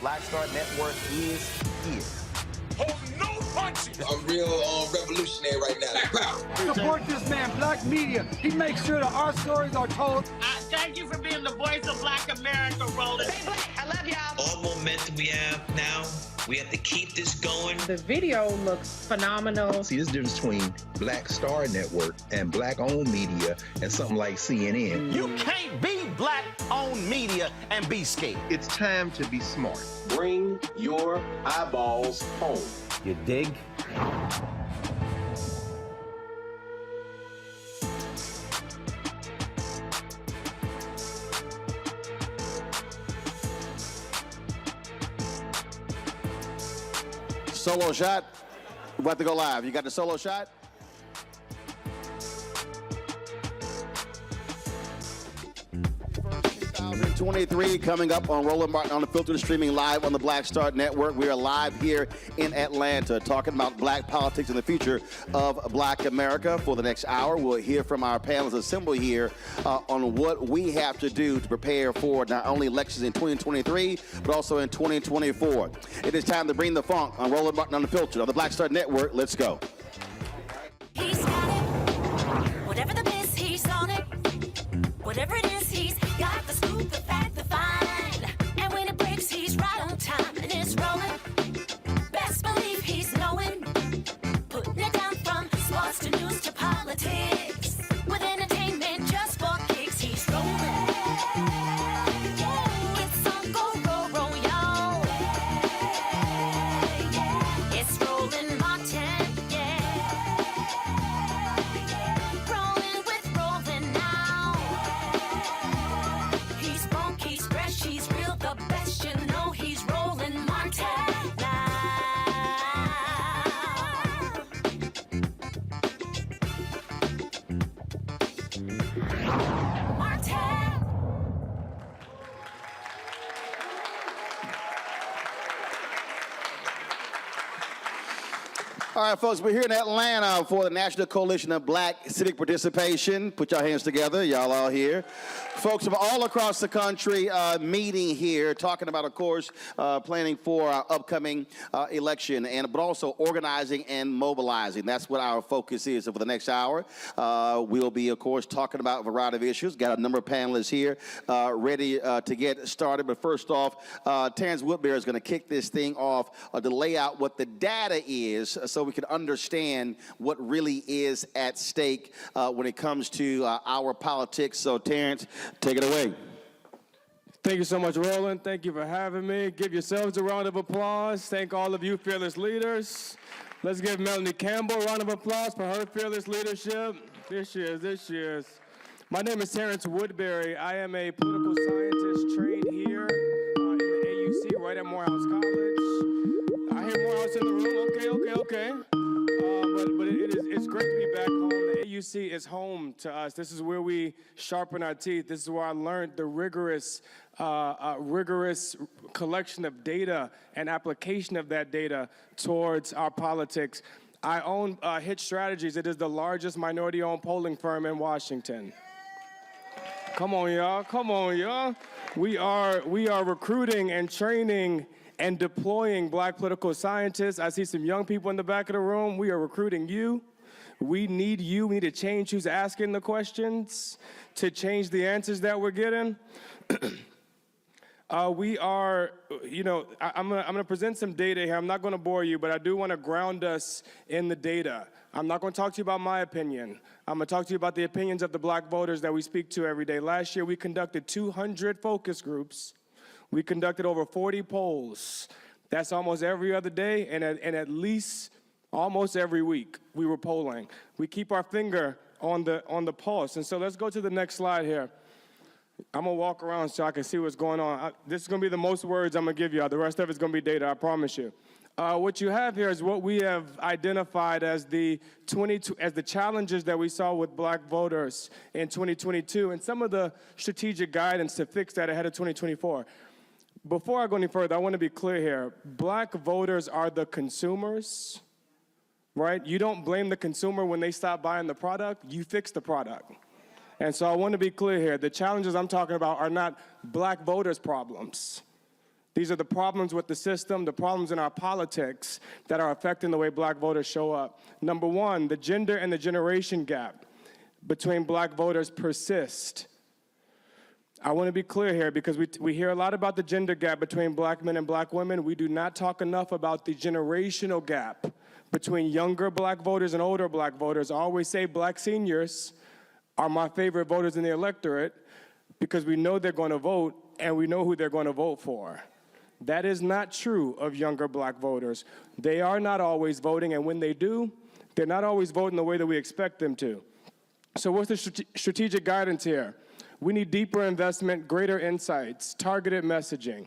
Black Star Network is here. Hold no punches. I'm real revolutionary right now. Support this man, Black Media. He makes sure that our stories are told. Thank you for being the voice of Black America, Roland. Stay black. I love y'all. All momentum we have now, we have to keep this going. The video looks phenomenal. See, this difference between Black Star Network and Black-owned media and something like CNN. You can't be Black-owned media and be scared. It's time to be smart. Bring your eyeballs home. You dig? Solo shot. We're about to go live. You got the solo shot? First 2023 coming up on Roland Martin Unfiltered, streaming live on the Black Star Network. We are live here in Atlanta talking about black politics and the future of Black America. For the next hour, we'll hear from our panelists assembled here on what we have to do to prepare for not only elections in 2023, but also in 2024. It is time to bring the funk on Roland Martin Unfiltered on the Black Star Network. Let's go. He's got it. Whatever the biz, he's on it. Whatever it is, he's got the scoop, the fact, the find. And when it breaks, he's right on time and it's rolling. Best believe he's knowing. Putting it down from sports to news to politics. With entertainment just for kicks, he's rolling. It's on go, roll, roll, y'all. It's Roland Martin, yeah. Rolling with Roland now. All right, folks, we're here in Atlanta for the National Coalition of Black Civic Participation. Put your hands together, y'all all here. Folks from all across the country meeting here, talking about, of course, planning for our upcoming election, but also organizing and mobilizing. That's what our focus is over the next hour. We'll be, of course, talking about a variety of issues. Got a number of panelists here ready to get started. But first off, Terrence Woodbury is going to kick this thing off to lay out what the data is so we can understand what really is at stake when it comes to our politics. So, Terrence, take it away. Thank you so much, Roland. Thank you for having me. Give yourselves a round of applause. Thank all of you fearless leaders. Let's give Melanie Campbell a round of applause for her fearless leadership. This year's. My name is Terrence Woodbury. I am a political scientist trained here in the AUC, right at Morehouse College. I hear Morehouse in the room. Okay. But it's great to be back home. The AUC is home to us. This is where we sharpen our teeth. This is where I learned the rigorous collection of data and application of that data towards our politics. I own Hit Strategies. It is the largest minority-owned polling firm in Washington. Come on, y'all. We are recruiting and training and deploying black political scientists. I see some young people in the back of the room. We are recruiting you. We need you. We need to change who's asking the questions to change the answers that we're getting. I'm gonna present some data here. I'm not gonna bore you, but I do wanna ground us in the data. I'm not gonna talk to you about my opinion. I'm gonna talk to you about the opinions of the black voters that we speak to every day. Last year, we conducted 200 focus groups. We conducted over 40 polls. That's almost every other day, and at least almost every week we were polling. We keep our finger on the pulse. And so let's go to the next slide here. I'm gonna walk around so I can see what's going on. This is gonna be the most words I'm gonna give you. The rest of it's gonna be data, I promise you. What you have here is what we have identified as the challenges that we saw with black voters in 2022 and some of the strategic guidance to fix that ahead of 2024. Before I go any further, I want to be clear here. Black voters are the consumers, right? You don't blame the consumer when they stop buying the product, you fix the product. And so I want to be clear here. The challenges I'm talking about are not black voters' problems. These are the problems with the system, the problems in our politics that are affecting the way black voters show up. Number one, the gender and the generation gap between black voters persist. I want to be clear here because we hear a lot about the gender gap between black men and black women. We do not talk enough about the generational gap between younger black voters and older black voters. I always say black seniors are my favorite voters in the electorate because we know they're going to vote and we know who they're going to vote for. That is not true of younger black voters. They are not always voting, and when they do, they're not always voting the way that we expect them to. So what's the strategic guidance here? We need deeper investment, greater insights, targeted messaging.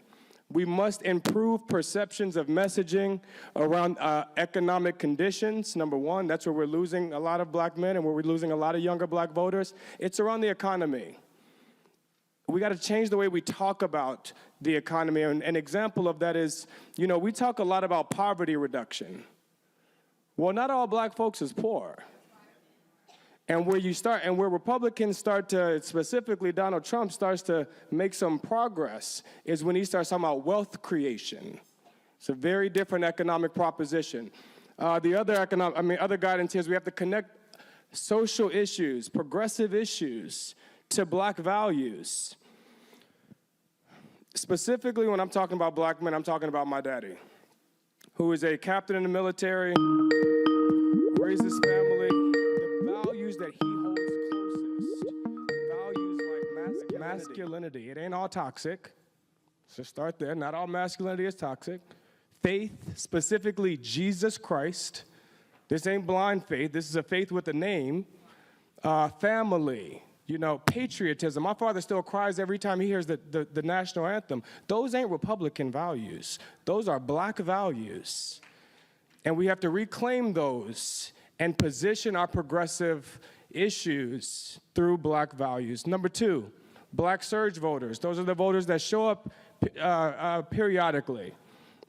We must improve perceptions of messaging around economic conditions, number one. That's where we're losing a lot of black men and where we're losing a lot of younger black voters. It's around the economy. We got to change the way we talk about the economy. And an example of that is, we talk a lot about poverty reduction. Well, not all black folks is poor. And where Republicans start to, specifically Donald Trump starts to make some progress is when he starts talking about wealth creation. It's a very different economic proposition. The other guidance here is we have to connect social issues, progressive issues, to black values. Specifically, when I'm talking about black men, I'm talking about my daddy, who is a captain in the military, raised his family. The values that he holds closest, values like masculinity. It ain't all toxic. So start there. Not all masculinity is toxic. Faith, specifically Jesus Christ. This ain't blind faith. This is a faith with a name. Family. Patriotism. My father still cries every time he hears the national anthem. Those ain't Republican values. Those are black values. And we have to reclaim those and position our progressive issues through black values. Number two, black surge voters. Those are the voters that show up periodically.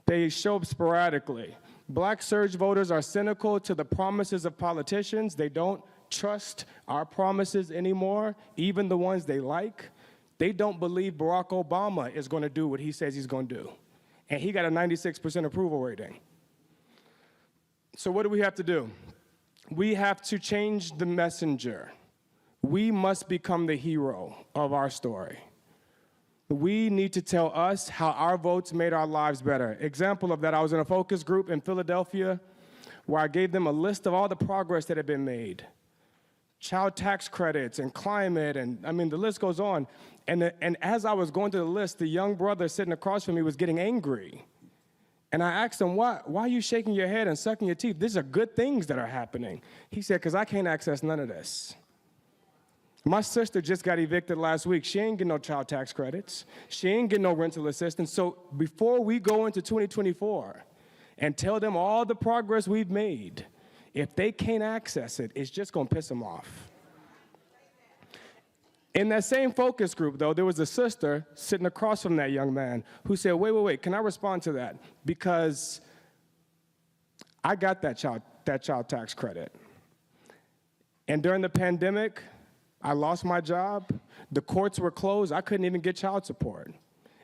They show up sporadically. Black surge voters are cynical to the promises of politicians. They don't trust our promises anymore, even the ones they like. They don't believe Barack Obama is going to do what he says he's going to do. And he got a 96% approval rating. So what do we have to do? We have to change the messenger. We must become the hero of our story. We need to tell us how our votes made our lives better. Example of that, I was in a focus group in Philadelphia where I gave them a list of all the progress that had been made. Child tax credits and climate, and I mean, the list goes on. And as I was going through the list, the young brother sitting across from me was getting angry. And I asked him, why are you shaking your head and sucking your teeth? These are good things that are happening. He said, because I can't access none of this. My sister just got evicted last week. She ain't getting no child tax credits. She ain't getting no rental assistance. So before we go into 2024 and tell them all the progress we've made, if they can't access it, it's just gonna piss them off. In that same focus group, though, there was a sister sitting across from that young man who said, wait, can I respond to that? Because I got that child tax credit. And during the pandemic, I lost my job. The courts were closed. I couldn't even get child support.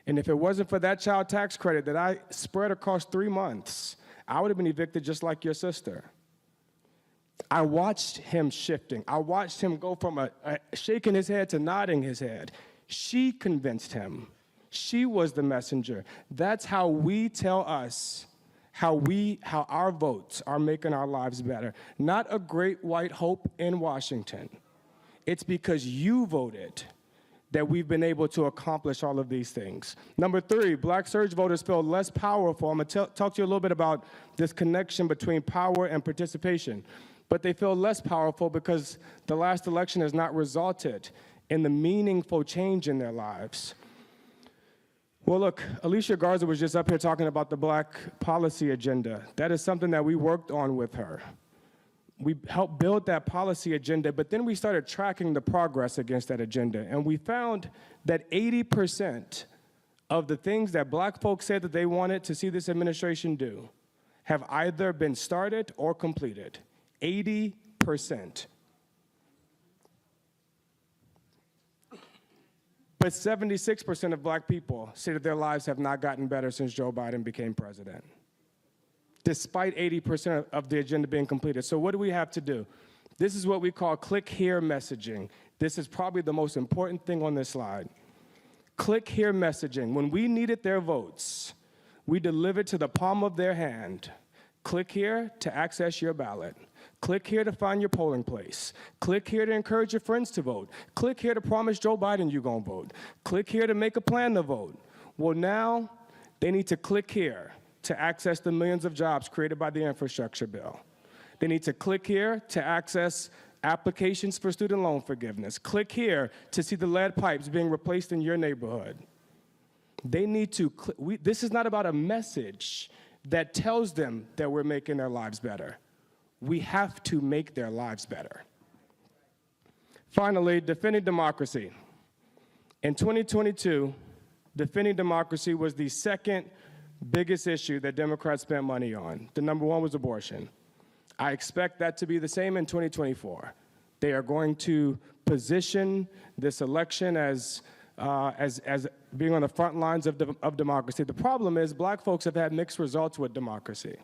And if it wasn't for that child tax credit that I spread across 3 months, I would have been evicted just like your sister. I watched him shifting. I watched him go from shaking his head to nodding his head. She convinced him. She was the messenger. That's how we tell us how our votes are making our lives better. Not a great white hope in Washington. It's because you voted that we've been able to accomplish all of these things. Number 3, black surge voters feel less powerful. I'm gonna talk to you a little bit about this connection between power and participation. But they feel less powerful because the last election has not resulted in the meaningful change in their lives. Well, look, Alicia Garza was just up here talking about the black policy agenda. That is something that we worked on with her. We helped build that policy agenda, but then we started tracking the progress against that agenda, and we found that 80% of the things that black folks said that they wanted to see this administration do have either been started or completed. 80%. But 76% of black people say that their lives have not gotten better since Joe Biden became president, despite 80% of the agenda being completed. So what do we have to do? This is what we call click here messaging. This is probably the most important thing on this slide. Click here messaging. When we needed their votes, we delivered to the palm of their hand. Click here to access your ballot. Click here to find your polling place. Click here to encourage your friends to vote. Click here to promise Joe Biden you're gonna vote. Click here to make a plan to vote. Well, now they need to click here to access the millions of jobs created by the infrastructure bill. They need to click here to access applications for student loan forgiveness. Click here to see the lead pipes being replaced in your neighborhood. They need to, this is not about a message that tells them that we're making their lives better. We have to make their lives better. Finally, defending democracy. In 2022, defending democracy was the second biggest issue that Democrats spent money on. The number 1 was abortion. I expect that to be the same in 2024. They are going to position this election as being on the front lines of democracy. The problem is black folks have had mixed results with democracy.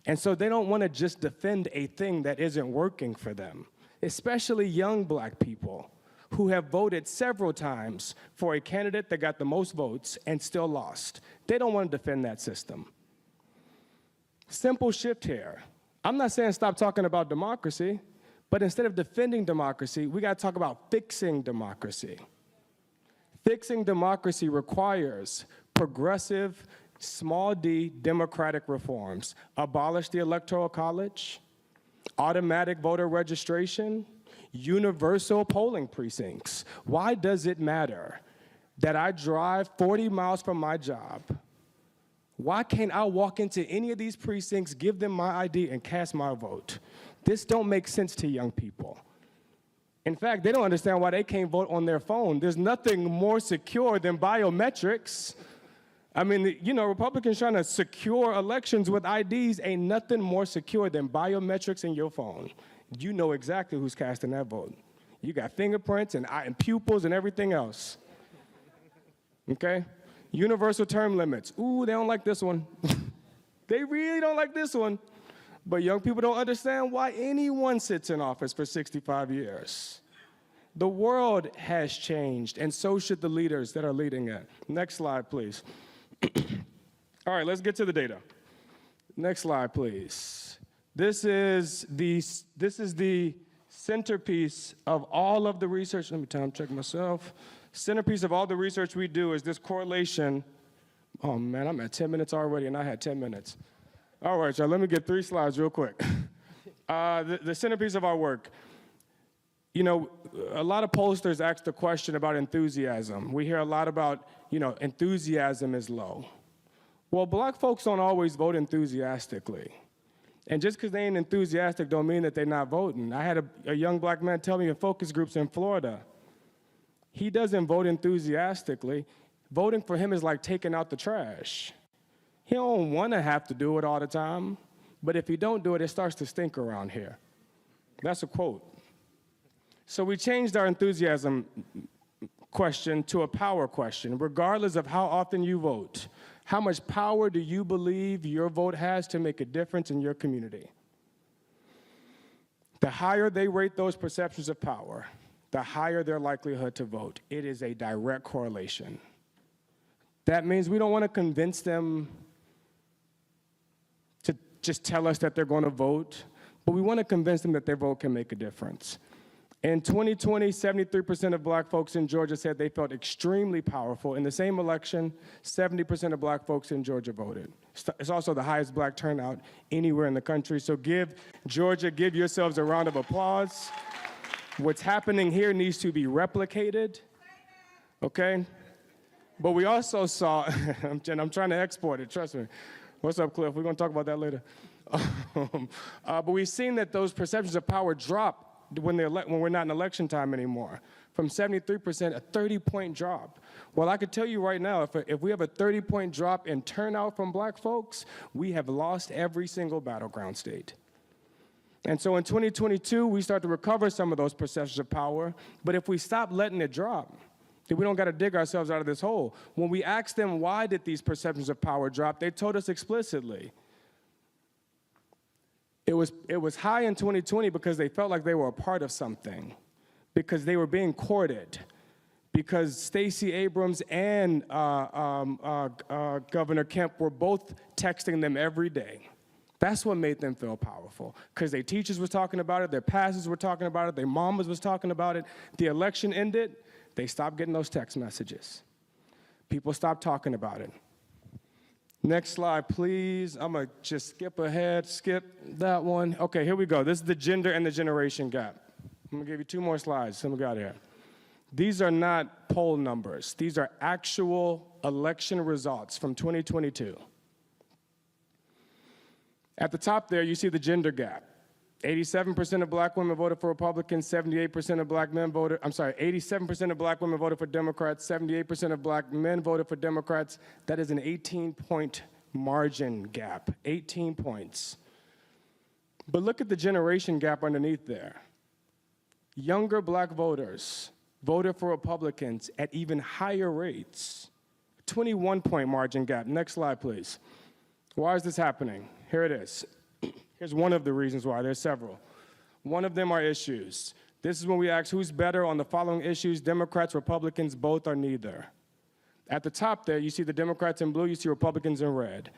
And so they don't want to just defend a thing that isn't working for them, especially young black people who have voted several times for a candidate that got the most votes and still lost. They don't want to defend that system. Simple shift here. I'm not saying stop talking about democracy, but instead of defending democracy, we got to talk about fixing democracy. Fixing democracy requires progressive, small d, democratic reforms. Abolish the Electoral College, automatic voter registration, universal polling precincts. Why does it matter that I drive 40 miles from my job? Why can't I walk into any of these precincts, give them my ID, and cast my vote? This don't make sense to young people. In fact, they don't understand why they can't vote on their phone. There's nothing more secure than biometrics. I mean, you know, Republicans trying to secure elections with IDs ain't nothing more secure than biometrics in your phone. You know exactly who's casting that vote. You got fingerprints and pupils and everything else. Okay? Universal term limits. Ooh, they don't like this one. They really don't like this one. But young people don't understand why anyone sits in office for 65 years. The world has changed, and so should the leaders that are leading it. Next slide, please. All right, let's get to the data. Next slide, please. This is the centerpiece of all of the research. Let me time check myself. Centerpiece of all the research we do is this correlation. Oh man, I'm at 10 minutes already, and I had 10 minutes. All right, y'all, let me get 3 slides real quick. The centerpiece of our work. You know, a lot of pollsters ask the question about enthusiasm. We hear a lot about, you know, enthusiasm is low. Well, black folks don't always vote enthusiastically. And just because they ain't enthusiastic don't mean that they're not voting. I had a young black man tell me in focus groups in Florida, he doesn't vote enthusiastically. Voting for him is like taking out the trash. He don't want to have to do it all the time, but if he don't do it, it starts to stink around here. That's a quote. So we changed our enthusiasm question to a power question. Regardless of how often you vote, how much power do you believe your vote has to make a difference in your community? The higher they rate those perceptions of power, the higher their likelihood to vote. It is a direct correlation. That means we don't want to convince them to just tell us that they're going to vote, but we want to convince them that their vote can make a difference. In 2020, 73% of black folks in Georgia said they felt extremely powerful. In the same election, 70% of black folks in Georgia voted. It's also the highest black turnout anywhere in the country. So give Georgia, give yourselves a round of applause. What's happening here needs to be replicated, okay? But we also saw, I'm trying to export it, trust me. What's up, Cliff? We're gonna talk about that later. But we've seen that those perceptions of power drop when we're not in election time anymore. From 73%, a 30-point drop. Well, I could tell you right now, if we have a 30-point drop in turnout from black folks, we have lost every single battleground state. And so in 2022, we start to recover some of those perceptions of power, but if we stop letting it drop, then we don't got to dig ourselves out of this hole. When we asked them why did these perceptions of power drop, they told us explicitly. It was high in 2020 because they felt like they were a part of something, because they were being courted, because Stacey Abrams and Governor Kemp were both texting them every day. That's what made them feel powerful, because their teachers were talking about it, their pastors were talking about it, their mamas was talking about it. The election ended, they stopped getting those text messages. People stopped talking about it. Next slide, please. I'm gonna just skip ahead, skip that one. Okay, here we go. This is the gender and the generation gap. I'm gonna give you 2 more slides. Some got here. These are not poll numbers. These are actual election results from 2022. At the top there, you see the gender gap. 87% of black women voted for Republicans, 78% of black men voted, 87% of black women voted for Democrats, 78% of black men voted for Democrats. That is an 18-point margin gap, 18 points. But look at the generation gap underneath there. Younger black voters voted for Republicans at even higher rates. 21-point margin gap. Next slide, please. Why is this happening? Here it is. Here's one of the reasons why. There's several. One of them are issues. This is when we ask who's better on the following issues: Democrats, Republicans, both or neither. At the top there, you see the Democrats in blue, you see Republicans in red.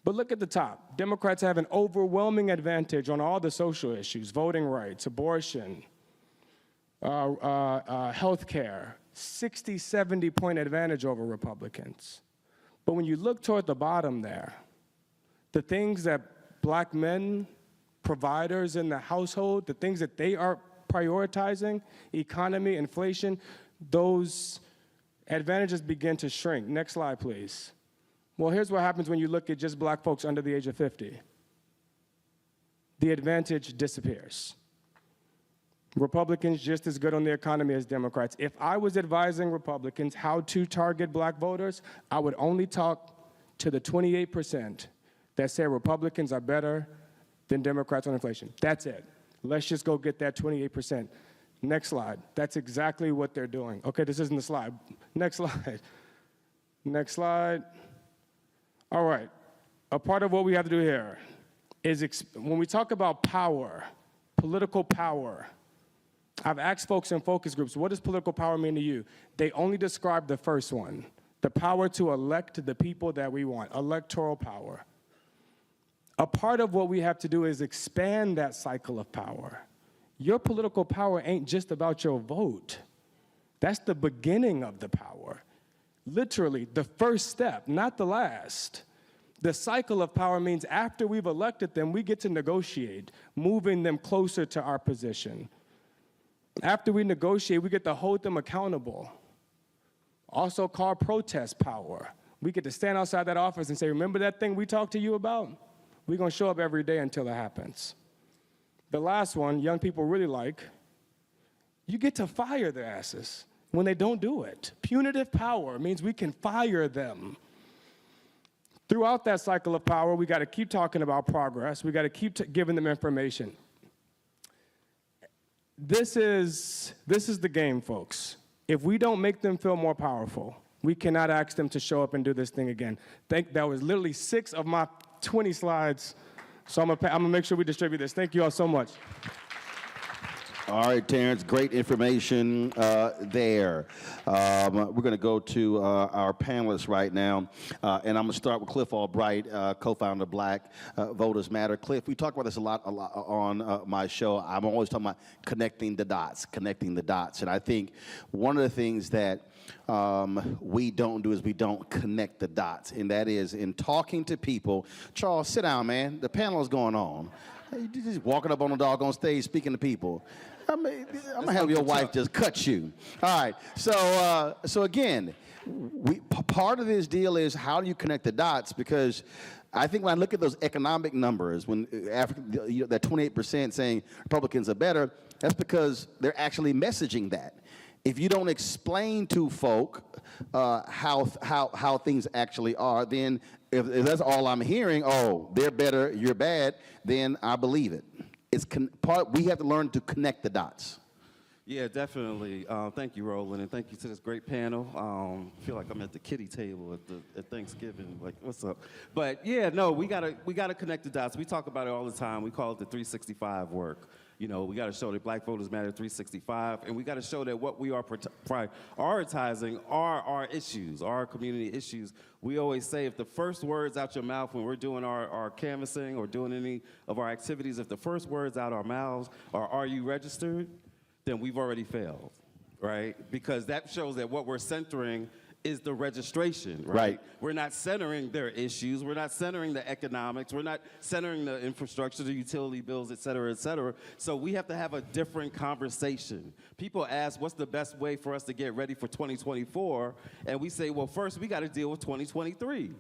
But look at the top. Democrats have an overwhelming advantage on all the social issues: voting rights, abortion, health care. 60, 70-point advantage over Republicans. But when you look toward the bottom there, the things that black men, providers in the household, the things that they are prioritizing, economy, inflation, those advantages begin to shrink. Next slide, please. Well, here's what happens when you look at just black folks under the age of 50. The advantage disappears. Republicans just as good on the economy as Democrats. If I was advising Republicans how to target black voters, I would only talk to the 28% that say Republicans are better than Democrats on inflation. That's it. Let's just go get that 28%. Next slide. That's exactly what they're doing. Okay, this isn't the slide. Next slide. Next slide. All right. A part of what we have to do here is when we talk about power, political power, I've asked folks in focus groups, what does political power mean to you? They only describe the first one, the power to elect the people that we want, electoral power. A part of what we have to do is expand that cycle of power. Your political power ain't just about your vote. That's the beginning of the power. Literally, the first step, not the last. The cycle of power means after we've elected them, we get to negotiate, moving them closer to our position. After we negotiate, we get to hold them accountable. Also called protest power. We get to stand outside that office and say, remember that thing we talked to you about? We're going to show up every day until it happens. The last one, young people really like, you get to fire their asses when they don't do it. Punitive power means we can fire them. Throughout that cycle of power, we got to keep talking about progress. We got to keep giving them information. This is the game, folks. If we don't make them feel more powerful, we cannot ask them to show up and do this thing again. That was literally 6 of my 20 slides. So I'm gonna make sure we distribute this. Thank you all so much. All right, Terrence, great information there. We're going to go to our panelists right now, and I'm going to start with Cliff Albright, co-founder of Black Voters Matter. Cliff, we talk about this a lot on my show. I'm always talking about connecting the dots, and I think one of the things that we don't do is we don't connect the dots, and that is in talking to people. Charles, sit down, man. The panel is going on. You're just walking up on the doggone stage speaking to people. I'm gonna have your wife just cut you. All right. So again, part of this deal is how do you connect the dots? Because I think when I look at those economic numbers, when that 28% saying Republicans are better, that's because they're actually messaging that. If you don't explain to folk how things actually are, then if that's all I'm hearing, oh, they're better, you're bad, then I believe it. We have to learn to connect the dots. Yeah, definitely. Thank you, Roland, and thank you to this great panel. I feel like I'm at the kiddie table at Thanksgiving. Like, what's up? But yeah, no, we gotta connect the dots. We talk about it all the time. We call it the 365 work. You know, we got to show that Black Voters Matter 365, and we got to show that what we are prioritizing are our issues, our community issues. We always say if the first words out your mouth when we're doing our canvassing or doing any of our activities, if the first words out our mouths are you registered, then we've already failed, right? Because that shows that what we're centering is the registration, right? We're not centering their issues. We're not centering the economics. We're not centering the infrastructure, the utility bills, et cetera, et cetera. So we have to have a different conversation. People ask, what's the best way for us to get ready for 2024? And we say, well, first we got to deal with 2023.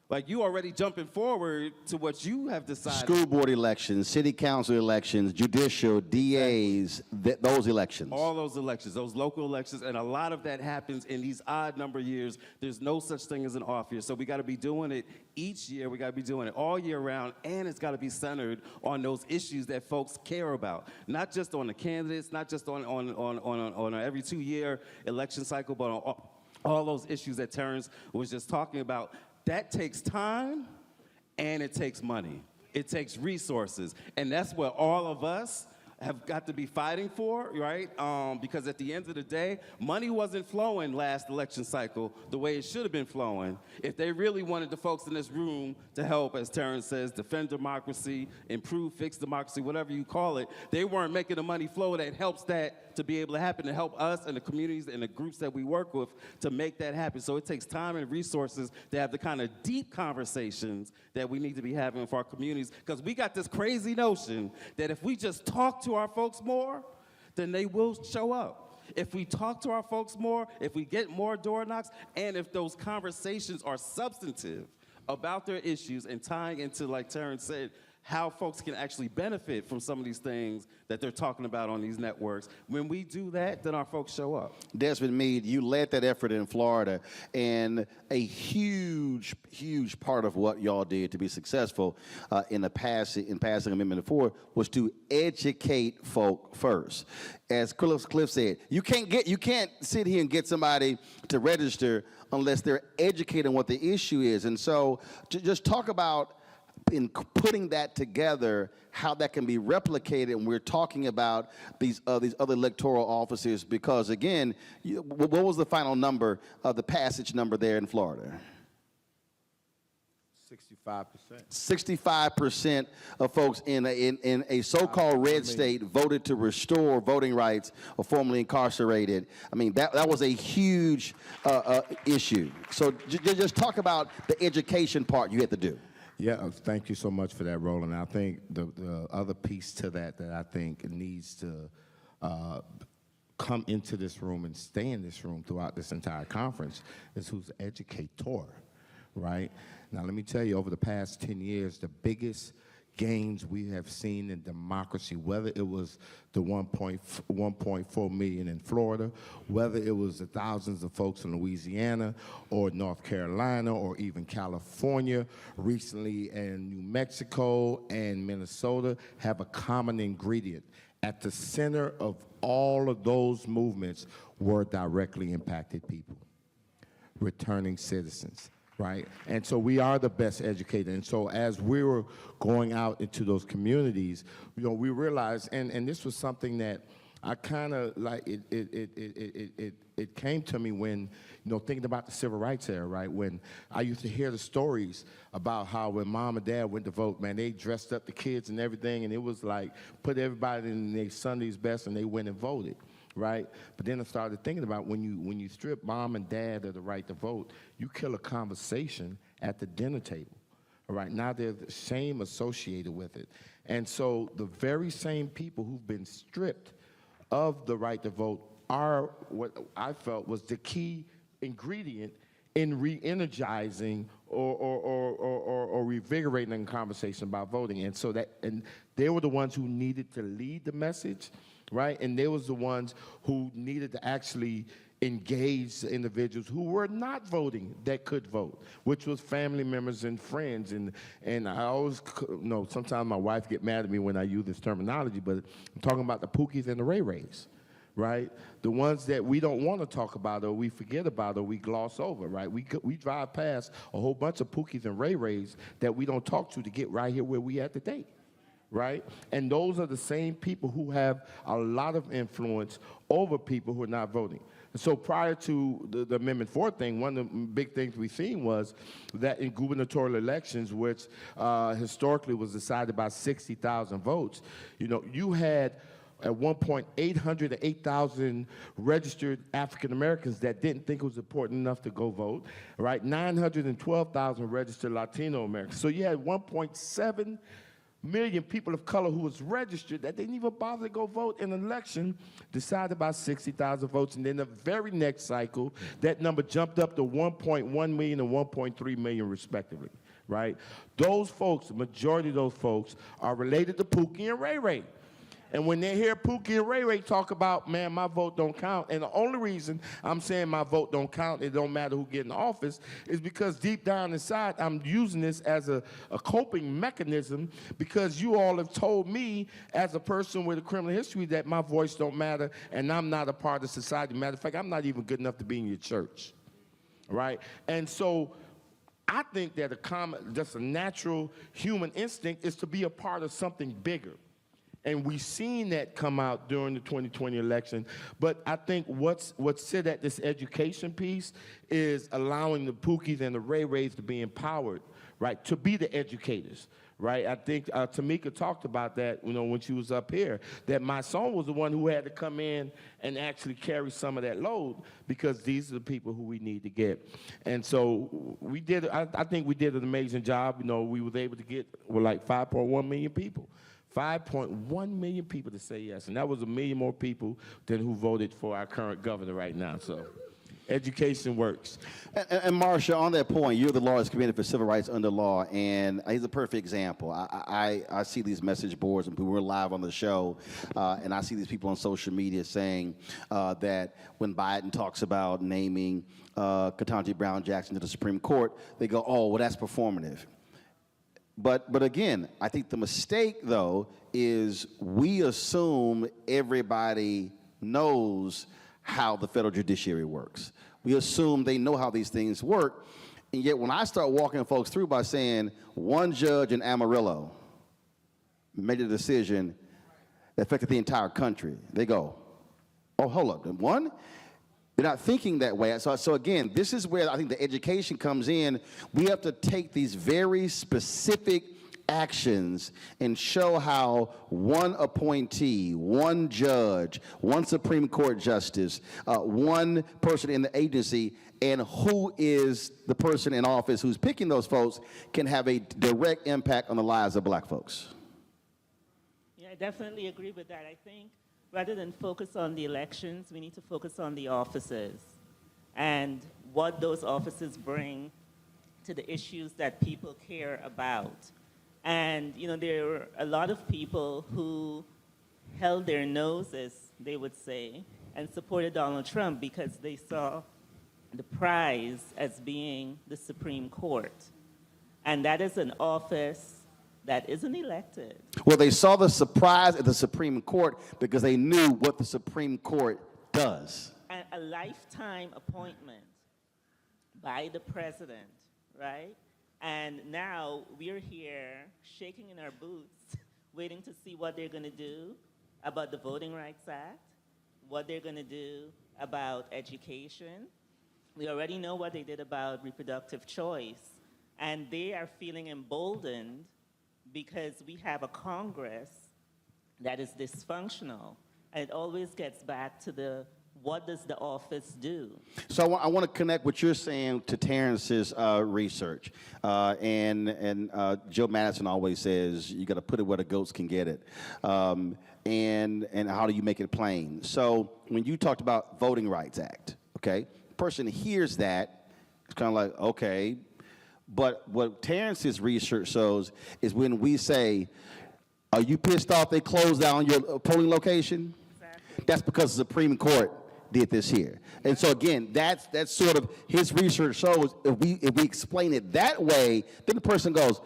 Like, you already jumping forward to what you have decided. School board elections, city council elections, judicial, DAs, those elections. All those elections, those local elections, and a lot of that happens in these odd number years. There's no such thing as an off year. So we got to be doing it each year. We got to be doing it all year round, and it's got to be centered on those issues that folks care about. Not just on the candidates, not just on an every 2-year election cycle, but on all those issues that Terrence was just talking about. That takes time, and it takes money. It takes resources, and that's what all of us have got to be fighting for, right? Because at the end of the day, money wasn't flowing last election cycle the way it should have been flowing. If they really wanted the folks in this room to help, as Terrence says, defend democracy, improve, fix democracy, whatever you call it, they weren't making the money flow that helps that to be able to happen, to help us and the communities and the groups that we work with to make that happen. So it takes time and resources to have the kind of deep conversations that we need to be having with our communities, because we got this crazy notion that if we just talk to our folks more, then they will show up. If we talk to our folks more, if we get more door knocks, and if those conversations are substantive about their issues and tying into, like Terrence said, how folks can actually benefit from some of these things that they're talking about on these networks. When we do that, then our folks show up. Desmond Meade, you led that effort in Florida, and a huge, huge part of what y'all did to be successful in passing Amendment 4 was to educate folk first. As Cliff said, you can't sit here and get somebody to register unless they're educated on what the issue is. And so just talk about, in putting that together, how that can be replicated. And we're talking about these other electoral offices, because again, what was the final number of the passage number there in Florida? 65%. 65% of folks in a so-called red state voted to restore voting rights of formerly incarcerated. I mean, that was a huge issue. So just talk about the education part you had to do. Yeah, thank you so much for that, Roland. I think the other piece to that I think needs to come into this room and stay in this room throughout this entire conference is who's the educator, right? Now, let me tell you, over the past 10 years, the biggest gains we have seen in democracy, whether it was the 1.4 million in Florida, whether it was the thousands of folks in Louisiana or North Carolina or even California, recently in New Mexico and Minnesota, have a common ingredient. At the center of all of those movements were directly impacted people, returning citizens. Right? And so we are the best educated. And so as we were going out into those communities, we realized, and this was something that I kind of like, it came to me when, thinking about the civil rights era, right? When I used to hear the stories about how when mom and dad went to vote, man, they dressed up the kids and everything, and it was like, put everybody in their Sunday's best, and they went and voted. Right? But then I started thinking about when you strip mom and dad of the right to vote, you kill a conversation at the dinner table. All right? Now there's shame associated with it. And so the very same people who've been stripped of the right to vote are what I felt was the key ingredient in re-energizing or revigorating the conversation about voting. And so and they were the ones who needed to lead the message. Right? And they was the ones who needed to actually engage the individuals who were not voting that could vote, which was family members and friends. And I always, sometimes my wife get mad at me when I use this terminology, but I'm talking about the Pookies and the Ray Rays, right? The ones that we don't want to talk about or we forget about or we gloss over, right? We drive past a whole bunch of Pookies and Ray Rays that we don't talk to get right here where we at today. Right? And those are the same people who have a lot of influence over people who are not voting. So prior to the Amendment 4 thing, one of the big things we've seen was that in gubernatorial elections, which historically was decided by 60,000 votes, you had at one point 808,000 registered African Americans that didn't think it was important enough to go vote, right? 912,000 registered Latino Americans. So you had 1.7 million people of color who was registered that didn't even bother to go vote in an election decided by 60,000 votes. And then the very next cycle, that number jumped up to 1.1 million and 1.3 million respectively, right? Those folks, the majority of those folks are related to Pookie and Ray Ray. And when they hear Pookie and Ray Ray talk about, man, my vote don't count, and the only reason I'm saying my vote don't count, it don't matter who get in office, is because deep down inside, I'm using this as a coping mechanism because you all have told me as a person with a criminal history that my voice don't matter and I'm not a part of society. Matter of fact, I'm not even good enough to be in your church, right? And so I think that just a natural human instinct is to be a part of something bigger. And we've seen that come out during the 2020 election. But I think what's said at this education piece is allowing the Pookies and the Ray Rays to be empowered, right, to be the educators, right? I think Tamika talked about that, when she was up here, that my son was the one who had to come in and actually carry some of that load because these are the people who we need to get. And so I think we did an amazing job. We was able to get, like 5.1 million people. 5.1 million people to say yes, and that was 1 million more people than who voted for our current governor right now. So, Education works. And Marsha, on that point, you're the largest committee for civil rights under law, and he's a perfect example. I see these message boards, and we're live on the show, and I see these people on social media saying that when Biden talks about naming Ketanji Brown Jackson to the Supreme Court, they go, oh, well, that's performative. But again, I think the mistake, though, is we assume everybody knows how the federal judiciary works. We assume they know how these things work, and yet when I start walking folks through by saying one judge in Amarillo made a decision that affected the entire country, they go, oh, hold up, one? They're not thinking that way. So again, this is where I think the education comes in. We have to take these very specific actions and show how one appointee, one judge, one Supreme Court justice, one person in the agency, and who is the person in office who's picking those folks can have a direct impact on the lives of black folks. Yeah, I definitely agree with that. I think rather than focus on the elections, we need to focus on the offices and what those offices bring to the issues that people care about. And, you know, there were a lot of people who held their noses, they would say, and supported Donald Trump because they saw the prize as being the Supreme Court. And that is an office that isn't elected. Well, they saw the surprise at the Supreme Court because they knew what the Supreme Court does. And a lifetime appointment by the president, right? And now we're here shaking in our boots, waiting to see what they're going to do about the Voting Rights Act, what they're going to do about education. We already know what they did about reproductive choice. And they are feeling emboldened because we have a Congress that is dysfunctional. And it always gets back to the what does the office do? So I want to connect what you're saying to Terrence's research. And Joe Madison always says, you got to put it where the goats can get it. And how do you make it plain? So when you talked about Voting Rights Act, okay, person hears that, it's kind of like, okay. But what Terrence's research shows is when we say, are you pissed off they closed down your polling location? Exactly. That's because the Supreme Court did this here. And so again, that's sort of his research shows if we explain it that way, then the person goes,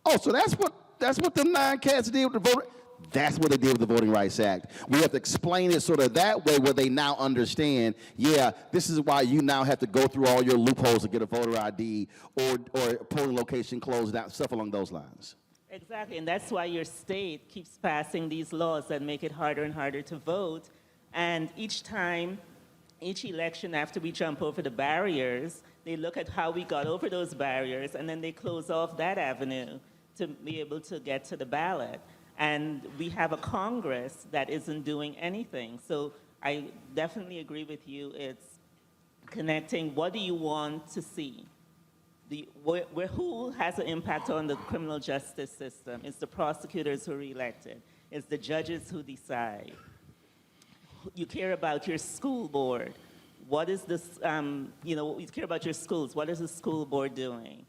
oh, so that's what the 9 cats did with the vote. That's what they did with the Voting Rights Act. We have to explain it sort of that way where they now understand, yeah, this is why you now have to go through all your loopholes to get a voter ID or a polling location closed down, stuff along those lines. Exactly, and that's why your state keeps passing these laws that make it harder and harder to vote. And each time, each election after we jump over the barriers, they look at how we got over those barriers and then they close off that avenue to be able to get to the ballot. And we have a Congress that isn't doing anything. So I definitely agree with you. It's connecting what do you want to see? Who has an impact on the criminal justice system? It's the prosecutors who are elected. It's the judges who decide. You care about your school board. What is this, you care about your schools. What is the school board doing?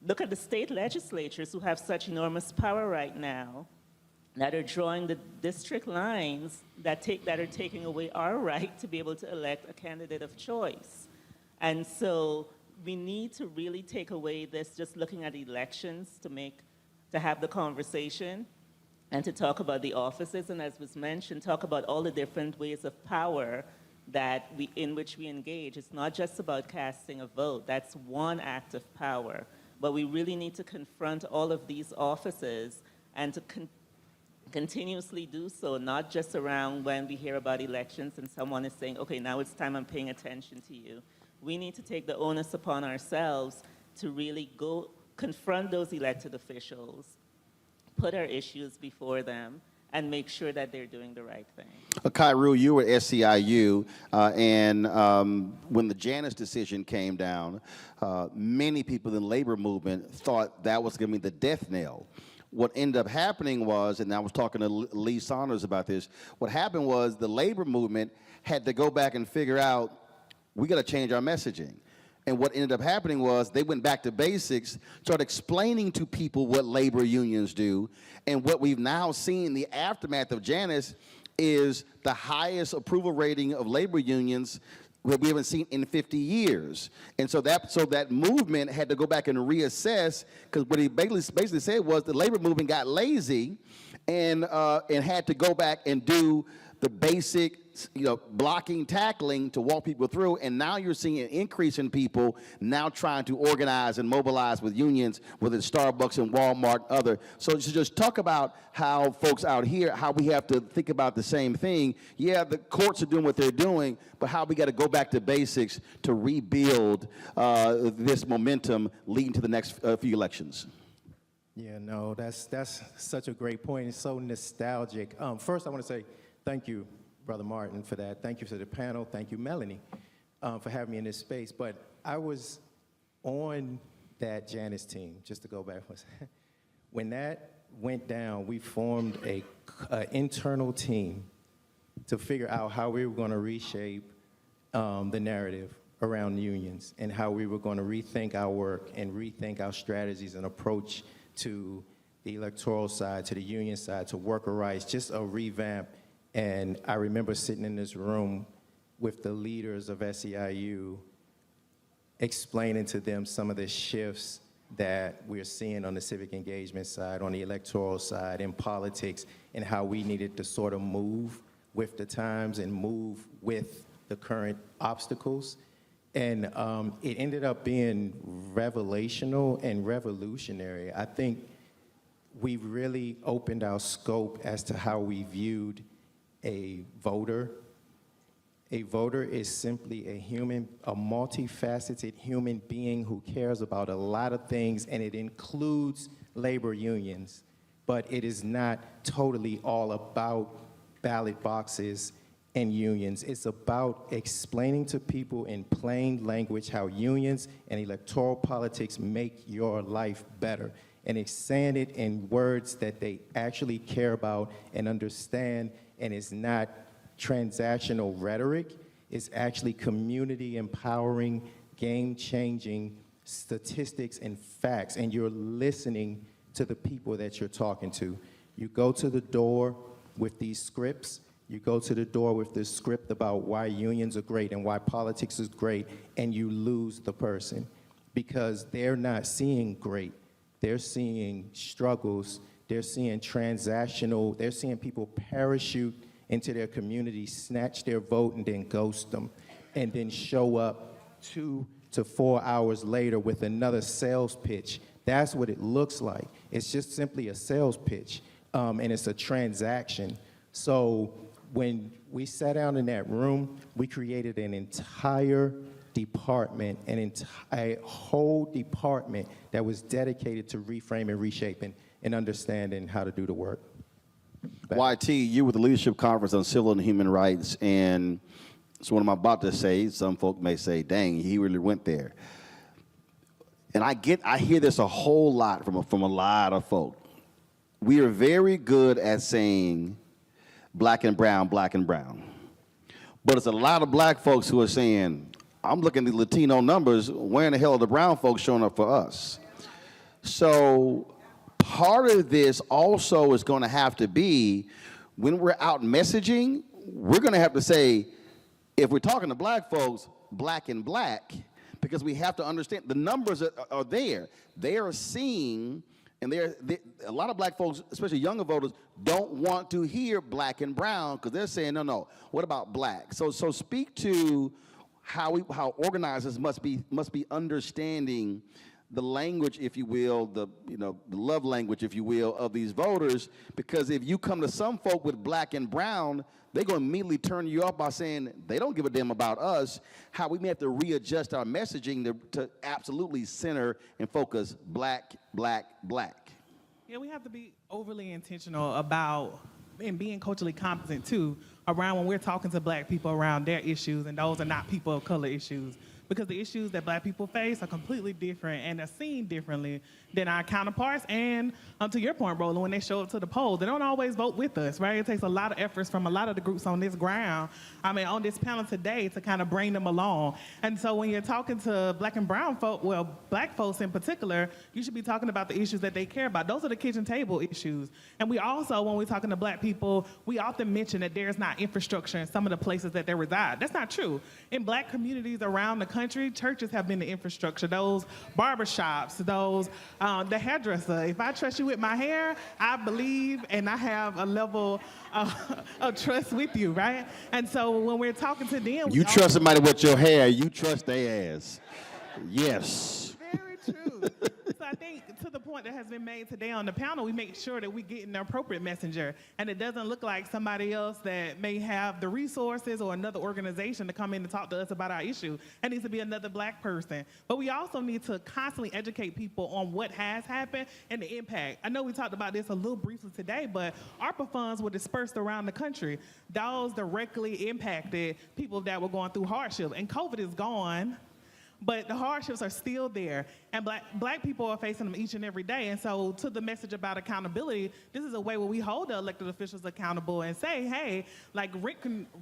Look at the state legislatures who have such enormous power right now that are drawing the district lines that are taking away our right to be able to elect a candidate of choice. And so we need to really take away this just looking at elections to have the conversation and to talk about the offices, and as was mentioned, talk about all the different ways of power in which we engage. It's not just about casting a vote. That's one act of power. But we really need to confront all of these offices and to continuously do so, not just around when we hear about elections and someone is saying, okay, now it's time I'm paying attention to you. We need to take the onus upon ourselves to really go confront those elected officials, put our issues before them, and make sure that they're doing the right thing. Kairu, you were at SCIU, and when the Janus decision came down, many people in the labor movement thought that was going to be the death knell. What ended up happening was, and I was talking to Lee Saunders about this, what happened was the labor movement had to go back and figure out, we got to change our messaging. And what ended up happening was they went back to basics, started explaining to people what labor unions do, and what we've now seen in the aftermath of Janice is the highest approval rating of labor unions that we haven't seen in 50 years. And so that movement had to go back and reassess, because what he basically said was the labor movement got lazy and had to go back and do the basic, blocking, tackling to walk people through. And now you're seeing an increase in people now trying to organize and mobilize with unions, whether it's Starbucks and Walmart, other. So just talk about how folks out here, how we have to think about the same thing. Yeah, the courts are doing what they're doing, but how we got to go back to basics to rebuild this momentum leading to the next few elections. Yeah, no, that's such a great point. It's so nostalgic. First, I want to say thank you, Brother Martin, for that. Thank you to the panel. Thank you, Melanie, for having me in this space. But I was on that Janice team, just to go back. When that went down, we formed an internal team to figure out how we were going to reshape the narrative around unions and how we were going to rethink our work and rethink our strategies and approach to the electoral side, to the union side, to worker rights, just a revamp. And I remember sitting in this room with the leaders of SEIU, explaining to them some of the shifts that we're seeing on the civic engagement side, on the electoral side, in politics, and how we needed to sort of move with the times and move with the current obstacles. And it ended up being revelational and revolutionary. I think we really opened our scope as to how we viewed a voter. A voter is simply a human, a multifaceted human being who cares about a lot of things, and it includes labor unions. But it is not totally all about ballot boxes and unions. It's about explaining to people in plain language how unions and electoral politics make your life better. And it's saying it in words that they actually care about and understand, and it's not transactional rhetoric. It's actually community empowering, game-changing statistics and facts, and you're listening to the people that you're talking to. You go to the door with these scripts. You go to the door with this script about why unions are great and why politics is great, and you lose the person because they're not seeing great. They're seeing struggles. They're seeing transactional. They're seeing people parachute into their community, snatch their vote, and then ghost them, and then show up 2 to 4 hours later with another sales pitch. That's what it looks like. It's just simply a sales pitch, and it's a transaction. So when we sat down in that room, we created an entire department, a whole department that was dedicated to reframing, reshaping, and understanding how to do the work. YT, you were the Leadership Conference on Civil and Human Rights, and so what I'm about to say, some folk may say, dang, he really went there. And I hear this a whole lot from a lot of folk. We are very good at saying black and brown, black and brown. But it's a lot of black folks who are saying, I'm looking at the Latino numbers, where in the hell are the brown folks showing up for us? So part of this also is going to have to be, when we're out messaging, we're going to have to say, if we're talking to black folks, black and black, because we have to understand the numbers are there. They are seeing, and a lot of black folks, especially younger voters, don't want to hear black and brown because they're saying, no, what about black? So speak to how organizers must be understanding the language, if you will, the love language, if you will, of these voters, because if you come to some folk with black and brown, they're going to immediately turn you off by saying they don't give a damn about us. How we may have to readjust our messaging to absolutely center and focus black, black, black. Yeah, we have to be overly intentional about and being culturally competent too around when we're talking to black people around their issues, and those are not people of color issues. because the issues that black people face are completely different and are seen differently than our counterparts. And to your point, Roland, when they show up to the polls, they don't always vote with us, right? It takes a lot of efforts from a lot of the groups on this ground, on this panel today, to kind of bring them along. And so when you're talking to black and brown folk, well, black folks in particular, you should be talking about the issues that they care about. Those are the kitchen table issues. And we also, when we're talking to black people, we often mention that there's not infrastructure in some of the places that they reside. That's not true. In black communities around the country, churches have been the infrastructure. Those barbershops, the hairdresser. If I trust you with my hair, I believe and I have a level of trust with you, right? And so when we're talking to them, you trust somebody with your hair, you trust their ass. Yes. Very true. So I think to the point that has been made today on the panel, we make sure that we get an appropriate messenger, and it doesn't look like somebody else that may have the resources or another organization to come in and talk to us about our issue. It needs to be another black person. But we also need to constantly educate people on what has happened and the impact. I know we talked about this a little briefly today, but ARPA funds were dispersed around the country. Those directly impacted people that were going through hardship, and COVID is gone, but the hardships are still there, and black people are facing them each and every day. And so to the message about accountability, this is a way where we hold the elected officials accountable and say, hey, like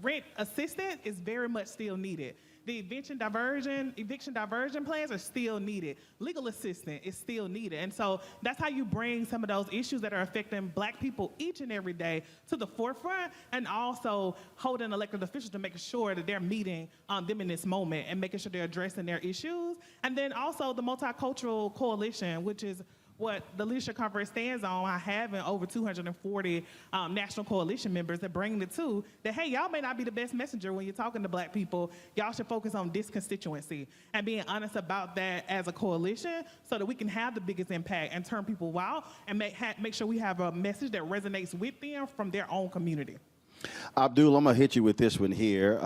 rent assistance is very much still needed. The eviction diversion plans are still needed. Legal assistance is still needed. And so that's how you bring some of those issues that are affecting black people each and every day to the forefront, and also holding elected officials to make sure that they're meeting them in this moment and making sure they're addressing their issues. And then also the Multicultural Coalition, which is what the Leadership Conference stands on, having over 240 national coalition members that bring it to, that, hey, y'all may not be the best messenger when you're talking to black people. Y'all should focus on this constituency and being honest about that as a coalition so that we can have the biggest impact and turn people out and make sure we have a message that resonates with them from their own community. Abdul, I'm going to hit you with this one here.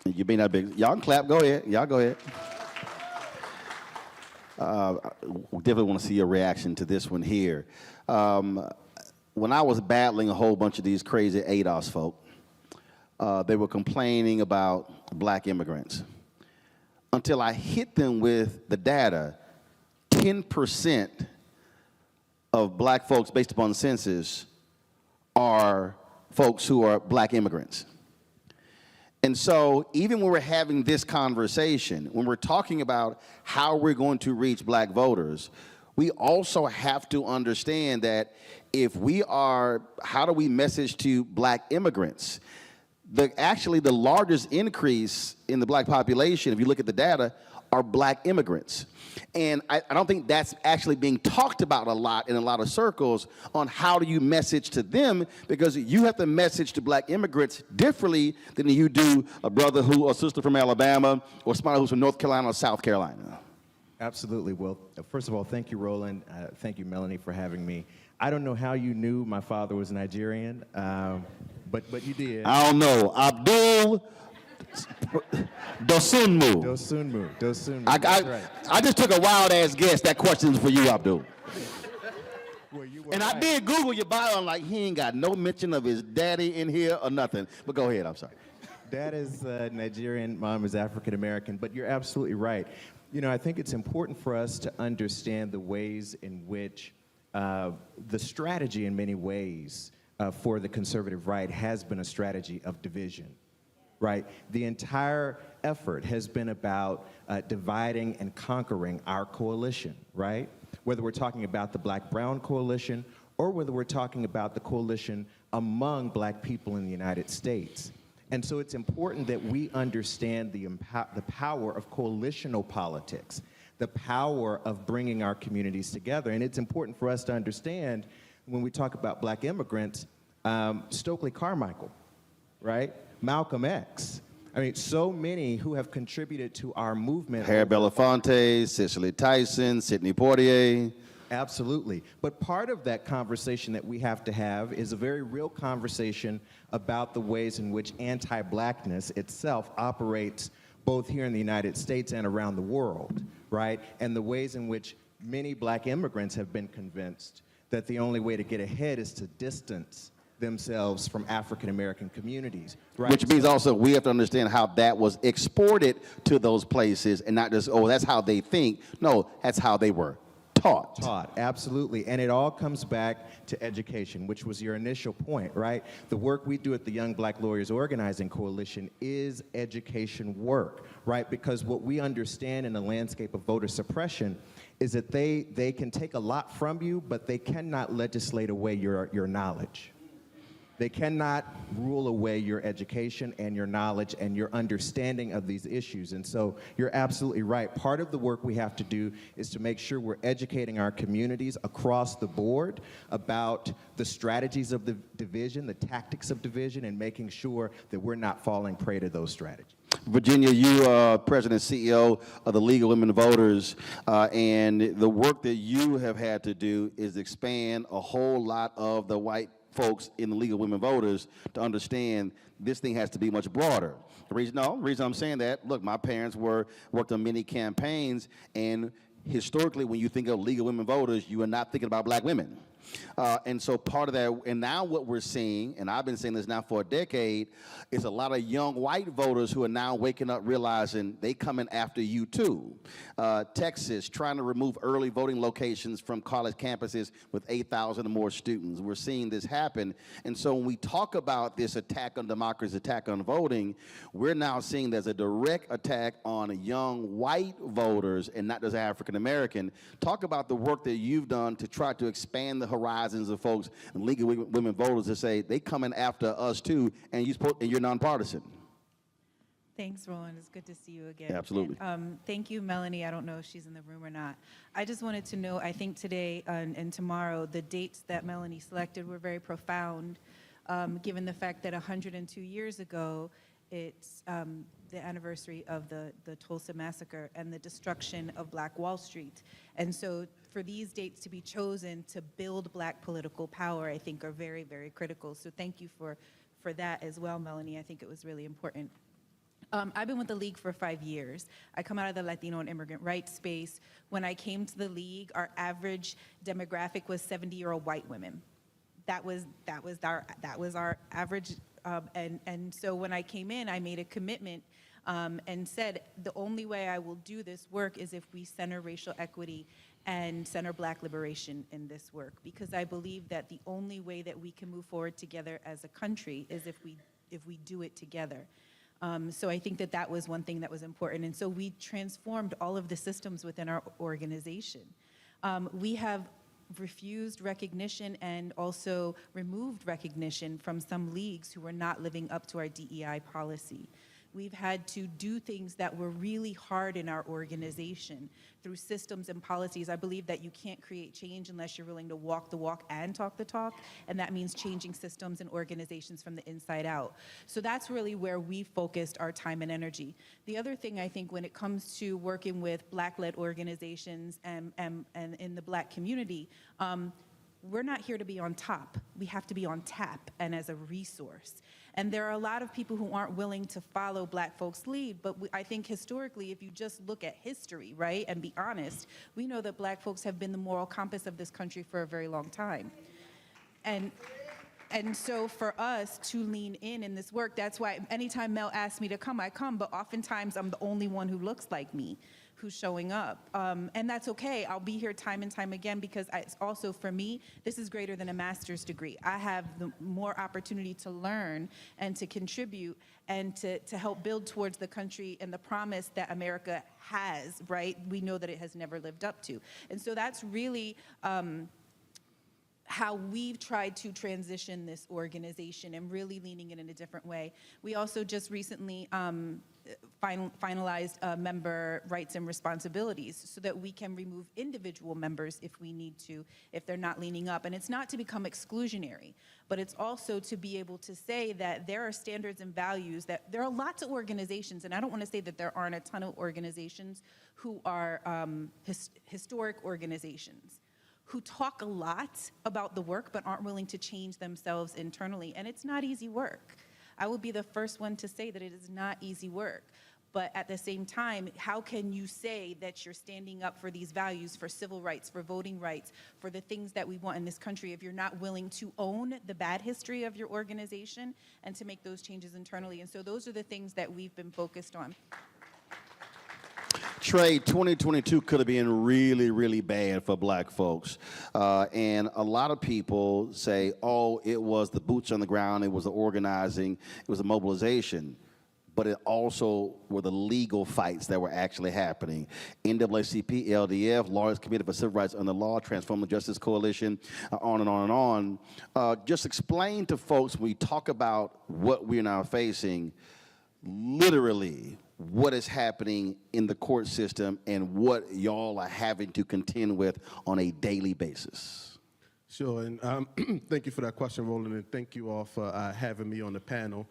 You may not be, y'all can clap, go ahead. Y'all go ahead. We definitely want to see your reaction to this one here. When I was battling a whole bunch of these crazy ADOS folk, they were complaining about black immigrants. Until I hit them with the data, 10% of black folks, based upon the census, are folks who are black immigrants. And so even when we're having this conversation, when we're talking about how we're going to reach black voters, we also have to understand that how do we message to black immigrants? Actually, the largest increase in the black population, if you look at the data, are black immigrants. And I don't think that's actually being talked about a lot in a lot of circles on how do you message to them, because you have to message to black immigrants differently than you do a brother or sister from Alabama or somebody who's from North Carolina or South Carolina. Absolutely. Well, first of all, thank you, Roland. Thank you, Melanie, for having me. I don't know how you knew my father was Nigerian, but you did. I don't know. Abdul Dosunmu. Dosunmu. That's right. I just took a wild-ass guess. That question's for you, Abdul. Well, and right. I did Google your bio. I'm like, he ain't got no mention of his daddy in here or nothing. But go ahead, I'm sorry. Dad is Nigerian, mom is African-American, but you're absolutely right. You know, I think it's important for us to understand the ways in which the strategy in many ways for the conservative right has been a strategy of division. Right? The entire effort has been about dividing and conquering our coalition, right? Whether we're talking about the Black-Brown coalition or whether we're talking about the coalition among black people in the United States. And so it's important that we understand the power of coalitional politics, the power of bringing our communities together. And it's important for us to understand when we talk about black immigrants, Stokely Carmichael, right? Malcolm X. I mean, so many who have contributed to our movement. Harry Belafonte, Cicely Tyson, Sidney Poitier. Absolutely. But part of that conversation that we have to have is a very real conversation about the ways in which anti-blackness itself operates both here in the United States and around the world, right? And the ways in which many black immigrants have been convinced that the only way to get ahead is to distance themselves from African American communities. Right? Which means also we have to understand how that was exported to those places and not just, oh, that's how they think. No, that's how they were taught. Taught, absolutely. And it all comes back to education, which was your initial point, right? The work we do at the Young Black Lawyers Organizing Coalition is education work, right? Because what we understand in the landscape of voter suppression is that they can take a lot from you, but they cannot legislate away your knowledge. They cannot rule away your education and your knowledge and your understanding of these issues. And so you're absolutely right. Part of the work we have to do is to make sure we're educating our communities across the board about the strategies of the division, the tactics of division, and making sure that we're not falling prey to those strategies. Virginia, you are President and CEO of the League of Women Voters, and the work that you have had to do is expand a whole lot of the white folks in the League of Women Voters to understand this thing has to be much broader. The reason I'm saying that, look, my parents worked on many campaigns, and historically, when you think of League of Women Voters, you are not thinking about black women. And so part of that, and now what we're seeing, and I've been saying this now for a decade, is a lot of young white voters who are now waking up realizing they coming after you too. Texas trying to remove early voting locations from college campuses with 8,000 or more students. We're seeing this happen. And so when we talk about this attack on democracy, attack on voting, we're now seeing there's a direct attack on young white voters and not just African American. Talk about the work that you've done to try to expand the horizons of folks in League of Women Voters to say they coming after us too, and you're nonpartisan. Thanks, Roland. It's good to see you again. Absolutely. And, thank you, Melanie. I don't know if she's in the room or not. I just wanted to know, I think today and tomorrow, the dates that Melanie selected were very profound, given the fact that 102 years ago, it's the anniversary of the Tulsa Massacre and the destruction of Black Wall Street. And so for these dates to be chosen to build Black political power, I think are very, very critical. So thank you for that as well, Melanie. I think it was really important. I've been with the League for 5 years. I come out of the Latino and immigrant rights space. When I came to the League, our average demographic was 70-year-old white women. That was our average. And so when I came in, I made a commitment and said, the only way I will do this work is if we center racial equity and center Black liberation in this work, because I believe that the only way that we can move forward together as a country is if we do it together. So I think that was one thing that was important. And so we transformed all of the systems within our organization. We have refused recognition and also removed recognition from some leagues who were not living up to our DEI policy. We've had to do things that were really hard in our organization through systems and policies. I believe that you can't create change unless you're willing to walk the walk and talk the talk, and that means changing systems and organizations from the inside out. So that's really where we focused our time and energy. The other thing I think when it comes to working with Black-led organizations and in the Black community, we're not here to be on top. We have to be on tap and as a resource. And there are a lot of people who aren't willing to follow Black folks' lead, but I think historically, if you just look at history, right, and be honest, we know that Black folks have been the moral compass of this country for a very long time. And so for us to lean in this work, that's why anytime Mel asks me to come, I come, but oftentimes I'm the only one who looks like me who's showing up. And that's okay. I'll be here time and time again because it's also, for me, this is greater than a master's degree. I have the more opportunity to learn and to contribute and to help build towards the country and the promise that America has, right? We know that it has never lived up to. And so that's really how we've tried to transition this organization and really leaning in a different way. We also just recently finalized member rights and responsibilities so that we can remove individual members if we need to, if they're not leaning up. And it's not to become exclusionary, but it's also to be able to say that there are standards and values that there are lots of organizations, and I don't want to say that there aren't a ton of organizations who are historic organizations, who talk a lot about the work but aren't willing to change themselves internally. And it's not easy work. I will be the first one to say that it is not easy work. But at the same time, how can you say that you're standing up for these values, for civil rights, for voting rights, for the things that we want in this country if you're not willing to own the bad history of your organization and to make those changes internally? And so those are the things that we've been focused on. Trey, 2022 could have been really, really bad for black folks. And a lot of people say, oh, it was the boots on the ground, it was the organizing, it was the mobilization. But it also were the legal fights that were actually happening. NCBCP, LDF, Lawyers Committee for Civil Rights Under Law, Transformative Justice Coalition, on and on and on. Just explain to folks, when we talk about what we're now facing, literally what is happening in the court system and what y'all are having to contend with on a daily basis. Sure, and thank you for that question, Roland, and thank you all for having me on the panel.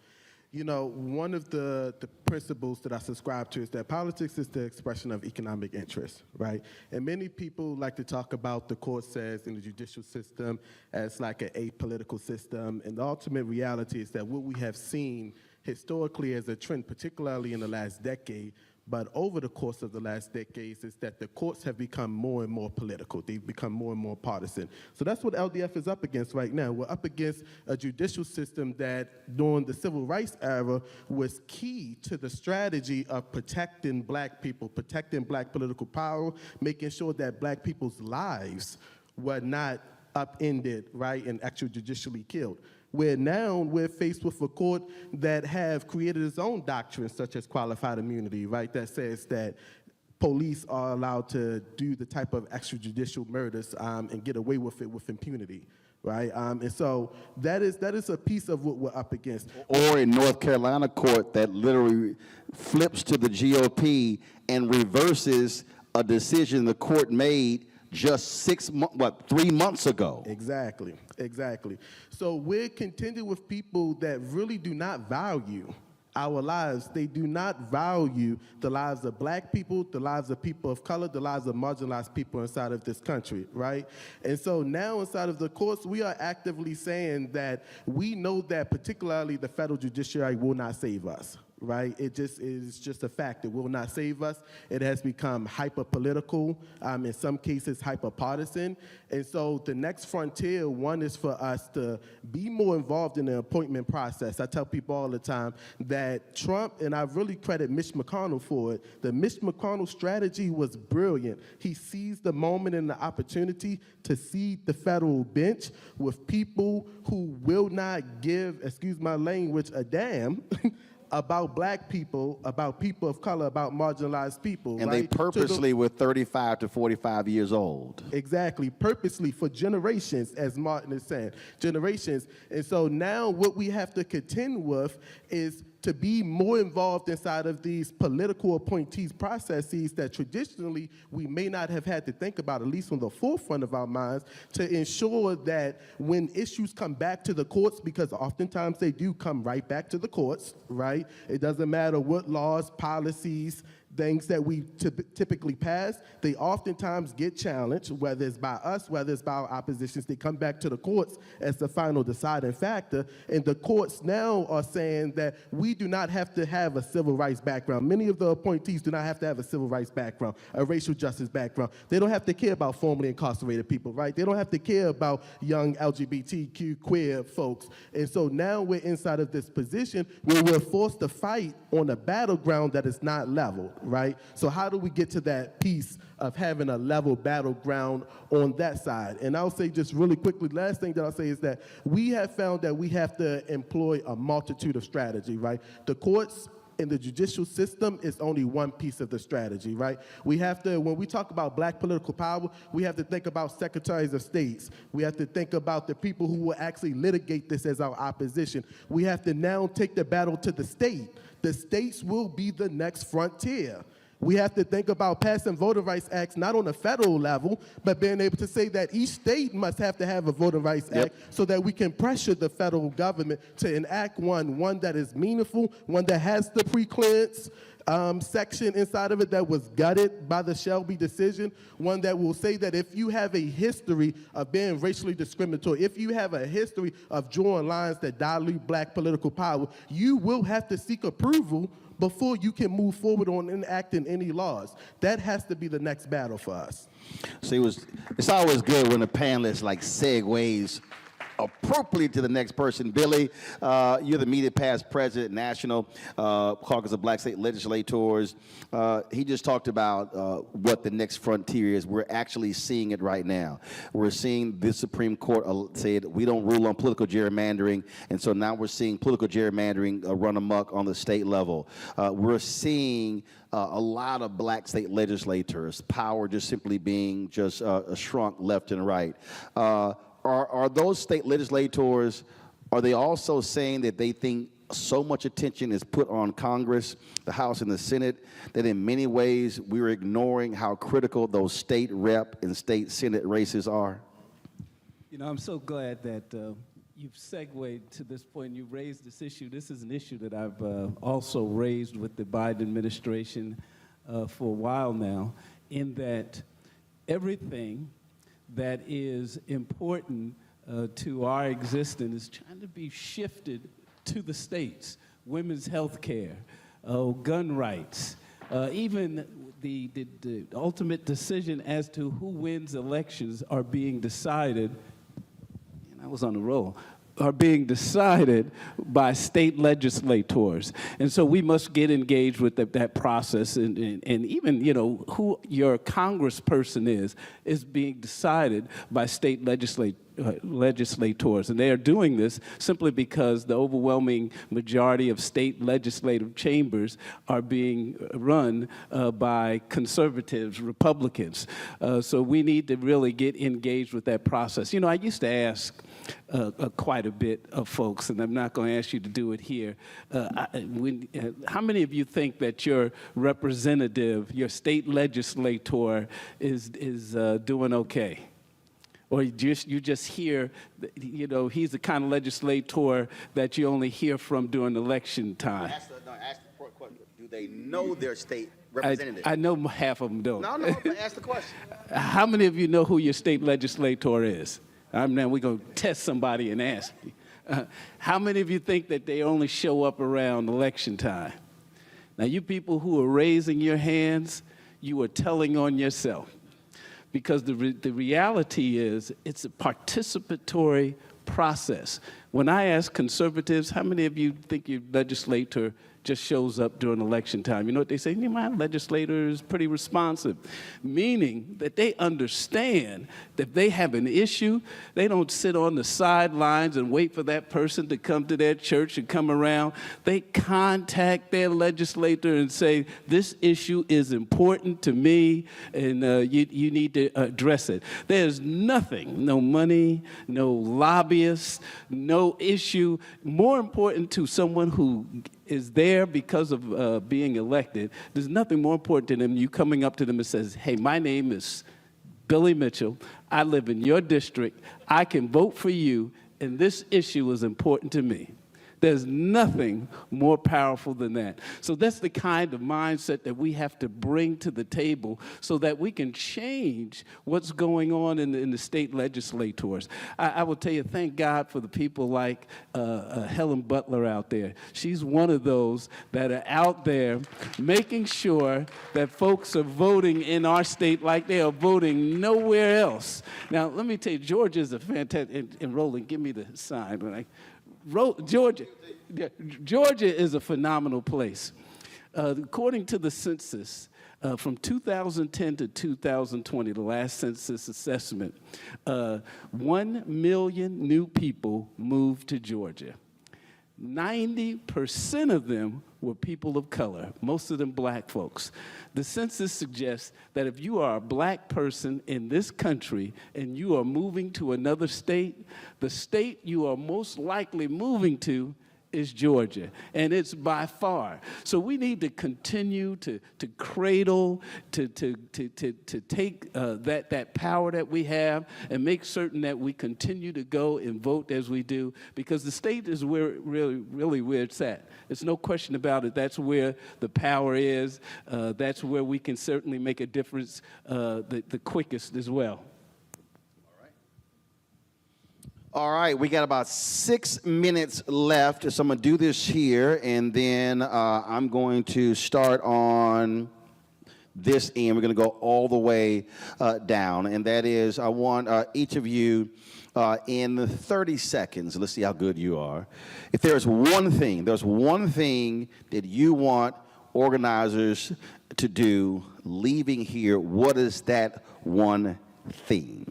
You know, one of the principles that I subscribe to is that politics is the expression of economic interest, right? And many people like to talk about the courts as in the judicial system as like an apolitical system, and the ultimate reality is that what we have seen historically as a trend, particularly in the last decade, but over the course of the last decades, is that the courts have become more and more political. They've become more and more partisan. So that's what LDF is up against right now. We're up against a judicial system that during the civil rights era was key to the strategy of protecting black people, protecting black political power, making sure that black people's lives were not upended, right, and actually judicially killed. Where now we're faced with a court that have created its own doctrine, such as qualified immunity, right, that says that police are allowed to do the type of extrajudicial murders and get away with it with impunity, right? And so that is a piece of what we're up against. Or in North Carolina court that literally flips to the GOP and reverses a decision the court made just 3 months ago. Exactly, exactly. So we're contending with people that really do not value our lives. They do not value the lives of black people, the lives of people of color, the lives of marginalized people inside of this country, right? And so now inside of the courts, we are actively saying that we know that particularly the federal judiciary will not save us. Right? It just is just a fact. It will not save us. It has become hyper-political, in some cases hyper-partisan. And so the next frontier, one, is for us to be more involved in the appointment process. I tell people all the time that Trump, and I really credit Mitch McConnell for it, the Mitch McConnell strategy was brilliant. He seized the moment and the opportunity to seed the federal bench with people who will not give, excuse my language, a damn about black people, about people of color, about marginalized people. And right? they purposely were 35 to 45 years old. Exactly, purposely for generations, as Martin is saying, generations. And so now what we have to contend with is to be more involved inside of these political appointees processes that traditionally we may not have had to think about, at least on the forefront of our minds, to ensure that when issues come back to the courts, because oftentimes they do come right back to the courts, right? It doesn't matter what laws, policies, things that we typically pass, they oftentimes get challenged, whether it's by us, whether it's by our oppositions. They come back to the courts as the final deciding factor, and the courts now are saying that we do not have to have a civil rights background. Many of the appointees do not have to have a civil rights background, a racial justice background. They don't have to care about formerly incarcerated people, right? They don't have to care about young LGBTQ queer folks. And so now we're inside of this position where we're forced to fight on a battleground that is not leveled, right? So how do we get to that piece of having a level battleground on that side? And I'll say just really quickly, last thing that I'll say is that we have found that we have to employ a multitude of strategy, right? The courts in the judicial system is only one piece of the strategy, right? We have to, when we talk about black political power, we have to think about secretaries of states. We have to think about the people who will actually litigate this as our opposition. We have to now take the battle to the state. The states will be the next frontier. We have to think about passing voting rights acts, not on a federal level, but being able to say that each state must have to have a voting rights act so that we can pressure the federal government to enact one that is meaningful, one that has the pre-clearance section inside of it that was gutted by the Shelby decision, one that will say that if you have a history of being racially discriminatory, if you have a history of drawing lines that dilute black political power, you will have to seek approval before you can move forward on enacting any laws. That has to be the next battle for us. See, it's always good when a panelist like segues appropriately to the next person. Billy, you're the media past president, National Caucus of Black State Legislators. He just talked about what the next frontier is. We're actually seeing it right now. We're seeing the Supreme Court said we don't rule on political gerrymandering, and so now we're seeing political gerrymandering run amok on the state level. We're seeing a lot of black state legislators, power just simply being just shrunk left and right. Are those state legislators, are they also saying that they think so much attention is put on Congress, the House and the Senate, that in many ways we're ignoring how critical those state rep and state Senate races are? You know, I'm so glad that you've segued to this point. You raised this issue. This is an issue that I've also raised with the Biden administration for a while now, in that everything that is important to our existence is trying to be shifted to the states. Women's health care, gun rights, even the ultimate decision as to who wins elections are being decided, and I was on the roll, are being decided by state legislators. And so we must get engaged with that process, and even, you know, who your congressperson is being decided by state legislators. And they are doing this simply because the overwhelming majority of state legislative chambers are being run by conservatives, Republicans. So we need to really get engaged with that process. You know, I used to ask quite a bit of folks, and I'm not going to ask you to do it here. How many of you think that your representative, your state legislator, is doing okay? Or you just hear, you know, he's the kind of legislator that you only hear from during election time? Ask the question. Do they know their state representative? I know half of them don't. No, but ask the question. How many of you know who your state legislator is? Now we're going to test somebody and ask you. How many of you think that they only show up around election time? Now, you people who are raising your hands, you are telling on yourself. Because the reality is, it's a participatory process. When I ask conservatives, how many of you think your legislator just shows up during election time? You know what they say? My legislator is pretty responsive, meaning that they understand that if they have an issue, they don't sit on the sidelines and wait for that person to come to their church and come around. They contact their legislator and say, this issue is important to me, and you need to address it. There's nothing, no money, no lobbyists, no issue more important to someone who is there because of being elected. There's nothing more important to them than you coming up to them and says, hey, my name is Billy Mitchell. I live in your district. I can vote for you, and this issue is important to me. There's nothing more powerful than that. So that's the kind of mindset that we have to bring to the table so that we can change what's going on in the state legislators. I will tell you, thank God for the people like Helen Butler out there. She's one of those that are out there making sure that folks are voting in our state like they are voting nowhere else. Now, let me tell you, Georgia is a fantastic, and Roland, give me the sign. Georgia is a phenomenal place. According to the census, from 2010 to 2020, the last census assessment, 1 million new people moved to Georgia. 90% of them were people of color, most of them black folks. The census suggests that if you are a black person in this country and you are moving to another state, the state you are most likely moving to is Georgia, and it's by far. So we need to continue to cradle, to take that power that we have and make certain that we continue to go and vote as we do, because the state is where really where it's at. There's no question about it. That's where the power is. That's where we can certainly make a difference the quickest as well. All right, we got about 6 minutes left, so I'm going to do this here, and then I'm going to start on this end. We're going to go all the way down, and that is I want each of you in 30 seconds, let's see how good you are. If there's one thing that you want organizers to do leaving here, what is that one thing?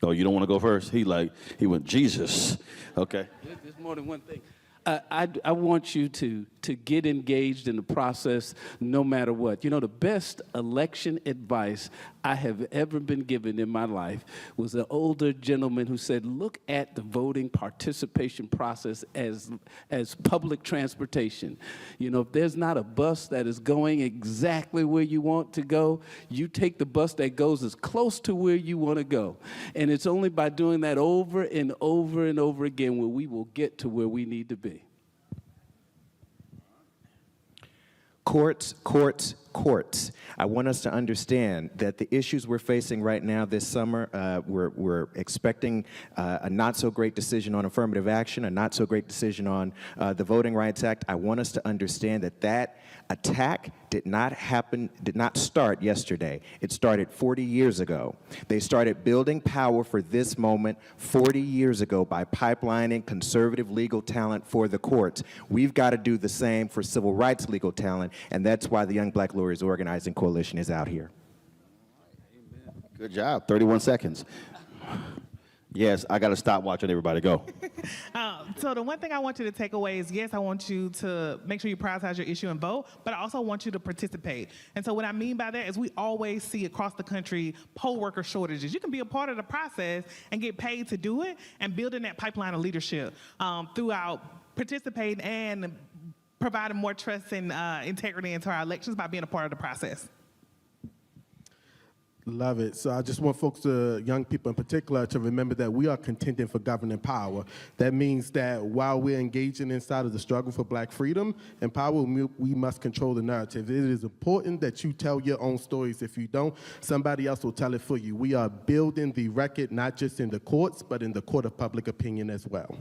Oh, you don't want to go first? He went, Jesus. Okay. There's more than one thing. I want you to get engaged in the process no matter what. You know, the best election advice I have ever been given in my life was an older gentleman who said, look at the voting participation process as public transportation. You know, if there's not a bus that is going exactly where you want to go, you take the bus that goes as close to where you want to go. And it's only by doing that over and over and over again where we will get to where we need to be. Courts, courts, courts. I want us to understand that the issues we're facing right now this summer, we're expecting a not-so-great decision on affirmative action, a not-so-great decision on the Voting Rights Act. I want us to understand that that attack did not start yesterday. It started 40 years ago. They started building power for this moment 40 years ago by pipelining conservative legal talent for the courts. We've got to do the same for civil rights legal talent, and that's why the Young Black Lawyers Organizing Coalition is out here. Good job. 31 seconds. Yes, I got to stop watching everybody go. So the one thing I want you to take away is, yes, I want you to make sure you prioritize your issue and vote, but I also want you to participate. And so what I mean by that is we always see across the country poll worker shortages. You can be a part of the process and get paid to do it, and building that pipeline of leadership throughout participating and providing more trust and integrity into our elections by being a part of the process. Love it. So I just want folks, young people in particular, to remember that we are contending for governing power. That means that while we're engaging inside of the struggle for black freedom and power, we must control the narrative. It is important that you tell your own stories. If you don't, somebody else will tell it for you. We are building the record not just in the courts, but in the court of public opinion as well.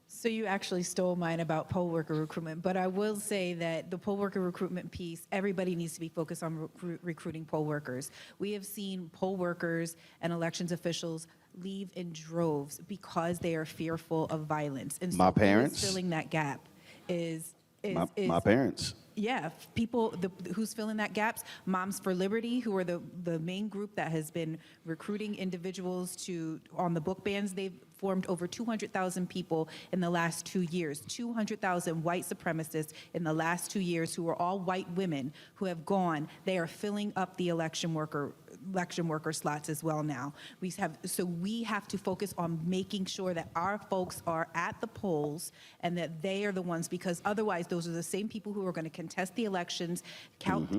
So you actually stole mine about poll worker recruitment, but I will say that the poll worker recruitment piece, everybody needs to be focused on recruiting poll workers. We have seen poll workers and elections officials leave in droves because they are fearful of violence. And so my parents filling that gap is my parents. Yeah, people who's filling that gaps, Moms for Liberty, who are the main group that has been recruiting individuals on the book bans. They've formed over 200,000 people in the last 2 years, 200,000 white supremacists in the last 2 years who are all white women who have gone. They are filling up the election worker slots as well now. We have to focus on making sure that our folks are at the polls and that they are the ones, because otherwise those are the same people who are going to contest the elections,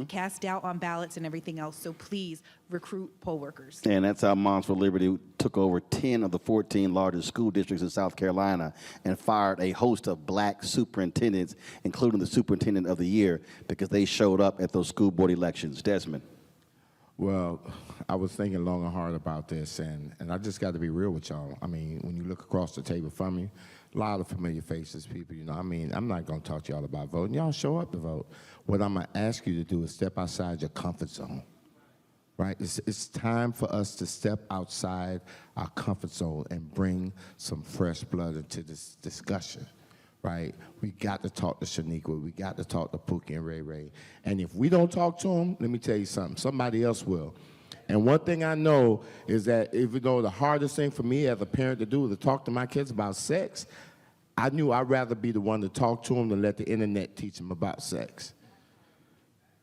cast doubt on ballots and everything else. So please recruit poll workers. And that's how Moms for Liberty took over 10 of the 14 largest school districts in South Carolina and fired a host of black superintendents, including the superintendent of the year, because they showed up at those school board elections. Desmond. Well, I was thinking long and hard about this, and I just got to be real with y'all. I mean, when you look across the table from me, a lot of familiar faces, people, you know, I mean, I'm not going to talk to y'all about voting. Y'all show up to vote. What I'm going to ask you to do is step outside your comfort zone, right? It's time for us to step outside our comfort zone and bring some fresh blood into this discussion. Right? We got to talk to Shaniqua. We got to talk to Pookie and Ray Ray. And if we don't talk to them, let me tell you something, somebody else will. And one thing I know is that even though the hardest thing for me as a parent to do is to talk to my kids about sex, I knew I'd rather be the one to talk to them than let the internet teach them about sex.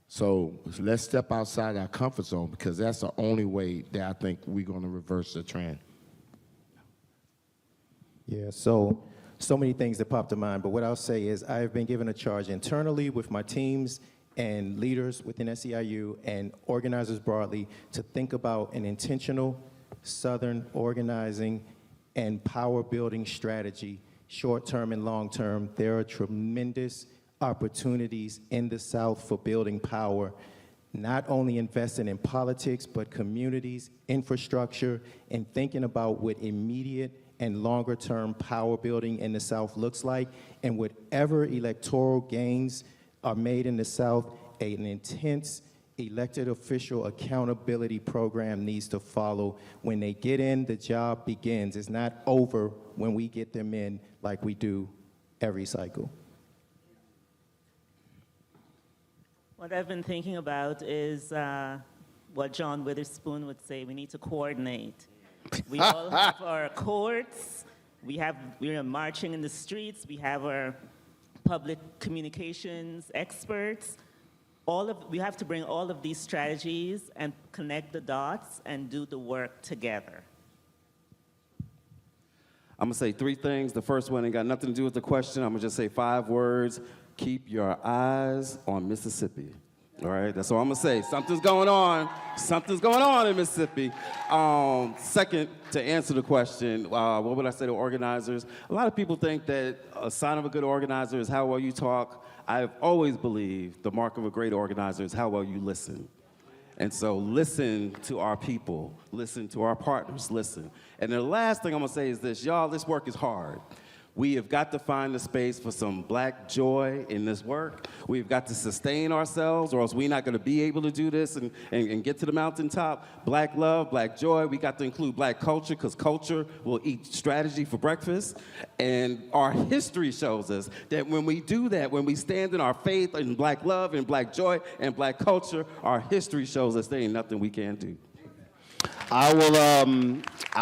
So let's step outside our comfort zone, because that's the only way that I think we're going to reverse the trend. Yeah, so many things that popped to mind, but what I'll say is I have been given a charge internally with my teams and leaders within SEIU and organizers broadly to think about an intentional Southern organizing and power building strategy, short-term and long-term. There are tremendous opportunities in the South for building power. not only investing in politics, but communities, infrastructure, and thinking about what immediate and longer-term power building in the South looks like, and whatever electoral gains are made in the South, an intense elected official accountability program needs to follow. When they get in, the job begins. It's not over when we get them in like we do every cycle. What I've been thinking about is what John Witherspoon would say: we need to coordinate. We all have our courts, we are marching in the streets, we have our public communications experts. We have to bring all of these strategies and connect the dots and do the work together. I'm gonna say 3 things. The first one ain't got nothing to do with the question. I'm gonna just say 5 words. Keep your eyes on Mississippi. All right, that's all I'm gonna say. Something's going on. Something's going on in Mississippi. Second, to answer the question, what would I say to organizers? A lot of people think that a sign of a good organizer is how well you talk. I've always believed the mark of a great organizer is how well you listen. And so listen to our people, listen to our partners, listen. And the last thing I'm gonna say is this: y'all, this work is hard. We have got to find the space for some black joy in this work. We've got to sustain ourselves, or else we're not gonna be able to do this and get to the mountaintop. Black love, black joy. We got to include black culture, because culture will eat strategy for breakfast. And our history shows us that when we do that, when we stand in our faith in black love and black joy and black culture, our history shows us there ain't nothing we can't do. I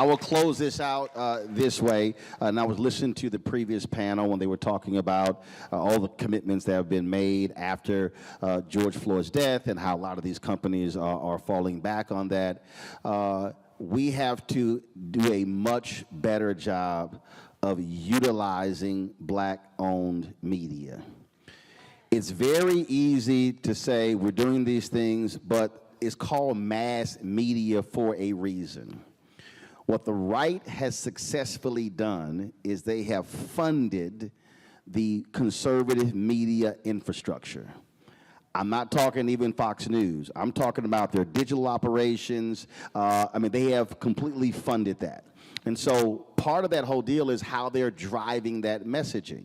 will close this out this way. And I was listening to the previous panel when they were talking about all the commitments that have been made after George Floyd's death and how a lot of these companies are falling back on that. We have to do a much better job of utilizing black-owned media. It's very easy to say we're doing these things, but it's called mass media for a reason. What the right has successfully done is they have funded the conservative media infrastructure. I'm not talking even Fox News. I'm talking about their digital operations. They have completely funded that. And so part of that whole deal is how they're driving that messaging.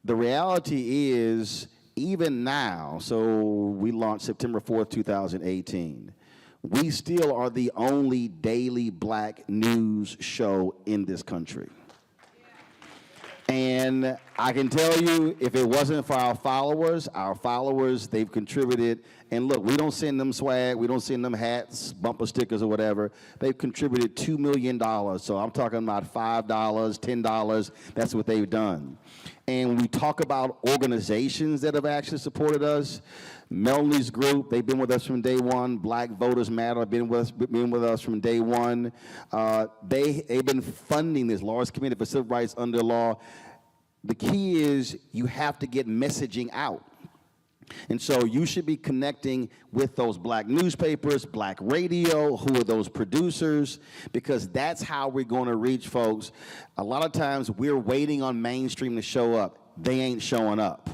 The reality is, even now, so we launched September 4th, 2018, we still are the only daily black news show in this country. And I can tell you, if it wasn't for our followers, they've contributed. And look, we don't send them swag, we don't send them hats, bumper stickers or whatever. They've contributed $2 million. So I'm talking about $5, $10, that's what they've done. And when we talk about organizations that have actually supported us, Melanie's group, they've been with us from day one. Black Voters Matter, been with us from day one. They've been funding this large committee for civil rights under law. The key is you have to get messaging out. And so you should be connecting with those black newspapers, black radio, who are those producers, because that's how we're going to reach folks. A lot of times we're waiting on mainstream to show up. They ain't showing up.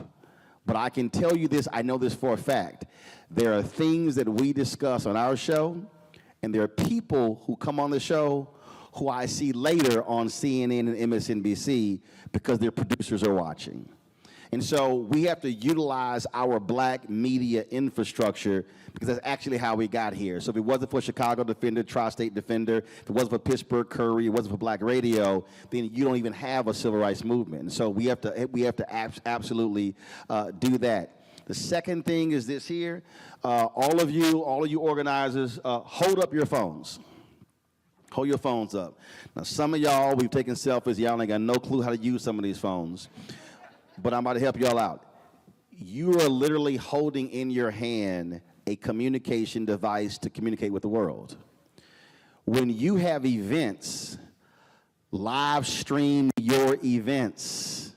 But I can tell you this, I know this for a fact. There are things that we discuss on our show, and there are people who come on the show who I see later on CNN and MSNBC because their producers are watching. And so we have to utilize our black media infrastructure because that's actually how we got here. So if it wasn't for Chicago Defender, Tri-State Defender, if it wasn't for Pittsburgh Courier, it wasn't for black radio, then you don't even have a civil rights movement. And so we have to absolutely do that. The second thing is this here. All of you organizers, hold up your phones. Hold your phones up. Now, some of y'all, we've taken selfies. Y'all ain't got no clue how to use some of these phones. But I'm about to help y'all out. You are literally holding in your hand a communication device to communicate with the world. When you have events, live stream your events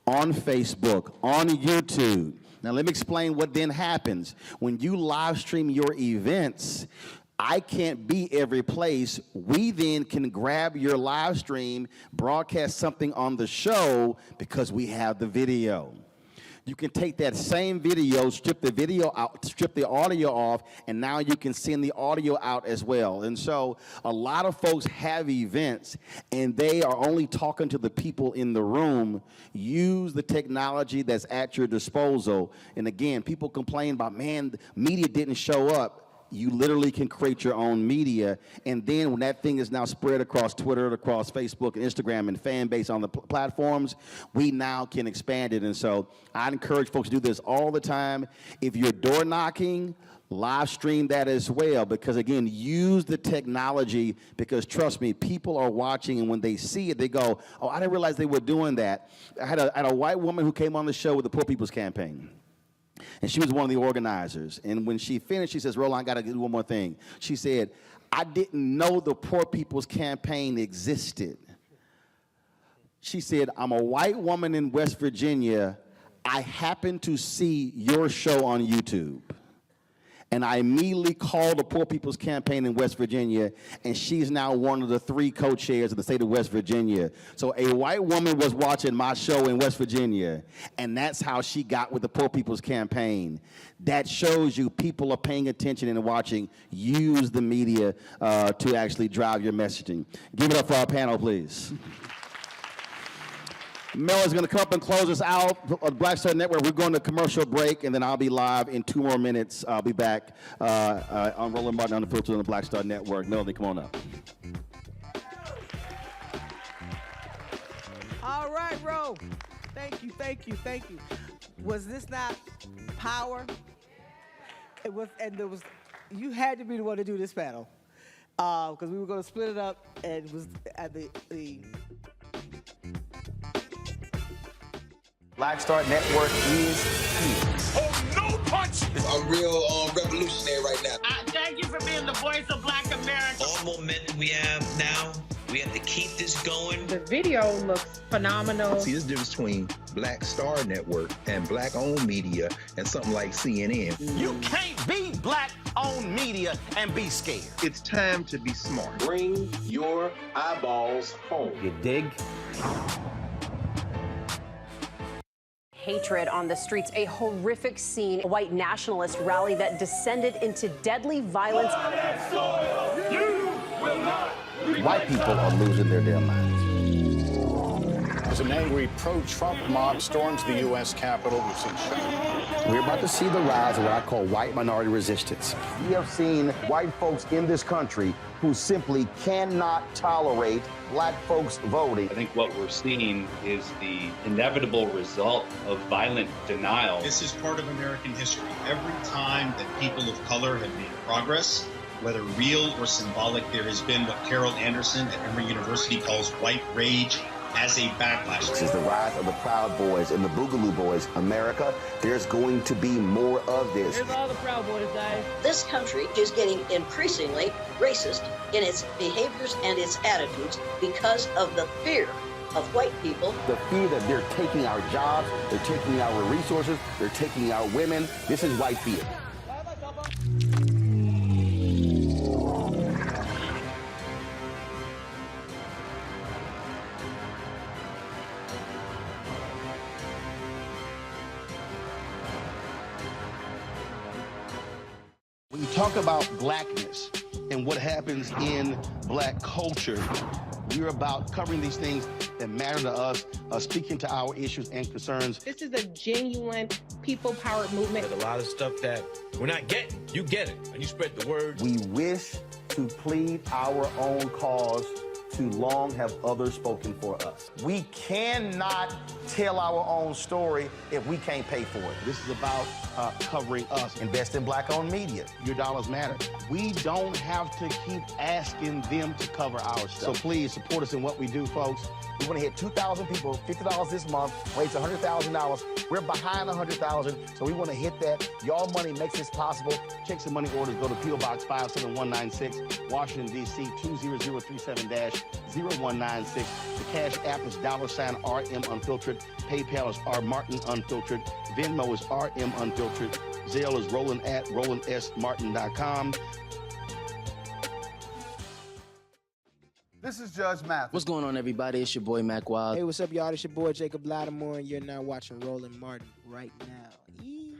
on Facebook, on YouTube. Now let me explain what then happens. When you live stream your events, I can't be every place. We then can grab your live stream, broadcast something on the show because we have the video. You can take that same video, strip the video out, strip the audio off, and now you can send the audio out as well. And so a lot of folks have events, and they are only talking to the people in the room. Use the technology that's at your disposal. And again, people complain about, man, media didn't show up. You literally can create your own media, and then when that thing is now spread across Twitter, across Facebook and Instagram and fan base on the platforms, we now can expand it. And so I'd encourage folks to do this all the time. If you're door knocking, live stream that as well, because again, use the technology, because trust me, people are watching, and when they see it, they go, oh, I didn't realize they were doing that. I had a white woman who came on the show with the Poor People's Campaign. And she was one of the organizers. And when she finished, she says, Roland, I got to do one more thing. She said, I didn't know the Poor People's Campaign existed. She said, I'm a white woman in West Virginia. I happened to see your show on YouTube. And I immediately called the Poor People's Campaign in West Virginia, and she's now one of the 3 co-chairs of the state of West Virginia. So a white woman was watching my show in West Virginia, and that's how she got with the Poor People's Campaign. That shows you people are paying attention and watching. Use the media to actually drive your messaging. Give it up for our panel, please. Mel is going to come up and close us out on Black Star Network. We're going to commercial break, and then I'll be live in 2 more minutes. I'll be back on Roland Martin Unfiltered on the Black Star Network. Melody, come on up. All right, Ro. Thank you, thank you, thank you. Was this not power? It was, and there was. You had to be the one to do this panel, because we were going to split it up, and it was at the Black Star Network is here. Oh, no punch! I'm real revolutionary right now. Thank you for being the voice of Black America. All momentum we have now, we have to keep this going. The video looks phenomenal. See, this difference between Black Star Network and black-owned media and something like CNN. You can't be black-owned media and be scared. It's time to be smart. Bring your eyeballs home. You dig? Hatred on the streets, a horrific scene, a white nationalist rally that descended into deadly violence. White people are losing their damn minds. As an angry pro-Trump mob storms the U.S. Capitol, we've seen shooting. We're about to see the rise of what I call white minority resistance. We have seen white folks in this country who simply cannot tolerate black folks voting. I think what we're seeing is the inevitable result of violent denial. This is part of American history. Every time that people of color have made progress, whether real or symbolic, there has been what Carol Anderson at Emory University calls white rage as a backlash. This is the rise of the Proud Boys and the Boogaloo Boys. America, there's going to be more of this. Here's all the Proud Boys, guys. This country is getting increasingly racist in its behaviors and its attitudes because of the fear of white people. The fear that they're taking our jobs, they're taking our resources, they're taking our women. This is white fear. When you talk about blackness and what happens in black culture, we're about covering these things that matter to us, speaking to our issues and concerns. This is a genuine people-powered movement. There's a lot of stuff that we're not getting. You get it, and you spread the word. We wish to plead our own cause. Too long have others spoken for us. We cannot tell our own story if we can't pay for it. This is about covering us. Invest in black-owned media. Your dollars matter. We don't have to keep asking them to cover our stuff. So please support us in what we do, folks. We want to hit 2,000 people, $50 this month, raise $100,000. We're behind 100,000, so we want to hit that. Y'all money makes this possible. Checks and money orders go to P.O. Box 57196, Washington, D.C. 20037-0196. The Cash App is $RM Unfiltered. PayPal is R Martin Unfiltered. Venmo is RM Unfiltered. Zelle is Roland at RolandSMartin.com. This is Judge Mathis. What's going on, everybody? It's your boy, Mac Wild. Hey, what's up, y'all? It's your boy, Jacob Lattimore, and you're now watching Roland Martin right now. Yee.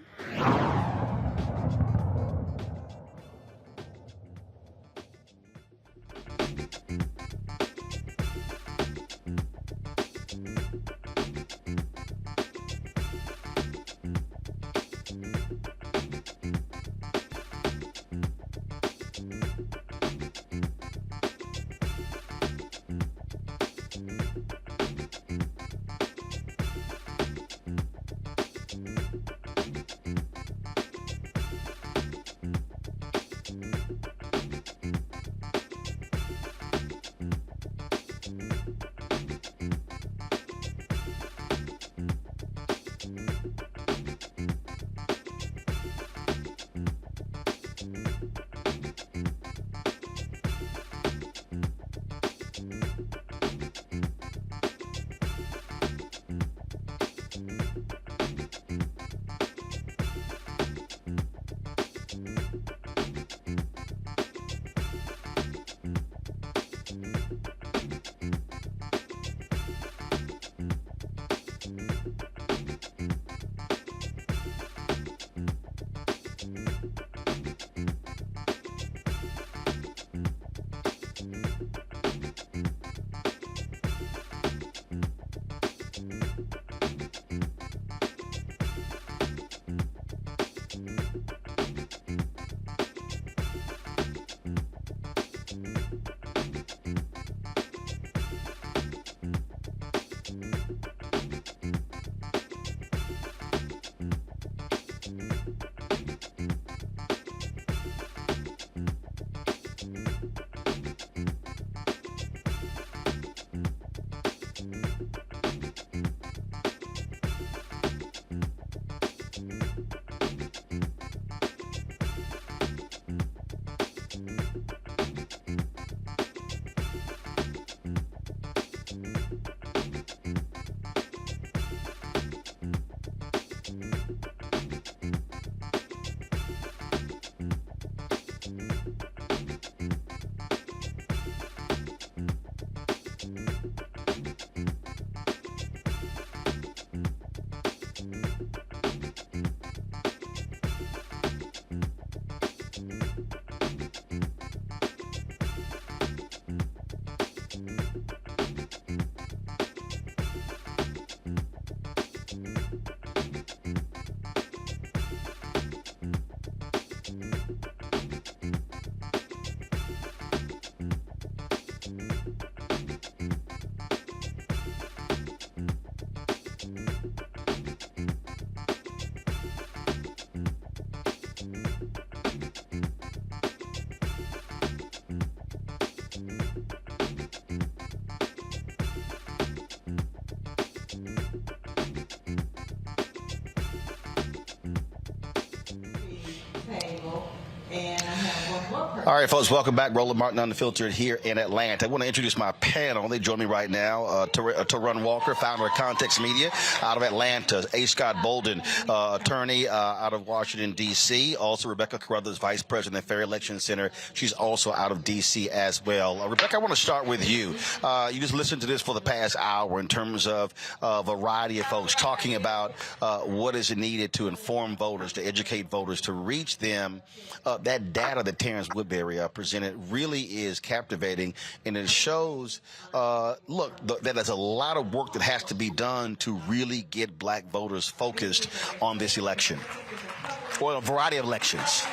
All right, folks, welcome back. Roland Martin Unfiltered here in Atlanta. I want to introduce my panel. They join me right now. Tarun Walker, founder of Context Media out of Atlanta. A. Scott Bolden, attorney out of Washington, D.C. Also, Rebecca Carruthers, vice president of Fair Election Center. She's also out of D.C. as well. Rebecca, I want to start with you. You just listened to this for the past hour in terms of a variety of folks talking about what is needed to inform voters, to educate voters, to reach them. That data that Terrence Woodbury presented really is captivating, and it shows, that there's a lot of work that has to be done to really get black voters focused on this election, or a variety of elections.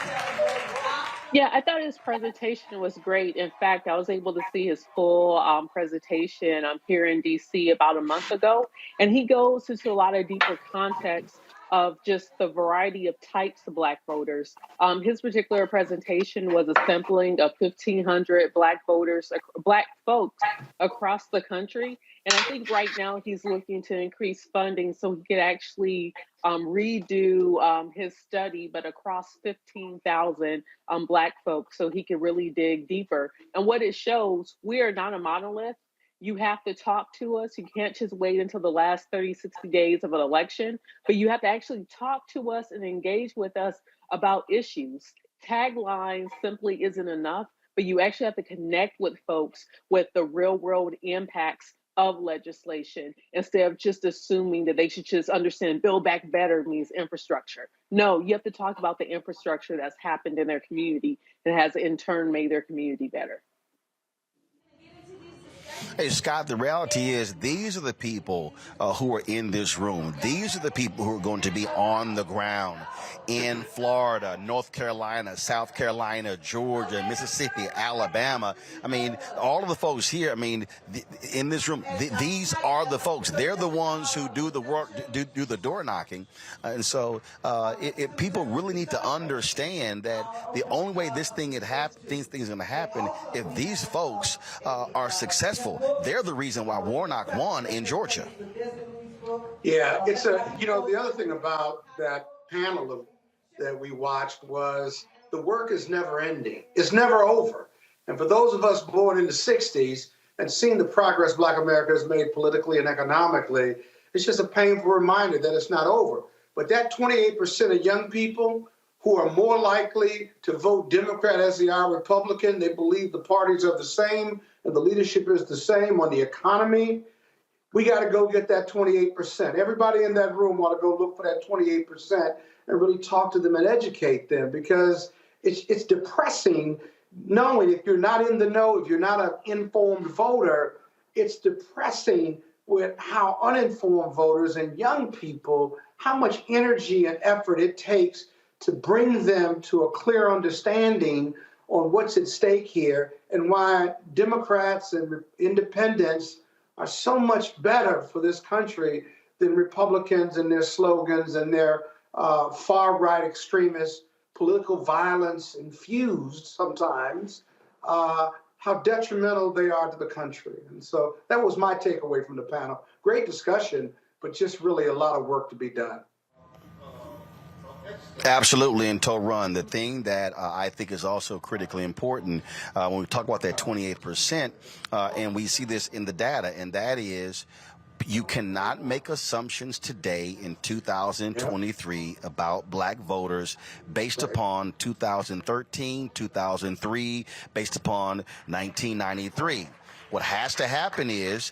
Yeah, I thought his presentation was great. In fact, I was able to see his full presentation here in D.C. about a month ago, and he goes into a lot of deeper context of just the variety of types of Black voters. His particular presentation was a sampling of 1,500 Black voters, Black folks across the country. And I think right now he's looking to increase funding so he could actually redo his study, but across 15,000 Black folks, so he can really dig deeper. And what it shows, we are not a monolith. You have to talk to us. You can't just wait until the last 30, 60 days of an election, but you have to actually talk to us and engage with us about issues. Taglines simply isn't enough. but you actually have to connect with folks with the real world impacts of legislation instead of just assuming that they should just understand Build Back Better means infrastructure. No, you have to talk about the infrastructure that's happened in their community and has in turn made their community better. Hey, Scott, the reality is these are the people who are in this room. These are the people who are going to be on the ground in Florida, North Carolina, South Carolina, Georgia, Mississippi, Alabama. I mean, all of the folks here, I mean, in this room, these are the folks. They're the ones who do the work, do the door knocking. And so people really need to understand that the only way this thing is going to happen if these folks are successful. They're the reason why Warnock won in Georgia. Yeah, it's the other thing about that panel that we watched was the work is never ending. It's never over. And for those of us born in the 60s and seeing the progress Black America has made politically and economically, it's just a painful reminder that it's not over. But that 28% of young people who are more likely to vote Democrat as they are Republican, they believe the parties are the same and the leadership is the same on the economy. We got to go get that 28%. Everybody in that room ought to go look for that 28% and really talk to them and educate them, because it's depressing knowing if you're not in the know, if you're not an informed voter, it's depressing with how uninformed voters and young people, how much energy and effort it takes to bring them to a clear understanding on what's at stake here and why Democrats and independents are so much better for this country than Republicans and their slogans and their far-right extremist political violence infused sometimes, how detrimental they are to the country. And so that was my takeaway from the panel. Great discussion, but just really a lot of work to be done. Absolutely, and to run. The thing that I think is also critically important when we talk about that 28%, and we see this in the data, and that is you cannot make assumptions today in 2023 about Black voters based upon 2013, 2003, based upon 1993. What has to happen is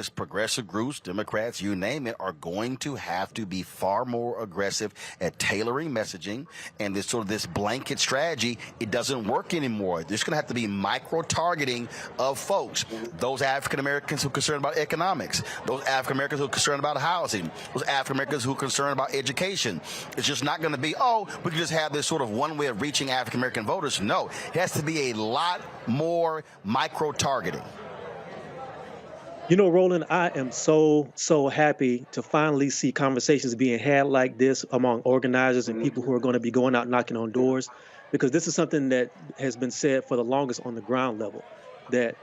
progressive groups, Democrats, you name it, are going to have to be far more aggressive at tailoring messaging, and this blanket strategy, it doesn't work anymore. There's going to have to be micro-targeting of folks, those African Americans who are concerned about economics, those African Americans who are concerned about housing, those African Americans who are concerned about education. It's just not going to be, we can just have this sort of one way of reaching African American voters. No, it has to be a lot more micro-targeting. You know, Roland, I am so happy to finally see conversations being had like this among organizers and people who are going to be going out knocking on doors, because this is something that has been said for the longest on the ground level, that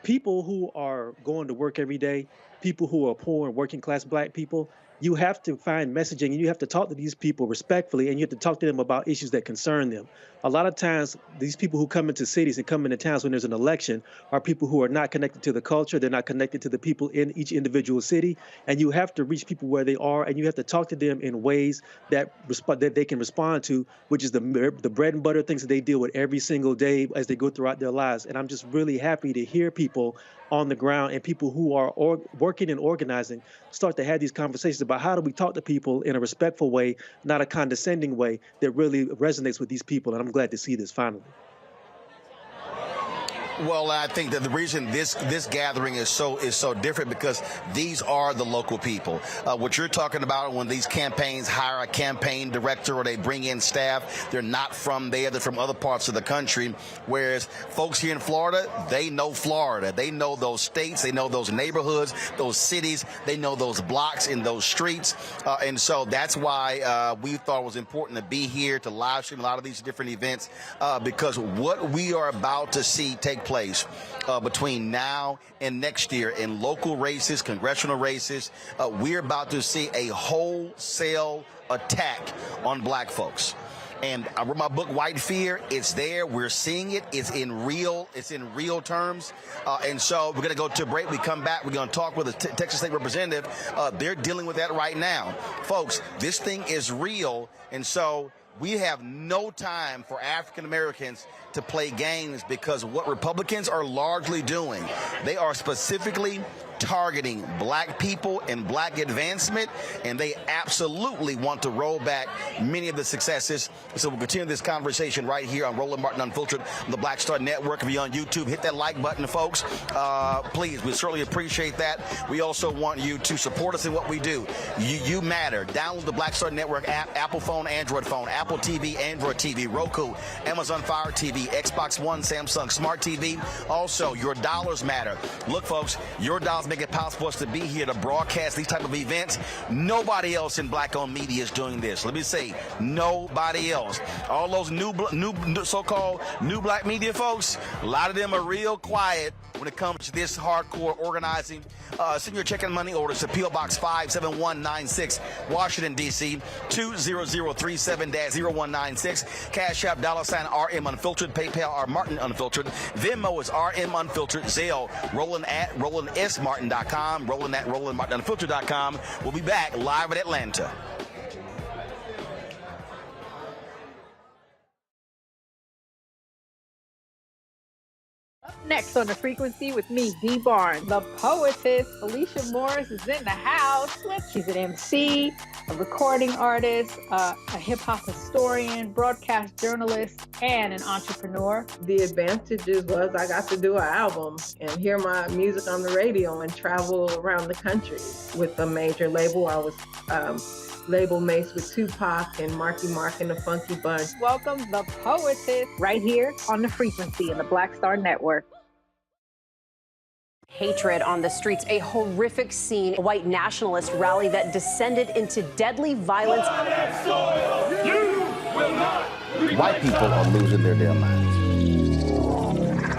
people who are going to work every day, people who are poor and working class Black people, you have to find messaging and you have to talk to these people respectfully, and you have to talk to them about issues that concern them. A lot of times, these people who come into cities and come into towns when there's an election are people who are not connected to the culture. They're not connected to the people in each individual city. And you have to reach people where they are, and you have to talk to them in ways that they can respond to, which is the bread and butter things that they deal with every single day as they go throughout their lives. And I'm just really happy to hear people on the ground and people who are working and organizing start to have these conversations about how do we talk to people in a respectful way, not a condescending way, that really resonates with these people. And I'm glad to see this finally. Well, I think that the reason this gathering is so different because these are the local people. What you're talking about when these campaigns hire a campaign director or they bring in staff, they're not from there, they're from other parts of the country. Whereas folks here in Florida, they know Florida. They know those states, they know those neighborhoods, those cities, they know those blocks in those streets. And so that's why we thought it was important to be here to live stream a lot of these different events because what we are about to see take place between now and next year in local races, congressional races, we're about to see a wholesale attack on Black folks. And I wrote my book, White Fear. It's there. We're seeing it. It's in real terms. And so we're going to go to a break. We come back. We're going to talk with a Texas State representative. They're dealing with that right now. Folks, this thing is real. And so We have no time for African Americans to play games because what Republicans are largely doing, they are specifically targeting black people and black advancement, and they absolutely want to roll back many of the successes. So we'll continue this conversation right here on Roland Martin Unfiltered on the Black Star Network. If you're on YouTube, hit that like button, folks. Please, we certainly appreciate that. We also want you to support us in what we do. You matter. Download the Black Star Network app, Apple phone, Android phone, Apple TV, Android TV, Roku, Amazon Fire TV, Xbox One, Samsung Smart TV. Also, your dollars matter. Look, folks, your dollars make it possible for us to be here to broadcast these type of events. Nobody else in black-owned media is doing this. Let me say, nobody else. All those new so-called new black media folks, a lot of them are real quiet when it comes to this hardcore organizing. Send your check and money orders to P.O. Box 57196, Washington, D.C., 20037-0196. Cash App, $RM Unfiltered, PayPal, R Martin Unfiltered. Venmo is RM Unfiltered. Zelle, Roland at RolandSMartin.com, Roland at RolandMartinUnfiltered.com. We'll be back live at Atlanta. Next on The Frequency with me, Dee Barnes. The poetess, Felicia Morris, is in the house. She's an MC, a recording artist, a hip-hop historian, broadcast journalist, and an entrepreneur. The advantages was I got to do an album and hear my music on the radio and travel around the country with a major label. I was label mates with Tupac and Marky Mark and the Funky Bunch. Welcome, The Poetess, right here on The Frequency in the Black Star Network. Hatred on the streets, a horrific scene, a white nationalist rally that descended into deadly violence. White people are losing their damn minds.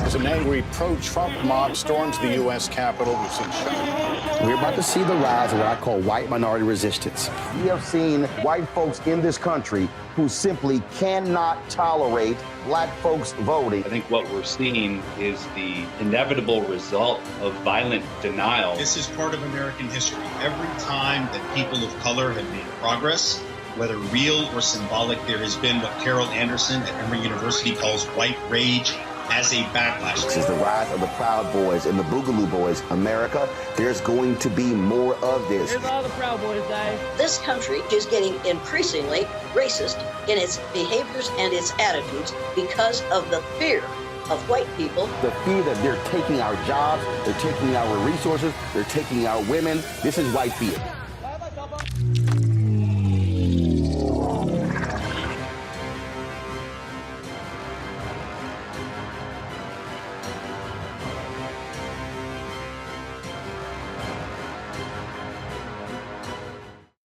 As an angry pro-Trump mob storms the U.S. Capitol, we've seen shooting. We're about to see the rise of what I call white minority resistance. We have seen white folks in this country who simply cannot tolerate black folks voting. I think what we're seeing is the inevitable result of violent denial. This is part of American history. Every time that people of color have made progress, whether real or symbolic, there has been what Carol Anderson at Emory University calls white rage as a backlash. This is the rise of the Proud Boys and the Boogaloo Boys. America, there's going to be more of this. Here's all the Proud Boys, guys. This country is getting increasingly racist in its behaviors and its attitudes because of the fear of white people. The fear that they're taking our jobs, they're taking our resources, they're taking our women. This is white fear.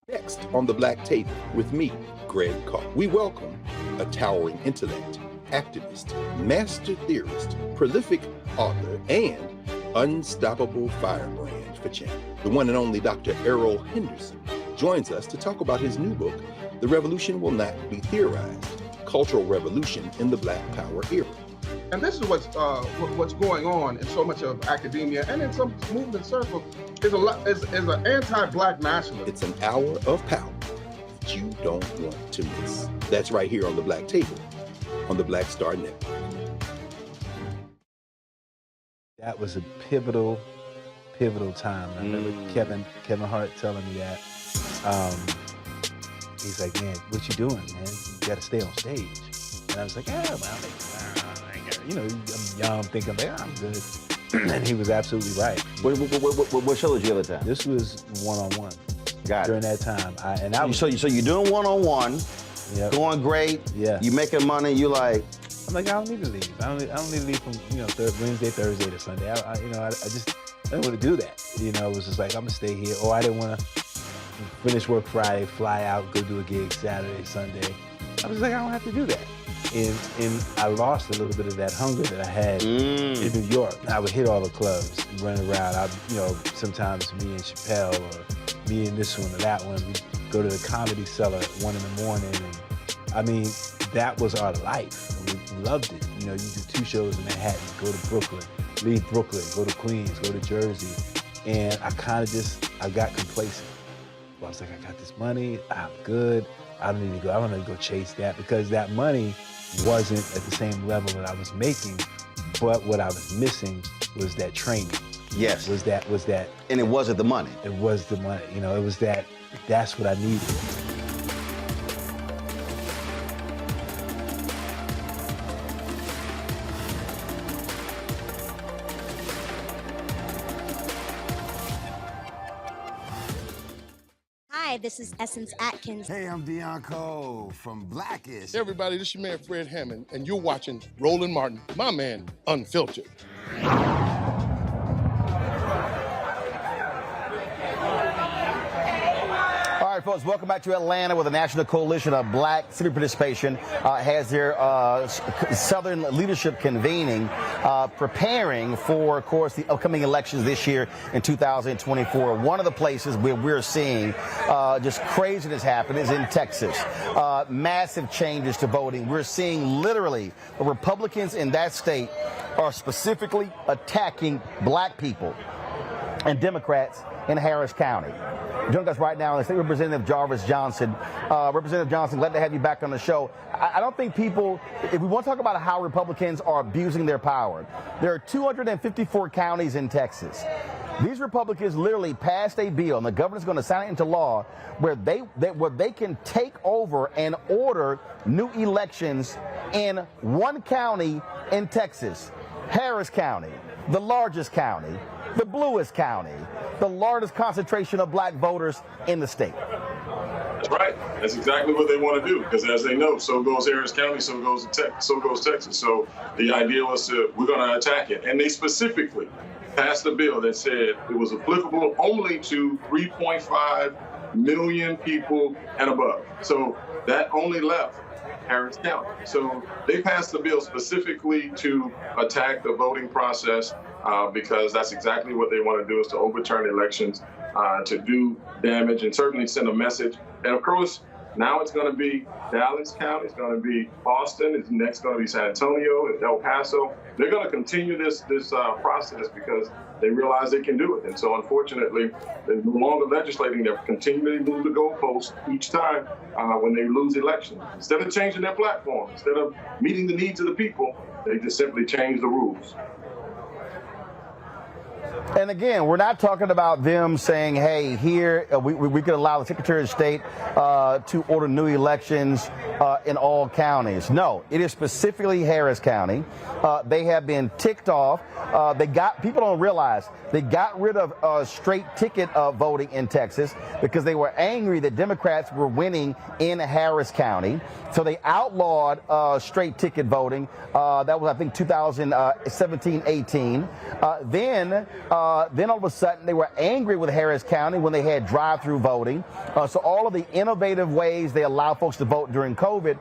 Next on the Black Table with me, Greg Carr. We welcome a towering intellect, activist, master theorist, prolific author, and unstoppable firebrand for change. The one and only Dr. Errol Henderson joins us to talk about his new book, The Revolution Will Not Be Theorized, Cultural Revolution in the Black Power Era. And this is what's going on in so much of academia and in some movement circles is an anti-black nationalism. It's an hour of power that you don't want to miss. That's right here on the Black Table on the Black Star Network. That was a pivotal time. I remember Kevin Hart telling me that. He's like, man, what you doing, man? You got to stay on stage. And I was like, yeah, well, I'm young, thinking, I'm good. And he was absolutely right. What show did you have at the time? This was one-on-one. Got it. During that time. So you're doing one-on-one, going great, you making money, you like... I'm like, I don't need to leave. I don't need to leave from, Wednesday, Thursday to Sunday. I didn't want to do that. It was just like, I'm going to stay here. Or I didn't want to finish work Friday, fly out, go do a gig Saturday, Sunday. I was like, I don't have to do that. And I lost a little bit of that hunger that I had in New York. I would hit all the clubs, run around. Sometimes me and Chappelle or me and this one or that one, we'd go to the Comedy Cellar at 1 a.m. And that was our life. We loved it. You do 2 shows in Manhattan, go to Brooklyn, leave Brooklyn, go to Queens, go to Jersey. And I got complacent. I was like, I got this money, I'm good. I don't need to go. I want to go chase that because that money wasn't at the same level that I was making, but what I was missing was that training. Yes. Was that. And it wasn't the money. It was the money. You know, it was that. That's what I needed. Hi, this is Essence Atkins. Hey, I'm Deion Cole from Blackish. Hey everybody, this is your man Fred Hammond, and you're watching Roland Martin, my man, Unfiltered. All right, folks, welcome back to Atlanta, where the National Coalition of Black Civic Participation has their Southern leadership convening, preparing for, of course, the upcoming elections this year in 2024. One of the places where we're seeing just craziness happen is in Texas. Massive changes to voting. We're seeing literally the Republicans in that state are specifically attacking black people and Democrats in Harris County. Joining us right now is State Representative Jarvis Johnson. Representative Johnson, glad to have you back on the show. I don't think people, if we want to talk about how Republicans are abusing their power, there are 254 counties in Texas. These Republicans literally passed a bill, and the governor's going to sign it into law, where they can take over and order new elections in one county in Texas, Harris County, the largest county, the bluest county, the largest concentration of black voters in the state. That's right. That's exactly what they want to do, because as they know, so goes Harris County, so goes Texas. So the idea was we're going to attack it. And they specifically passed a bill that said it was applicable only to 3.5 million people and above. So that only left Harris County. So they passed the bill specifically to attack the voting process because that's exactly what they want to do, is to overturn elections, to do damage and certainly send a message. And of course, now it's going to be Dallas County, it's going to be Austin, it's next going to be San Antonio, and El Paso. They're going to continue this process because they realize they can do it. And so unfortunately, they're no longer legislating. They're continuing to move the goalposts each time when they lose elections. Instead of changing their platform, instead of meeting the needs of the people, they just simply change the rules. And again, we're not talking about them saying, hey, here, we could allow the Secretary of State to order new elections in all counties. No, it is specifically Harris County. They have been ticked off. People don't realize they got rid of straight ticket voting in Texas because they were angry that Democrats were winning in Harris County. So they outlawed straight ticket voting. That was, I think, 2017-18. Then all of a sudden they were angry with Harris County when they had drive-through voting. So all of the innovative ways they allow folks to vote during COVID.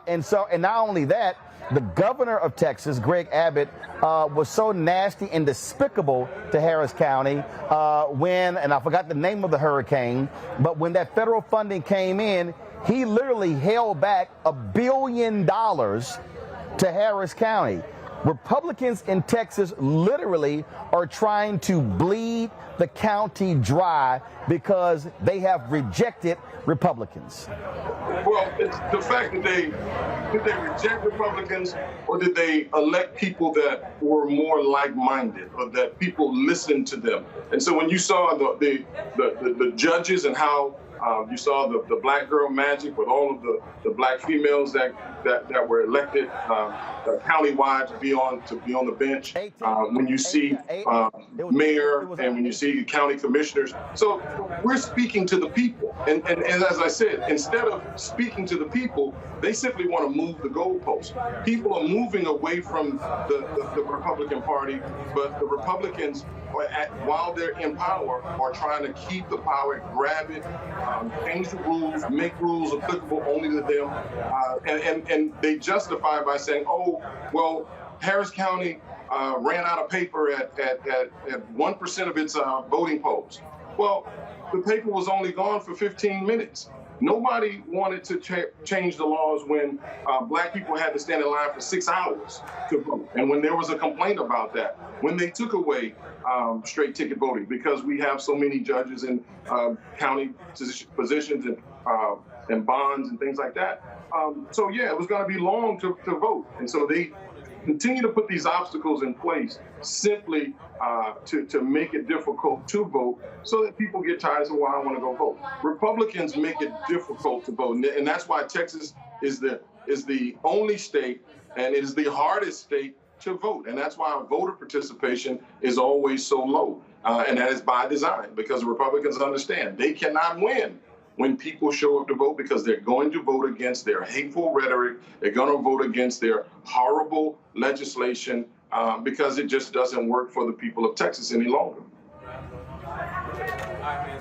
And not only that, the governor of Texas, Greg Abbott, was so nasty and despicable to Harris County and I forgot the name of the hurricane, but when that federal funding came in, he literally held back $1 billion to Harris County. Republicans in Texas literally are trying to bleed the county dry because they have rejected Republicans. Well, it's the fact that did they reject Republicans, or did they elect people that were more like-minded, or that people listened to them? And so when you saw the judges and how you saw the black girl magic with all of the black females that were elected countywide to be on the bench. When you see mayor and when you see county commissioners, so we're speaking to the people. And as I said, instead of speaking to the people, they simply want to move the goalposts. People are moving away from the Republican Party, but the Republicans, while they're in power, are trying to keep the power, grab it, change the rules, make rules applicable only to them, and they justify by saying, oh, well, Harris County ran out of paper at 1% of its voting polls. Well, the paper was only gone for 15 minutes. Nobody wanted to change the laws when black people had to stand in line for 6 hours to vote. And when there was a complaint about that, when they took away straight ticket voting because we have so many judges in county positions and and bonds and things like that. So yeah, it was going to be long to vote. And so they continue to put these obstacles in place simply to make it difficult to vote so that people get tired and say, well, I want to go vote. Republicans make it difficult to vote. And that's why Texas is the only state, and it is the hardest state to vote. And that's why our voter participation is always so low. And that is by design, because Republicans understand they cannot win when people show up to vote, because they're going to vote against their hateful rhetoric. They're going to vote against their horrible legislation because it just doesn't work for the people of Texas any longer.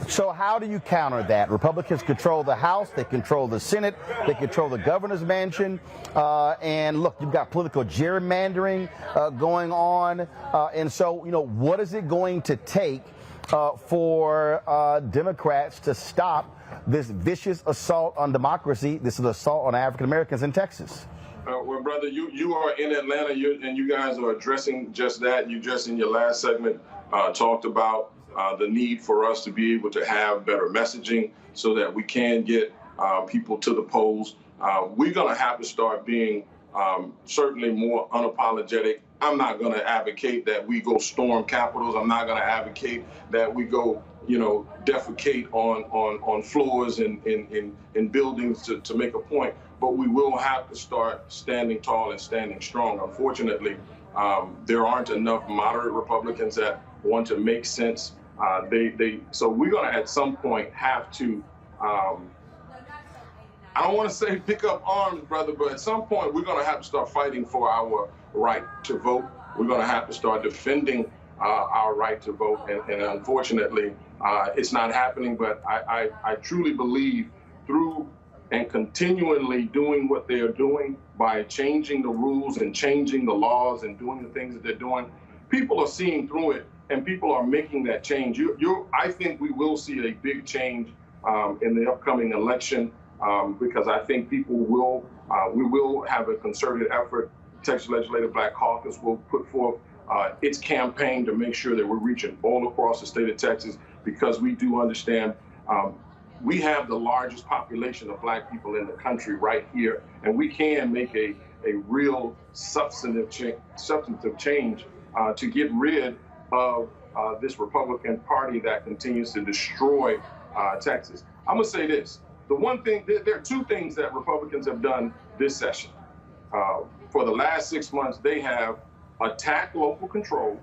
So how do you counter that? Republicans control the House, they control the Senate, they control the governor's mansion, and look, you've got political gerrymandering going on, and so, you know, what is it going to take for Democrats to stop this vicious assault on democracy, this is assault on African Americans in Texas? Well, brother, you are in Atlanta, and you guys are addressing just that. You just in your last segment talked about the need for us to be able to have better messaging so that we can get people to the polls. We're going to have to start being certainly more unapologetic. I'm not going to advocate that we go storm capitals. I'm not going to advocate that we go, you know, defecate on floors in buildings to make a point. But we will have to start standing tall and standing strong. Unfortunately, there aren't enough moderate Republicans that want to make sense. So we're going to at some point have to, I don't want to say pick up arms, brother, but at some point we're going to have to start fighting for our right to vote. We're going to have to start defending our right to vote. And unfortunately, it's not happening. But I truly believe through and continually doing what they are doing by changing the rules and changing the laws and doing the things that they're doing, people are seeing through it and people are making that change. I think we will see a big change in the upcoming election because I think people will, we will have a concerted effort. Texas Legislative Black Caucus will put forth its campaign to make sure that we're reaching all across the state of Texas, because we do understand we have the largest population of Black people in the country right here, and we can make a real substantive change to get rid of this Republican Party that continues to destroy Texas. I'm gonna say this: the one thing, there are two things that Republicans have done this session. For the last 6 months, they have attacked local control,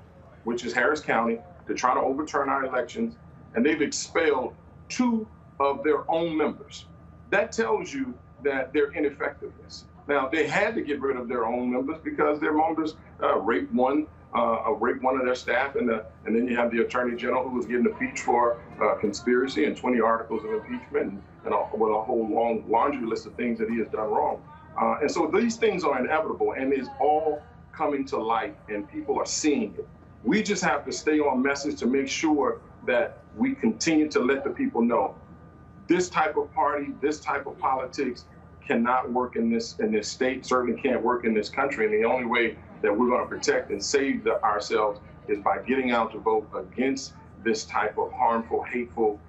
which is Harris County, to try to overturn our elections, and they've expelled 2 of their own members. That tells you that their ineffectiveness. Now, they had to get rid of their own members because their members raped one of their staff, and then you have the Attorney General who was getting impeached for conspiracy and 20 articles of impeachment and a whole long laundry list of things that he has done wrong. And so these things are inevitable, and it's all coming to light, and people are seeing it. We just have to stay on message to make sure that we continue to let the people know this type of party, this type of politics cannot work in this state, certainly can't work in this country. And the only way that we're going to protect and save ourselves is by getting out to vote against this type of harmful, hateful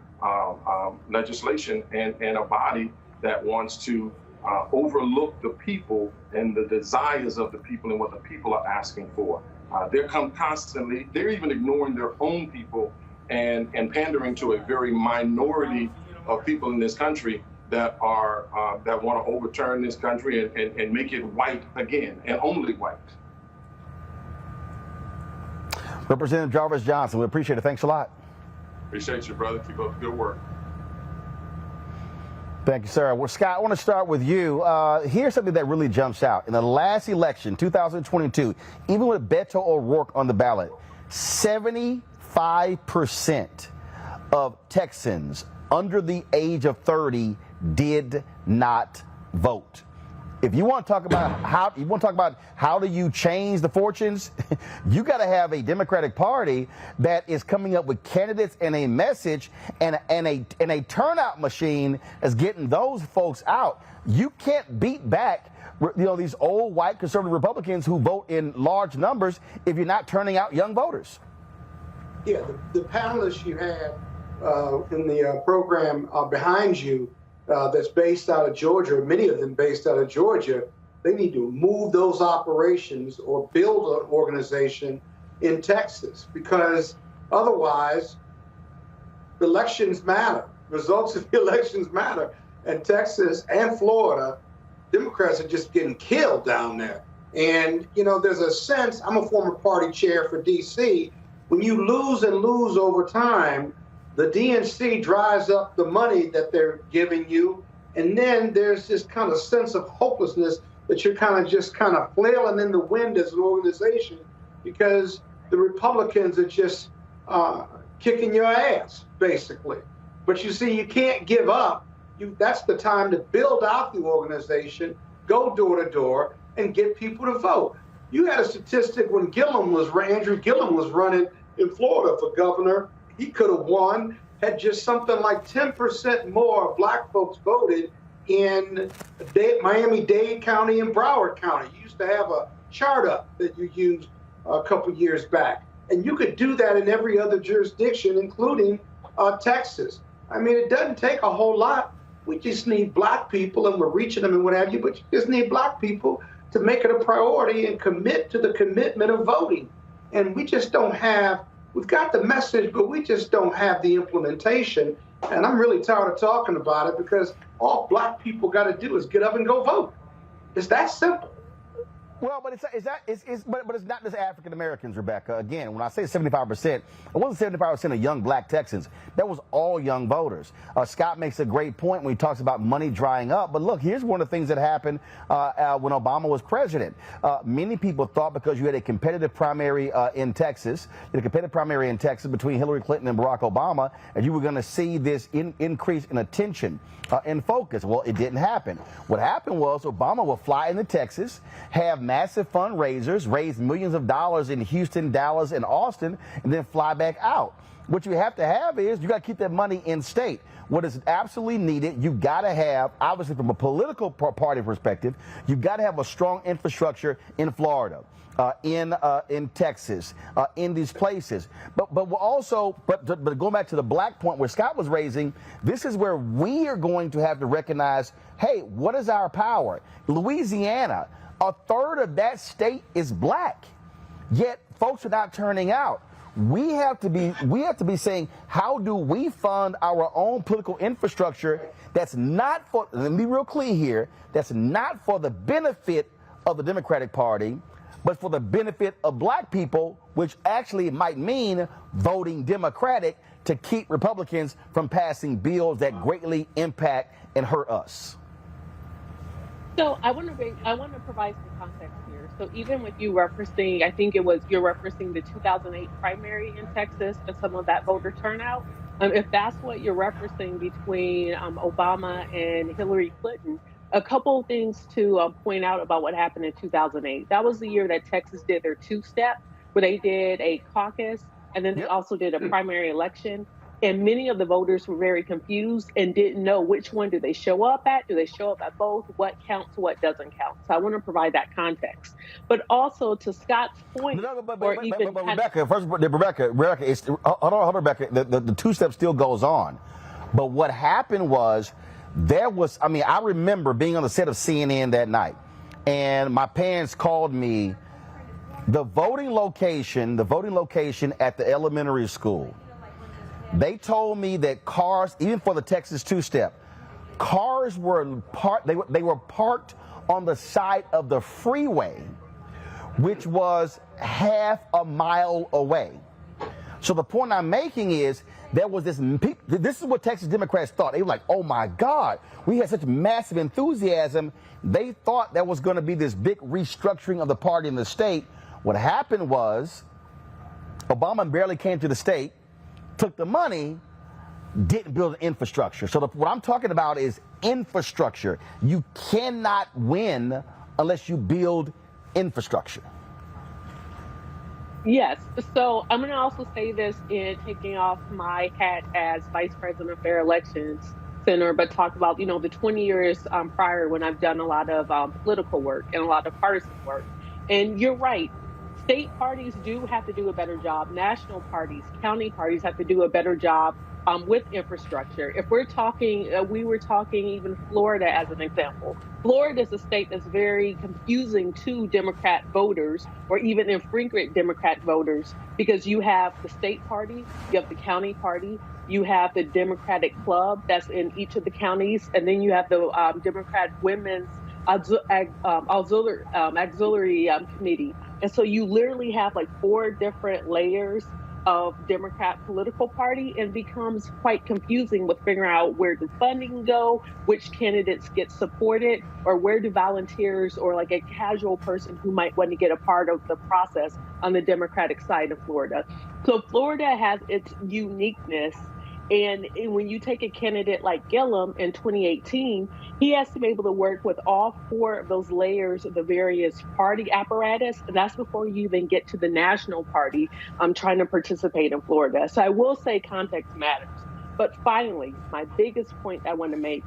legislation and a body that wants to overlook the people and the desires of the people and what the people are asking for. They're even ignoring their own people and pandering to a very minority of people in this country that are that want to overturn this country and make it white again, and only white. Representative Jarvis Johnson, we appreciate it. Thanks a lot. Appreciate you, brother. Keep up the good work. Thank you, sir. Well, Scott, I want to start with you. Here's something that really jumps out. In the last election, 2022, even with Beto O'Rourke on the ballot, 75% of Texans under the age of 30 did not vote. If you want to talk about how do you change the fortunes, you got to have a Democratic Party that is coming up with candidates and a message and a turnout machine that's getting those folks out. You can't beat back, these old white conservative Republicans who vote in large numbers if you're not turning out young voters. Yeah, the panelists you had in the program behind you that's based out of Georgia, many of them based out of Georgia, they need to move those operations or build an organization in Texas, because otherwise elections matter. Results of the elections matter. And Texas and Florida, Democrats are just getting killed down there. And, you know, there's a sense, I'm a former party chair for DC, when you lose and lose over time, the DNC dries up the money that they're giving you. And then there's this kind of sense of hopelessness that you're kind of just kind of flailing in the wind as an organization, because the Republicans are just kicking your ass, basically. But you see, you can't give up. That's the time to build out the organization, go door to door, and get people to vote. You had a statistic when Andrew Gillum was running in Florida for governor. He could have won, had just something like 10% more black folks voted in Miami-Dade County and Broward County. You used to have a chart up that you used a couple years back. And you could do that in every other jurisdiction, including Texas. I mean, it doesn't take a whole lot. We just need black people, and we're reaching them and what have you, but you just need black people to make it a priority and commit to the commitment of voting. And we just don't have, we've got the message, but we just don't have the implementation. And I'm really tired of talking about it, because all black people got to do is get up and go vote. It's that simple. Well, but it's not just African Americans, Rebecca. Again, when I say 75%, it wasn't 75% of young black Texans. That was all young voters. Scott makes a great point when he talks about money drying up. But look, here's one of the things that happened when Obama was president. Many people thought, because you had a competitive primary in Texas, between Hillary Clinton and Barack Obama, and you were going to see this increase in attention and focus. Well, it didn't happen. What happened was Obama would fly into Texas, have massive fundraisers, raise millions of dollars in Houston, Dallas, and Austin, and then fly back out. What you have to have is you got to keep that money in state. What is absolutely needed, you got to have, obviously from a political party perspective, you got to have a strong infrastructure in Florida, in Texas, in these places. But going back to the black point where Scott was raising, this is where we are going to have to recognize, hey, what is our power? Louisiana, a third of that state is black, yet folks are not turning out. We have to be saying, how do we fund our own political infrastructure that's not for, let me be real clear here, that's not for the benefit of the Democratic Party, but for the benefit of black people, which actually might mean voting Democratic to keep Republicans from passing bills that greatly impact and hurt us. So I want to provide some context here. So even with you referencing, I think you're referencing the 2008 primary in Texas and some of that voter turnout. If that's what you're referencing between Obama and Hillary Clinton, a couple of things to point out about what happened in 2008. That was the year that Texas did their two-step, where they did a caucus and then they also did a primary election. And many of the voters were very confused and didn't know which one do they show up at? Do they show up at both? What counts, what doesn't count? So I want to provide that context. But also to Scott's point, Rebecca, hold on, Rebecca, the two-step still goes on. But what happened was, I remember being on the set of CNN that night, and my parents called me. The voting location at the elementary school, they told me that cars, even for the Texas two-step, cars were parked. They were parked on the side of the freeway, which was half a mile away. So the point I'm making is there was this is what Texas Democrats thought. They were like, oh my God, we had such massive enthusiasm. They thought there was going to be this big restructuring of the party in the state. What happened was Obama barely came to the state, took the money, didn't build an infrastructure. So what I'm talking about is infrastructure. You cannot win unless you build infrastructure. Yes. So I'm going to also say this in taking off my hat as Vice President of Fair Elections Center, but talk about, the 20 years prior when I've done a lot of political work and a lot of partisan work. And you're right. State parties do have to do a better job. National parties, county parties have to do a better job with infrastructure. If we're talking, we were talking even Florida as an example. Florida is a state that's very confusing to Democrat voters or even infrequent Democrat voters because you have the state party, you have the county party, you have the Democratic Club that's in each of the counties, and then you have the Democrat Women's Auxiliary Committee. And so you literally have like 4 different layers of Democrat political party, and becomes quite confusing with figuring out where does funding go, which candidates get supported, or where do volunteers or like a casual person who might want to get a part of the process on the Democratic side of Florida. So Florida has its uniqueness. And when you take a candidate like Gillum in 2018, he has to be able to work with all 4 of those layers of the various party apparatus. And that's before you even get to the national party trying to participate in Florida. So I will say context matters. But finally, my biggest point I want to make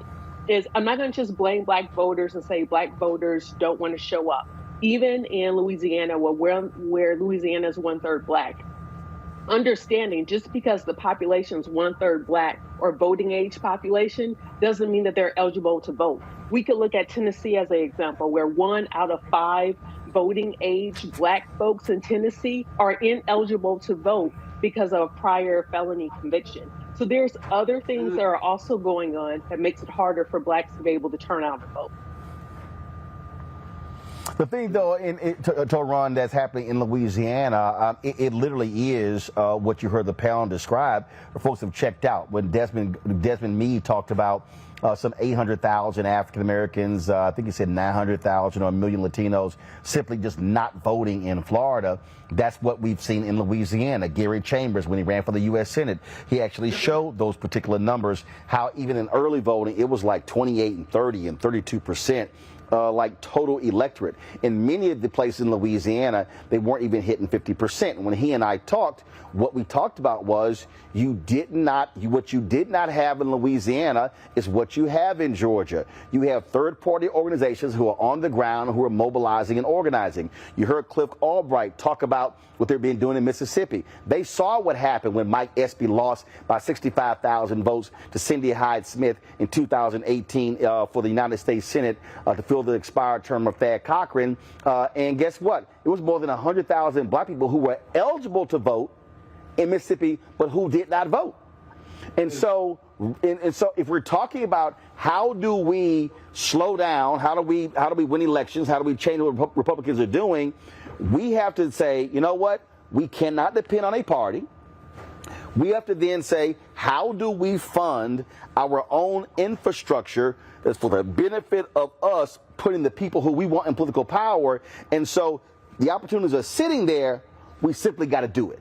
is I'm not going to just blame Black voters and say Black voters don't want to show up. Even in Louisiana, where Louisiana is 1/3 Black, understanding just because the population is 1/3 Black or voting age population doesn't mean that they're eligible to vote. We could look at Tennessee as an example, where 1 out of 5 voting age Black folks in Tennessee are ineligible to vote because of a prior felony conviction. So there's other things that are also going on that makes it harder for Blacks to be able to turn out and vote. The thing, though, to Ron, that's happening in Louisiana, it literally is what you heard the panel describe. Folks have checked out. When Desmond Meade talked about some 800,000 African Americans, I think he said 900,000 or a million Latinos simply just not voting in Florida. That's what we've seen in Louisiana. Gary Chambers, when he ran for the U.S. Senate, he actually showed those particular numbers, how even in early voting, it was like 28 and 30 and 32%. Like total electorate. In many of the places in Louisiana, they weren't even hitting 50%. When he and I talked, what we talked about was what you did not have in Louisiana is what you have in Georgia. You have third-party organizations who are on the ground, who are mobilizing and organizing. You heard Cliff Albright talk about what they're being doing in Mississippi. They saw what happened when Mike Espy lost by 65,000 votes to Cindy Hyde-Smith in 2018 for the United States Senate to fill the expired term of Thad Cochran. And guess what? It was more than 100,000 Black people who were eligible to vote in Mississippi, but who did not vote. And so if we're talking about how do we slow down, how do we win elections, how do we change what Republicans are doing, we have to say, you know what? We cannot depend on a party. We have to then say, how do we fund our own infrastructure that's for the benefit of us putting the people who we want in political power? And so the opportunities are sitting there. We simply got to do it.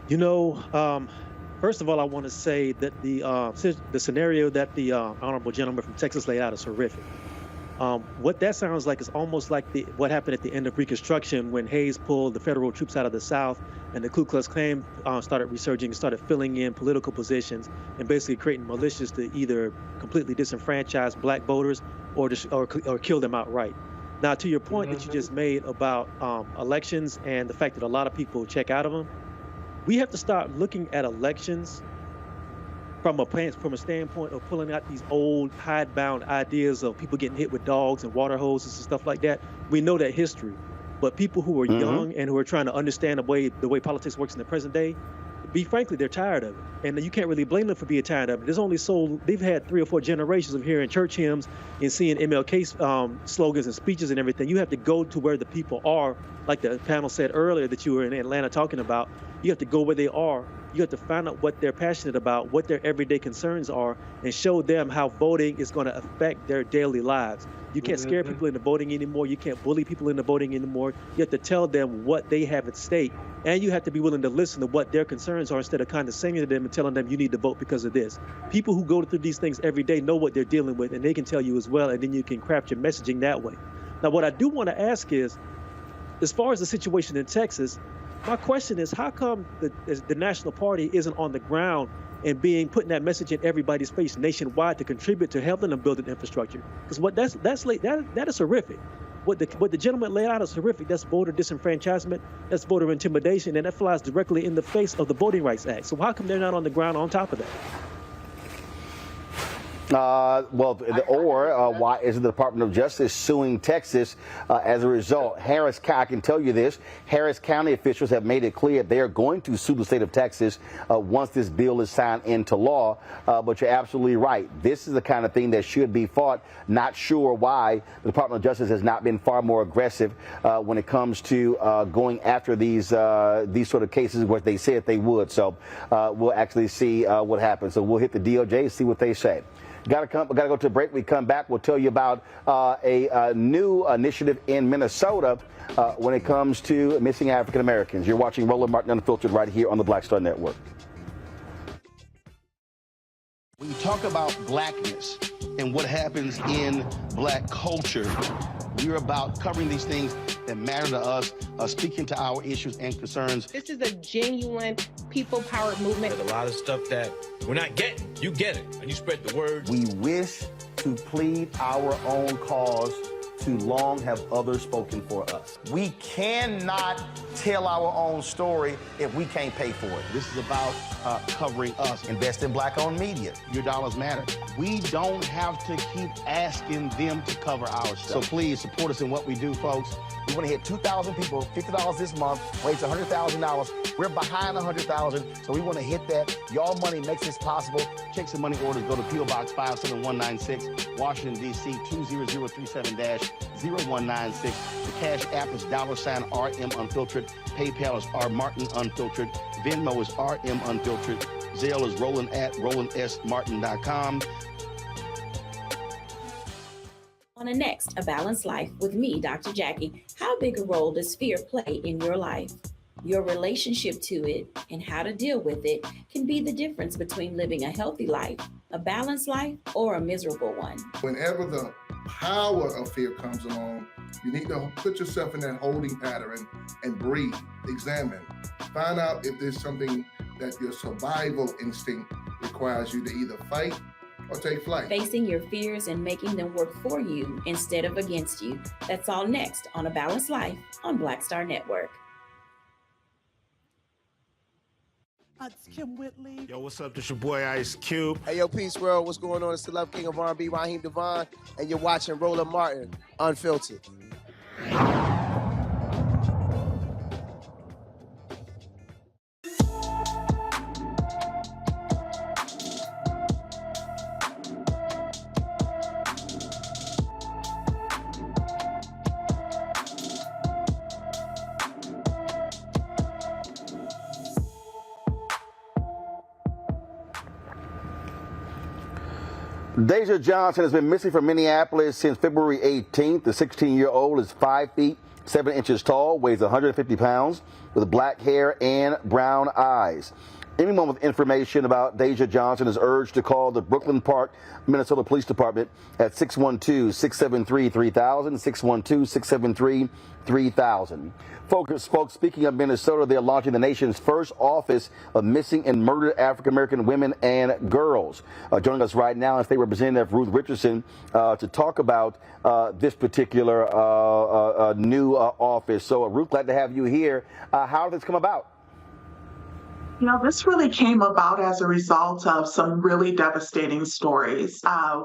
You know, first of all, I want to say that the scenario that the honorable gentleman from Texas laid out is horrific. What that sounds like is almost like what happened at the end of Reconstruction when Hayes pulled the federal troops out of the South and the Ku Klux Klan started resurging and started filling in political positions and basically creating militias to either completely disenfranchise Black voters or kill them outright. Now, to your point that you just made about elections and the fact that a lot of people check out of them, we have to start looking at elections from a standpoint of pulling out these old hidebound ideas of people getting hit with dogs and water hoses and stuff like that. We know that history, but people who are young and who are trying to understand the way politics works in the present day, frankly, they're tired of it, and you can't really blame them for being tired of it. There's only they've had 3 or 4 generations of hearing church hymns and seeing MLK slogans and speeches and everything. You have to go to where the people are, like the panel said earlier that you were in Atlanta talking about. You have to go where they are. You have to find out what they're passionate about, what their everyday concerns are, and show them how voting is going to affect their daily lives. You can't scare people into voting anymore. You can't bully people into voting anymore. You have to tell them what they have at stake, and you have to be willing to listen to what their concerns are instead of condescending to them and telling them you need to vote because of this. People who go through these things every day know what they're dealing with, and they can tell you as well, and then you can craft your messaging that way. Now, what I do want to ask is, as far as the situation in Texas, my question is, how come the National Party isn't on the ground and putting that message in everybody's face nationwide to contribute to helping them build an infrastructure? Because that is horrific. what the gentleman laid out is horrific. That's voter disenfranchisement, that's voter intimidation, and that flies directly in the face of the Voting Rights Act. So how come they're not on the ground on top of that? Why is the Department of Justice suing Texas as a result? I can tell you this, Harris County officials have made it clear they are going to sue the state of Texas once this bill is signed into law. But you're absolutely right. This is the kind of thing that should be fought. Not sure why the Department of Justice has not been far more aggressive when it comes to going after these sort of cases where they said they would. So we'll actually see what happens. So we'll hit the DOJ and see what they say. Gotta go to a break. We come back. We'll tell you about a new initiative in Minnesota when it comes to missing African Americans. You're watching Roland Martin Unfiltered right here on the Black Star Network. When you talk about blackness and what happens in black culture, we're about covering these things that matter to us, speaking to our issues and concerns. This is a genuine people-powered movement. There's a lot of stuff that we're not getting. You get it, and you spread the word. We wish to plead our own cause. Too long have others spoken for us. We cannot tell our own story if we can't pay for it. This is about covering us. Invest in black-owned media. Your dollars matter. We don't have to keep asking them to cover our stuff. So please support us in what we do, folks. We want to hit 2,000 people, $50 this month, raise $100,000. We're behind 100,000, so we want to hit that. Y'all money makes this possible. Check some money orders. Go to P.O. Box 57196, Washington, D.C. 20037-0196. The Cash App is $RM Unfiltered. PayPal is R Martin Unfiltered. Venmo is RM Unfiltered. Zelle is Roland at RolandSMartin.com. On the next A Balanced Life with me, Dr. Jackie, how big a role does fear play in your life? Your relationship to it and how to deal with it can be the difference between living a healthy life, a balanced life, or a miserable one. Whenever the power of fear comes along, you need to put yourself in that holding pattern and breathe, examine, find out if there's something that your survival instinct requires you to either fight or take flight. Facing your fears and making them work for you instead of against you. That's all next on A Balanced Life on Black Star Network. It's Kim Whitley. Yo, what's up? This your boy Ice Cube. Hey, yo, Peace World. What's going on? It's the Love King of R&B, Raheem Devon, and you're watching Roland Martin Unfiltered. Deja Johnson has been missing from Minneapolis since February 18th. The 16-year-old is 5 feet, 7 inches tall, weighs 150 pounds, with black hair and brown eyes. Anyone with information about Deja Johnson is urged to call the Brooklyn Park, Minnesota Police Department at 612-673-3000, 612-673-3000. Folks, speaking of Minnesota, they're launching the nation's first office of missing and murdered African-American women and girls. Joining us right now is State Representative Ruth Richardson to talk about this particular new office. So, Ruth, glad to have you here. How did this come about? You know, this really came about as a result of some really devastating stories.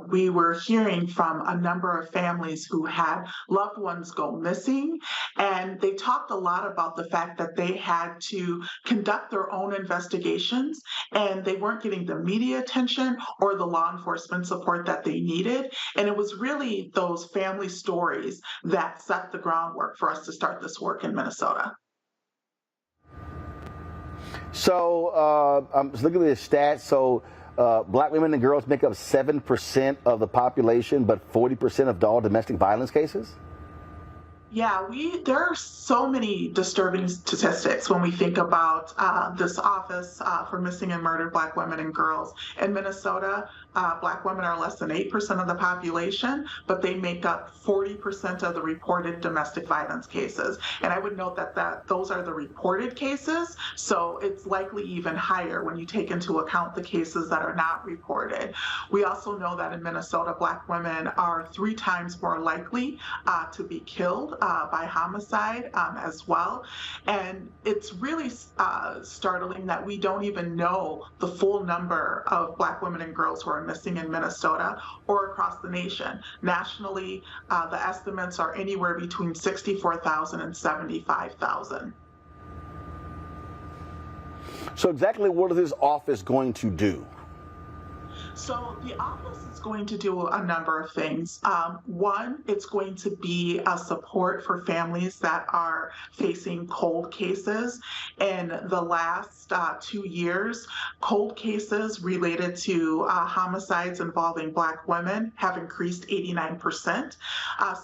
We were hearing from a number of families who had loved ones go missing, and they talked a lot about the fact that they had to conduct their own investigations, and they weren't getting the media attention or the law enforcement support that they needed. And it was really those family stories that set the groundwork for us to start this work in Minnesota. So I'm looking at the stats. So black women and girls make up 7% of the population, but 40% of all domestic violence cases? Yeah, there are so many disturbing statistics when we think about this office for missing and murdered Black women and girls in Minnesota. Black women are less than 8% of the population, but they make up 40% of the reported domestic violence cases. And I would note that those are the reported cases, so it's likely even higher when you take into account the cases that are not reported. We also know that in Minnesota, Black women are 3 times more likely to be killed by homicide as well. And it's really startling that we don't even know the full number of Black women and girls who are missing in Minnesota or across the nation. Nationally, the estimates are anywhere between 64,000 and 75,000. So exactly what is this office going to do? So the office is going to do a number of things. One, it's going to be a support for families that are facing cold cases. In the last 2 years, cold cases related to homicides involving Black women have increased 89%.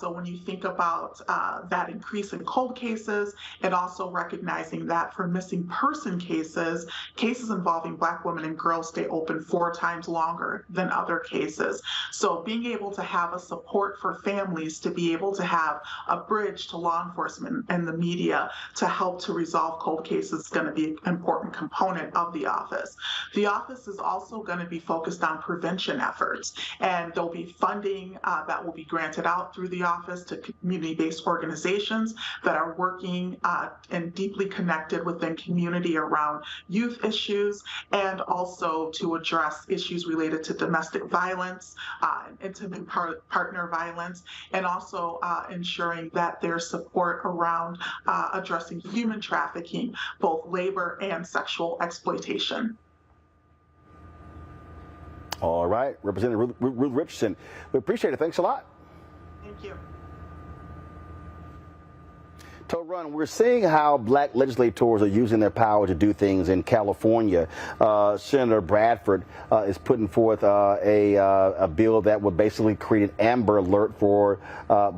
So when you think about that increase in cold cases, and also recognizing that for missing person cases involving Black women and girls stay open 4 times longer than other cases. So being able to have a support for families to be able to have a bridge to law enforcement and the media to help to resolve cold cases is going to be an important component of the office. The office is also going to be focused on prevention efforts, and there'll be funding that will be granted out through the office to community-based organizations that are working and deeply connected within community around youth issues, and also to address issues related to domestic violence, intimate partner violence, and also ensuring that there's support around addressing human trafficking, both labor and sexual exploitation. All right, Representative Ruth Richardson, we appreciate it. Thanks a lot. Thank you. Run, we're seeing how Black legislators are using their power to do things in California. Senator Bradford is putting forth a bill that would basically create an Amber Alert for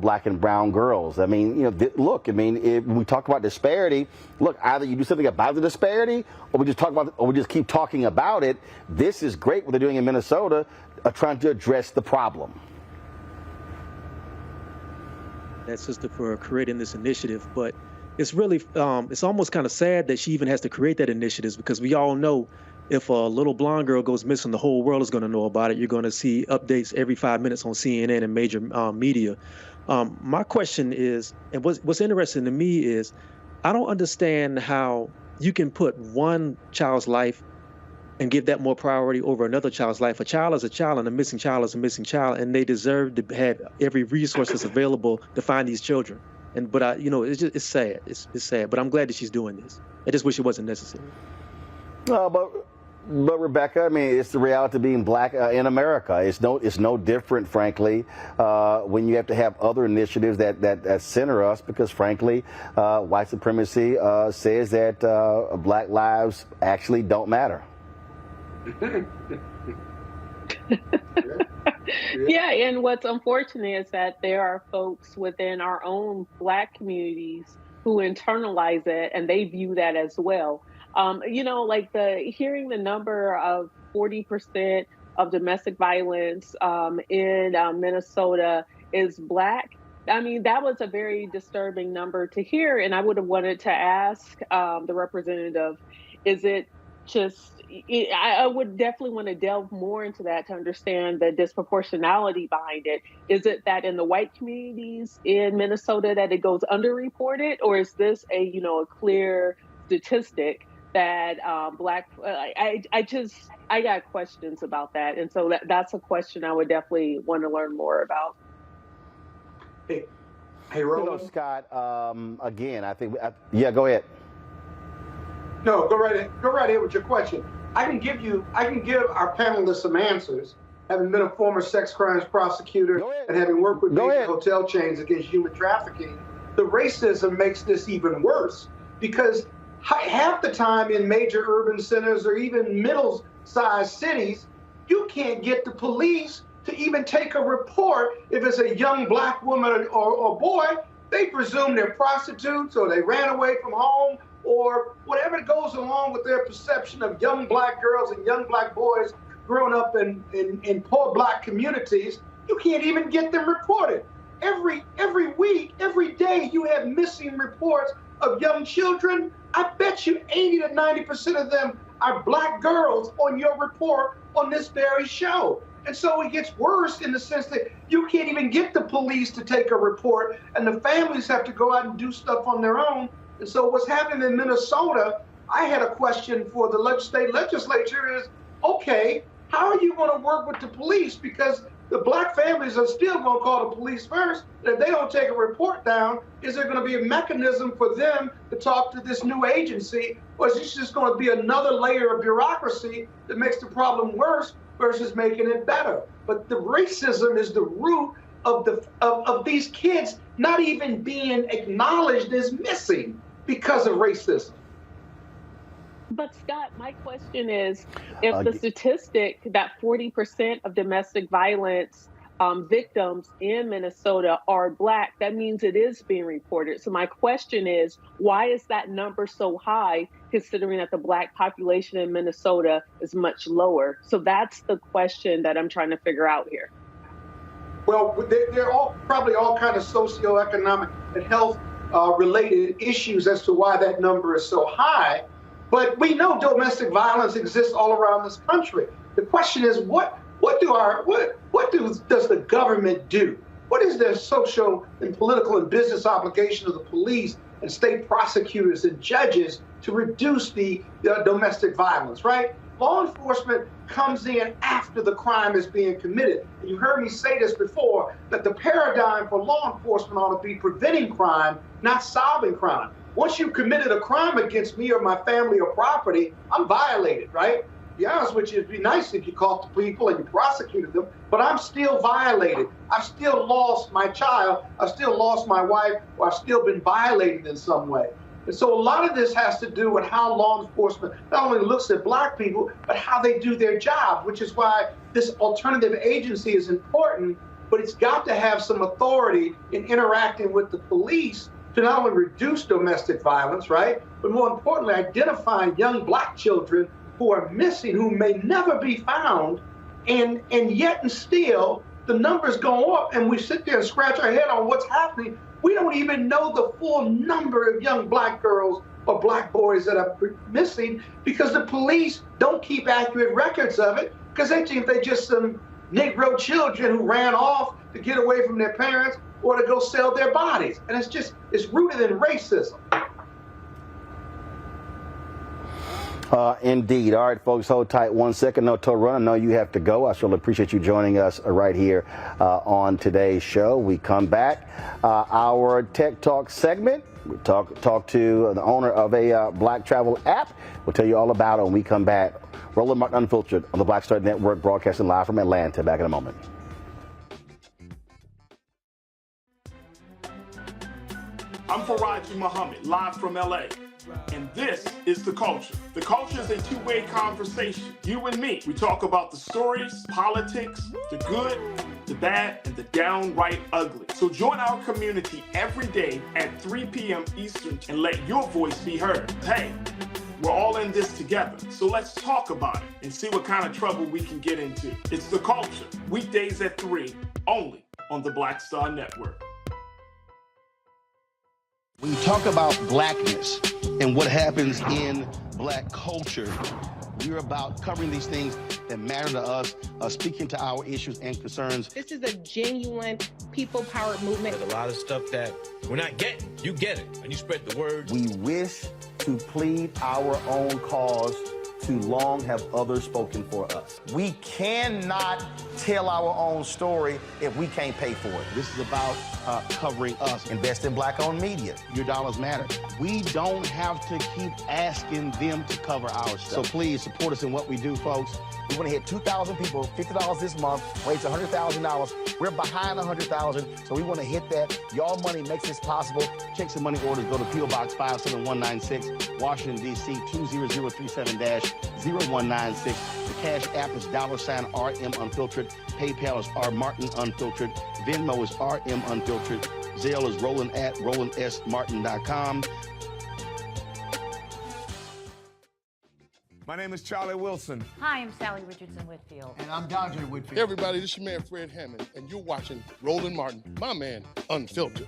Black and brown girls. I mean, you know, look, I mean, when we talk about disparity, look, either you do something about the disparity, or we just talk about, or we just keep talking about it. This is great what they're doing in Minnesota, trying to address the problem. That sister for creating this initiative, but it's really it's almost kind of sad that she even has to create that initiative, because we all know if a little blonde girl goes missing, the whole world is going to know about it. You're going to see updates every 5 minutes on CNN and major media. My question is, and what's interesting to me is, I don't understand how you can put one child's life and give that more priority over another child's life. A child is a child, and a missing child is a missing child, and they deserve to have every resource that's available to find these children. But you know, it's sad. It's sad. But I'm glad that she's doing this. I just wish it wasn't necessary. But Rebecca, I mean, it's the reality of being Black in America. It's no different, frankly, when you have to have other initiatives that center us, because, frankly, white supremacy says that Black lives actually don't matter. Yeah, and what's unfortunate is that there are folks within our own Black communities who internalize it, and they view that as well. You know, like hearing the number of 40% of domestic violence in Minnesota is Black. I mean, that was a very disturbing number to hear, and I would have wanted to ask the representative, is it just, I would definitely want to delve more into that to understand the disproportionality behind it. Is it that in the white communities in Minnesota that it goes underreported, or is this a clear statistic that Black? I got questions about that, and so that's a question I would definitely want to learn more about. Hey, Roland. Scott. Again, I think. Yeah, go ahead. No, go right ahead with your question. I can give our panelists some answers. Having been a former sex crimes prosecutor and having worked with major hotel chains against human trafficking, the racism makes this even worse, because half the time in major urban centers or even middle-sized cities, you can't get the police to even take a report if it's a young Black woman or boy. They presume they're prostitutes, or they ran away from home, or whatever goes along with their perception of young Black girls and young Black boys growing up in poor black communities, you can't even get them reported. Every week, every day, you have missing reports of young children. I bet you 80 to 90% of them are black girls on your report on this very show. And so it gets worse in the sense that you can't even get the police to take a report, and the families have to go out and do stuff on their own. And so what's happening in Minnesota, I had a question for the state legislature is, okay, how are you going to work with the police? Because the black families are still going to call the police first. And if they don't take a report down, is there going to be a mechanism for them to talk to this new agency? Or is this just going to be another layer of bureaucracy that makes the problem worse versus making it better? But the racism is the root of these kids not even being acknowledged as missing because of racism. But Scott, my question is, if the statistic that 40% of domestic violence victims in Minnesota are black, that means it is being reported. So my question is, why is that number so high, considering that the black population in Minnesota is much lower? So that's the question that I'm trying to figure out here. Well, they're all probably all kind of socioeconomic and health related issues as to why that number is so high. But we know domestic violence exists all around this country. The question is, what does the government do? What is their social and political and business obligation of the police and state prosecutors and judges to reduce the domestic violence, right? Law enforcement comes in after the crime is being committed. And you heard me say this before, that the paradigm for law enforcement ought to be preventing crime, not solving crime. Once you've committed a crime against me or my family or property, I'm violated, right? To be honest with you, it'd be nice if you caught the people and you prosecuted them, but I'm still violated. I've still lost my child, I've still lost my wife, or I've still been violated in some way. And so a lot of this has to do with how law enforcement not only looks at black people, but how they do their job, which is why this alternative agency is important, but it's got to have some authority in interacting with the police to not only reduce domestic violence, right, but more importantly, identifying young black children who are missing, who may never be found, and yet and still the numbers go up, and we sit there and scratch our head on what's happening. We don't even know the full number of young black girls or black boys that are missing because the police don't keep accurate records of it because they think they're just some Negro children who ran off to get away from their parents or to go sell their bodies. And it's rooted in racism. Indeed. All right, folks, hold tight 1 second. No, Torun, I know you have to go. I surely appreciate you joining us right here on today's show. We come back. Our Tech Talk segment. We talk to the owner of a black travel app. We'll tell you all about it when we come back. Roland Martin Unfiltered on the Black Star Network, broadcasting live from Atlanta. Back in a moment. I'm Faraji Muhammad, live from LA. And this is The Culture. The Culture is a two-way conversation. You and me. We talk about the stories, politics, the good, the bad, and the downright ugly. So join our community every day at 3 p.m. Eastern and let your voice be heard. Hey, we're all in this together. So let's talk about it and see what kind of trouble we can get into. It's The Culture, weekdays at 3, only on the Black Star Network. When you talk about blackness and what happens in black culture, we're about covering these things that matter to us, speaking to our issues and concerns. This is a genuine people-powered movement. There's a lot of stuff that we're not getting. You get it, and you spread the word. We wish to plead our own cause. Too long have others spoken for us. We cannot tell our own story if we can't pay for it. This is about covering us. Invest in black-owned media. Your dollars matter. We don't have to keep asking them to cover our stuff. So please support us in what we do, folks. We want to hit 2,000 people, $50 this month, raise $100,000. We're behind 100,000, so we want to hit that. Y'all money makes this possible. Check some money orders. Go to P.O. Box 57196, Washington, D.C. 20037-0196. The Cash App is $RM Unfiltered. PayPal is R Martin Unfiltered. Venmo is RM Unfiltered. Zelle is Roland at RolandSMartin.com. My name is Charlie Wilson. Hi, I'm Sally Richardson Whitfield. And I'm Dondre Whitfield. Hey, everybody, this is your man, Fred Hammond, and you're watching Roland Martin, my man, Unfiltered.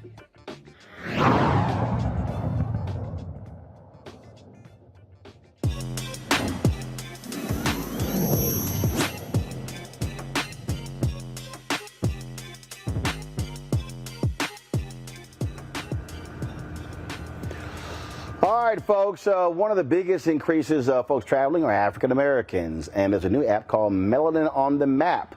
All right, folks, one of the biggest increases of folks traveling are African Americans, and there's a new app called Melanin on the Map.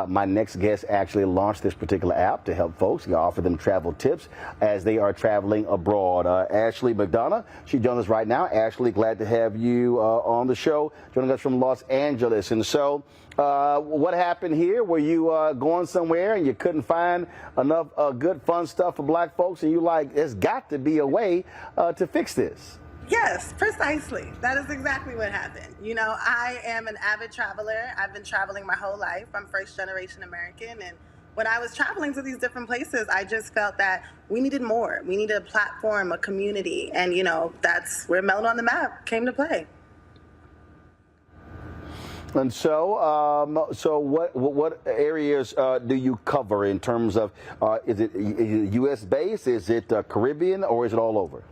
My next guest actually launched this particular app to help folks, offer them travel tips as they are traveling abroad. Ashley McDonough, she joins us right now. Ashley, glad to have you on the show, joining us from Los Angeles. And so, what happened here? Were you going somewhere and you couldn't find enough good, fun stuff for black folks, and you like, there's got to be a way to fix this? Yes, precisely. That is exactly what happened. You know, I am an avid traveler. I've been traveling my whole life. I'm first generation American. And when I was traveling to these different places, I just felt that we needed more. We needed a platform, a community. And, you know, that's where Melanin on the Map came to play. And so, what areas do you cover in terms of, is it U.S. based, is it Caribbean, or is it all over?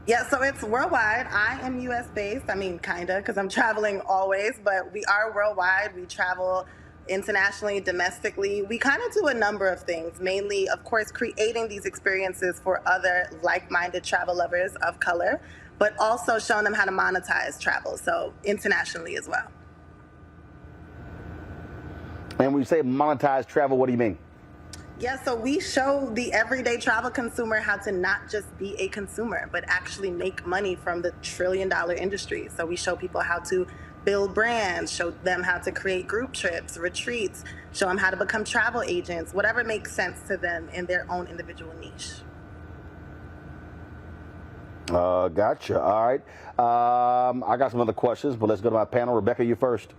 Yeah, so it's worldwide. I am U.S. based. I mean, kind of, because I'm traveling always, but we are worldwide. We travel internationally, domestically. We kind of do a number of things, mainly, of course, creating these experiences for other like-minded travel lovers of color, but also showing them how to monetize travel, so internationally as well. And when you say monetize travel, what do you mean? Yeah, so we show the everyday travel consumer how to not just be a consumer, but actually make money from the trillion-dollar industry. So we show people how to build brands, show them how to create group trips, retreats, show them how to become travel agents, whatever makes sense to them in their own individual niche. Gotcha. All right. I got some other questions, but let's go to my panel. Rebecca, you first.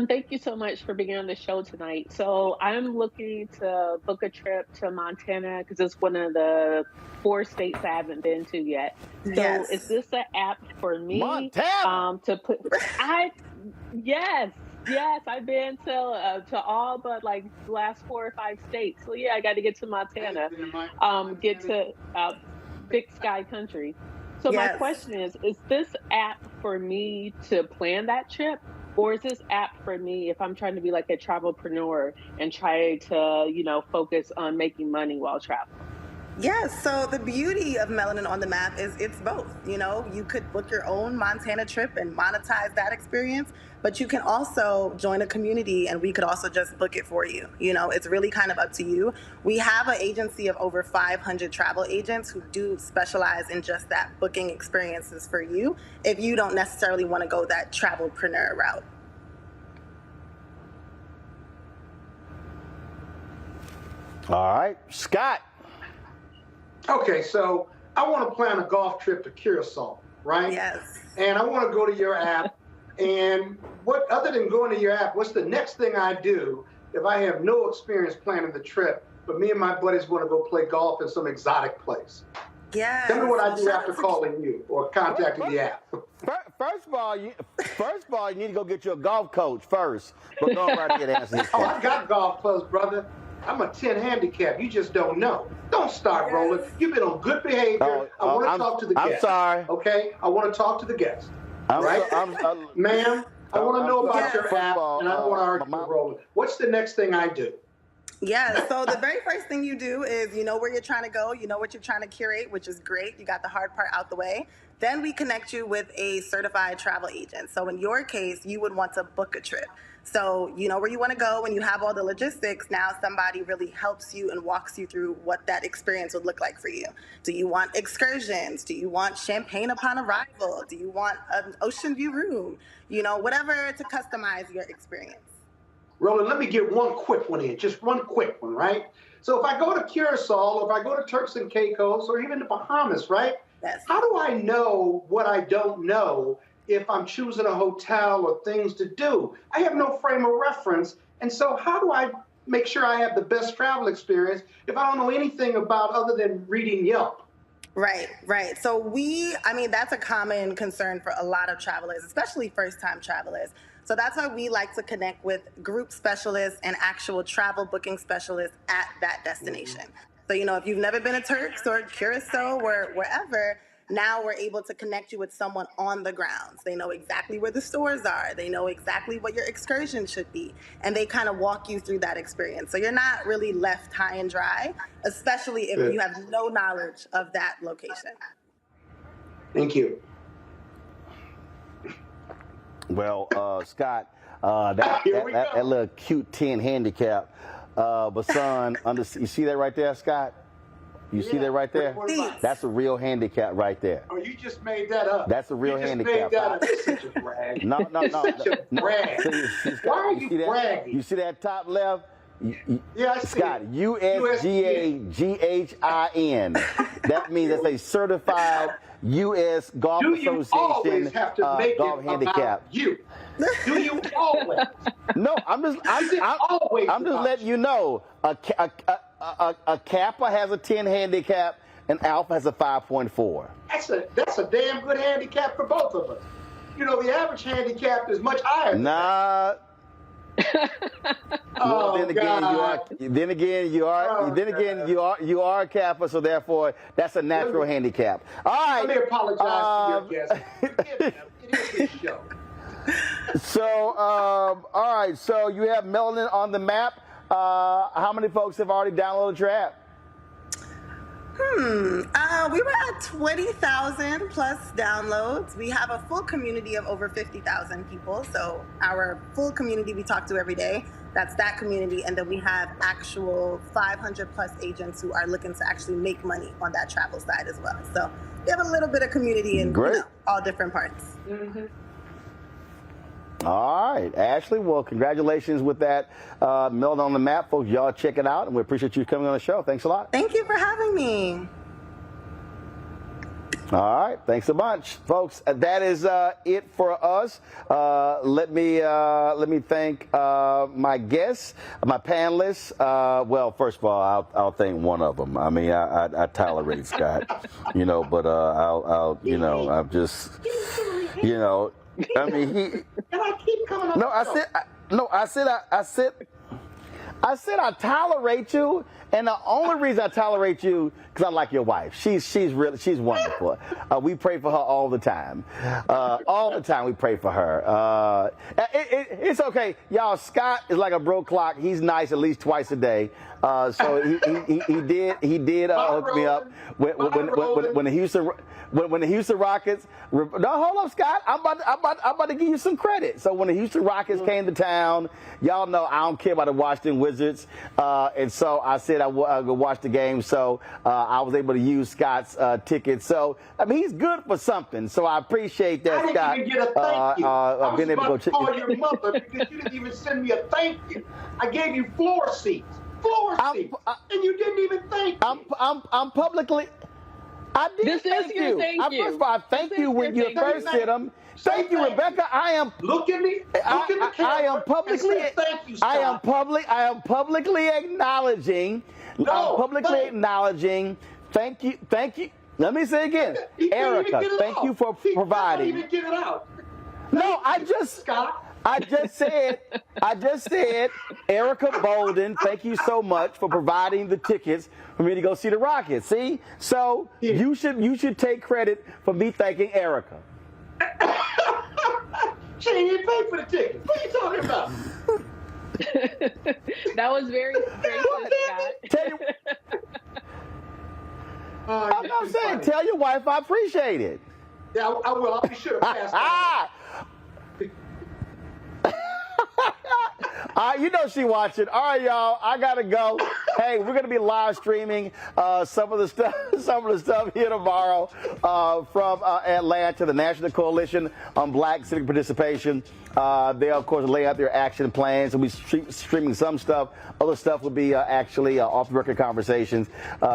Thank you so much for being on the show tonight. So I'm looking to book a trip to Montana because it's one of the 4 states I haven't been to yet. So Yes. is this an app for me? Montana! To put, yes, I've been to all but like the last 4 or 5 states. So yeah, I got to get to Montana, get to Big Sky Country. So my Yes. question is this app for me to plan that trip? Or is this app for me if I'm trying to be like a travelpreneur and try to, you know, focus on making money while traveling? Yes, so the beauty of Melanin on the Map is it's both. You know, you could book your own Montana trip and monetize that experience, but you can also join a community and we could also just book it for you. You know, it's really kind of up to you. We have an agency of over 500 travel agents who do specialize in just that, booking experiences for you if you don't necessarily want to go that travelpreneur route. All right. Scott. Okay, so I want to plan a golf trip to Curacao, right? Yes. And I want to go to your app. And what, other than going to your app, what's the next thing I do if I have no experience planning the trip, but me and my buddies want to go play golf in some exotic place? Yes. Tell me what I do after calling you or contacting the app. First of all, you need to go get you a golf coach first. But go right ahead and answer this Oh, question. I got golf clubs, brother. I'm a 10 handicap. You just don't know. Don't start, Roland. You've been on good behavior. I want to talk to the guest. I'm sorry. Okay? I want to talk to the guest. I'm Right? so- Ma'am, I want to know about Yes. your app, and I don't want to argue with Roland. What's the next thing I do? Yeah, so the very first thing you do is you know where you're trying to go, you know what you're trying to curate, which is great. You got the hard part out the way. Then we connect you with a certified travel agent. So in your case, you would want to book a trip. So you know where you want to go and you have all the logistics. Now somebody really helps you and walks you through what that experience would look like for you. Do you want excursions? Do you want champagne upon arrival? Do you want an ocean view room? You know, whatever to customize your experience. Roland, let me get one quick one in, just one quick one, right? So if I go to Curacao, or if I go to Turks and Caicos, or even the Bahamas, right? Yes. How do I know what I don't know if I'm choosing a hotel or things to do? I have no frame of reference. And so how do I make sure I have the best travel experience if I don't know anything about other than reading Yelp? Right, right. So that's a common concern for a lot of travelers, especially first-time travelers. So that's why we like to connect with group specialists and actual travel booking specialists at that destination. So, if you've never been to Turks or Curacao or wherever, now we're able to connect you with someone on the grounds. They know exactly where the stores are. They know exactly what your excursion should be. And they kind of walk you through that experience. So you're not really left high and dry, especially if you have no knowledge of that location. Thank you. Well, Scott, that little cute 10 handicap, but son, you see that right there, Scott? You see that right there? That's a real handicap right there. Oh, you just made that up. That's a real handicap. That's such a brag. No. Such a brag. Why are you bragging? You see that top left? Yeah, I see Scott, USGAGHIN. That means it's a certified U.S. Golf Association golf handicap. You. Do you always? No, I'm just letting you know. A Kappa has a 10 handicap and Alpha has a 5.4. That's a damn good handicap for both of us. The average handicap is much higher. Nah. Well, then again, you are a Kappa, so therefore that's a natural handicap. All right. Let me apologize to your guest. It is his show. So, all right. So you have melanin on the map. How many folks have already downloaded your app? We were at 20,000 plus downloads. We have a full community of over 50,000 people. So our full community we talk to every day, that's that community. And then we have actual 500 plus agents who are looking to actually make money on that travel side as well. So we have a little bit of community in all different parts. Mm-hmm. All right, Ashley. Well, congratulations with that meld on the map, folks. Y'all check it out, and we appreciate you coming on the show. Thanks a lot. Thank you for having me. All right, thanks a bunch, folks. That is it for us. Let me thank my guests, my panelists. Well, first of all, I'll thank one of them. I mean, I tolerate Scott, but I'll I'm just, I mean, And I keep coming up. I said I tolerate you, and the only reason I tolerate you because I like your wife. She's wonderful. We pray for her all the time. All the time we pray for her. It's okay, y'all. Scott is like a broke clock. He's nice at least twice a day. So he did hook me up when the Houston Rockets. No, hold up, Scott. I'm about to give you some credit. So when the Houston Rockets came to town, y'all know I don't care about the Washington Wizards, and so I said I would go watch the game. So I was able to use Scott's ticket. So I mean, he's good for something. So I appreciate that, Scott. I didn't even get a thank you. I was about to call your mother because you didn't even send me a thank you. I gave you floor seats, and you didn't even thank me. I'm publicly. I did thank you. First of all, I thank you when you first said them. Thank you, Rebecca. I am. Look at me. Look in the camera. I am publicly. Thank you, Scott. I am publicly acknowledging. Acknowledging. Thank you. Thank you. Let me say it again, Erica. Thank you for providing. Even get it out. No, I just said, Erica Bolden, thank you so much for providing the tickets for me to go see the Rockets. See? So you should take credit for me thanking Erica. She didn't even pay for the tickets. What are you talking about? That was very gracious, Scott. I'm saying, tell your wife I appreciate it. Yeah, I will. I'll be sure to pass that. You know she watching. All right, y'all. I gotta go. Hey, we're gonna be live streaming some of the stuff here tomorrow from Atlanta, the National Coalition on Black Civic Participation. They of course lay out their action plans, and we streaming some stuff. Other stuff will be actually off-the-record conversations.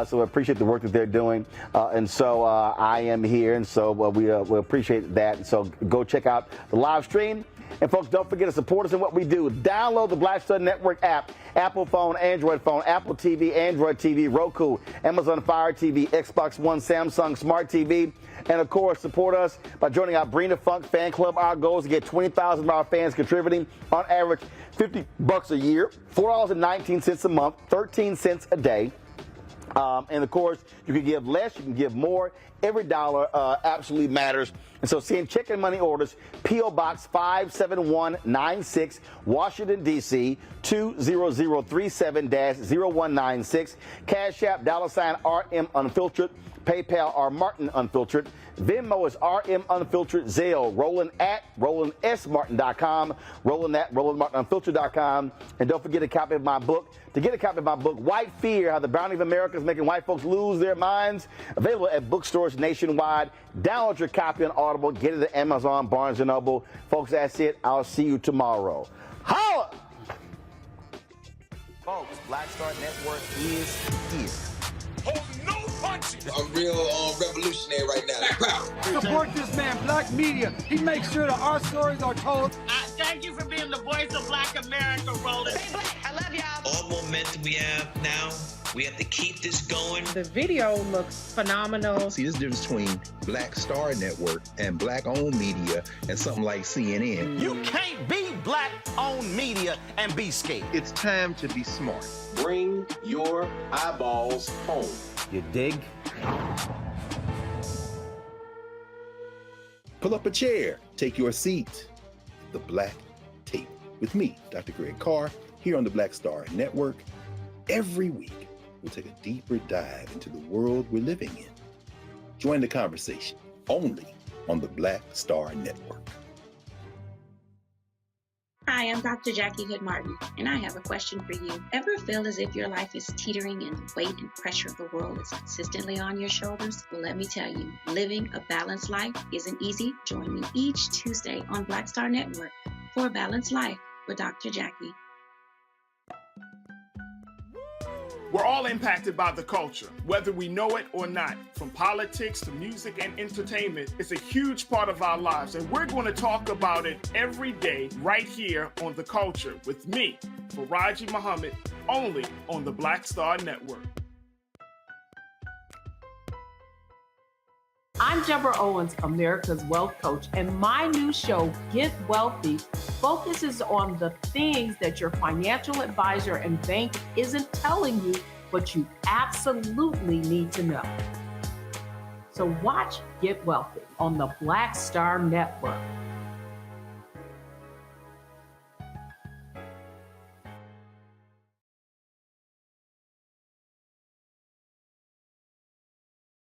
So we appreciate the work that they're doing, and so I am here, and so we appreciate that. So go check out the live stream. And folks, don't forget to support us in what we do. Download the Black Star Network app. Apple phone, Android phone, Apple TV, Android TV, Roku, Amazon Fire TV, Xbox One, Samsung Smart TV. And of course, support us by joining our Brina Funk fan club. Our goal is to get 20,000 of our fans contributing on average $50 a year, $4.19 a month, 13 cents a day. And of course, you can give less, you can give more. Every dollar absolutely matters. And so send check and money orders, P.O. Box 57196, Washington, D.C., 20037-0196. Cash App, $RM Unfiltered. PayPal, R Martin Unfiltered. Venmo is RM Unfiltered. Zelle, Roland at RolandSMartin.com. Roland at RolandMartinUnfiltered.com. And don't forget a copy of my book. To get a copy of my book, White Fear, How the Browning of America is Making White Folks Lose Their Minds, available at bookstores nationwide. Download your copy on Audible. Get it at Amazon, Barnes & Noble. Folks, that's it. I'll see you tomorrow. Holla! Folks, Black Star Network is here. Hold no punches. I'm real revolutionary right now. Black power. Support this man, Black Media. He makes sure that our stories are told. Thank you for being the voice of Black America, Roland. Stay black. I love y'all. All momentum we have now, we have to keep this going. The video looks phenomenal. See, this difference between Black Star Network and Black-owned media and something like CNN. You can't be Black-owned media and be scared. It's time to be smart. Bring your eyeballs home. You dig? Pull up a chair. Take your seat. The Black Tape with me, Dr. Greg Carr, here on the Black Star Network. Every week, we'll take a deeper dive into the world we're living in. Join the conversation only on the Black Star Network. Hi, I'm Dr. Jackie Hood Martin, and I have a question for you. Ever feel as if your life is teetering and the weight and pressure of the world is consistently on your shoulders? Well, let me tell you, living a balanced life isn't easy. Join me each Tuesday on Black Star Network for A Balanced Life with Dr. Jackie. We're all impacted by the culture, whether we know it or not. From politics to music and entertainment, it's a huge part of our lives, and we're going to talk about it every day right here on The Culture with me, Faraji Muhammad, only on the Black Star Network. I'm Deborah Owens, America's Wealth Coach, and my new show, Get Wealthy, focuses on the things that your financial advisor and bank isn't telling you, but you absolutely need to know. So watch Get Wealthy on the Black Star Network.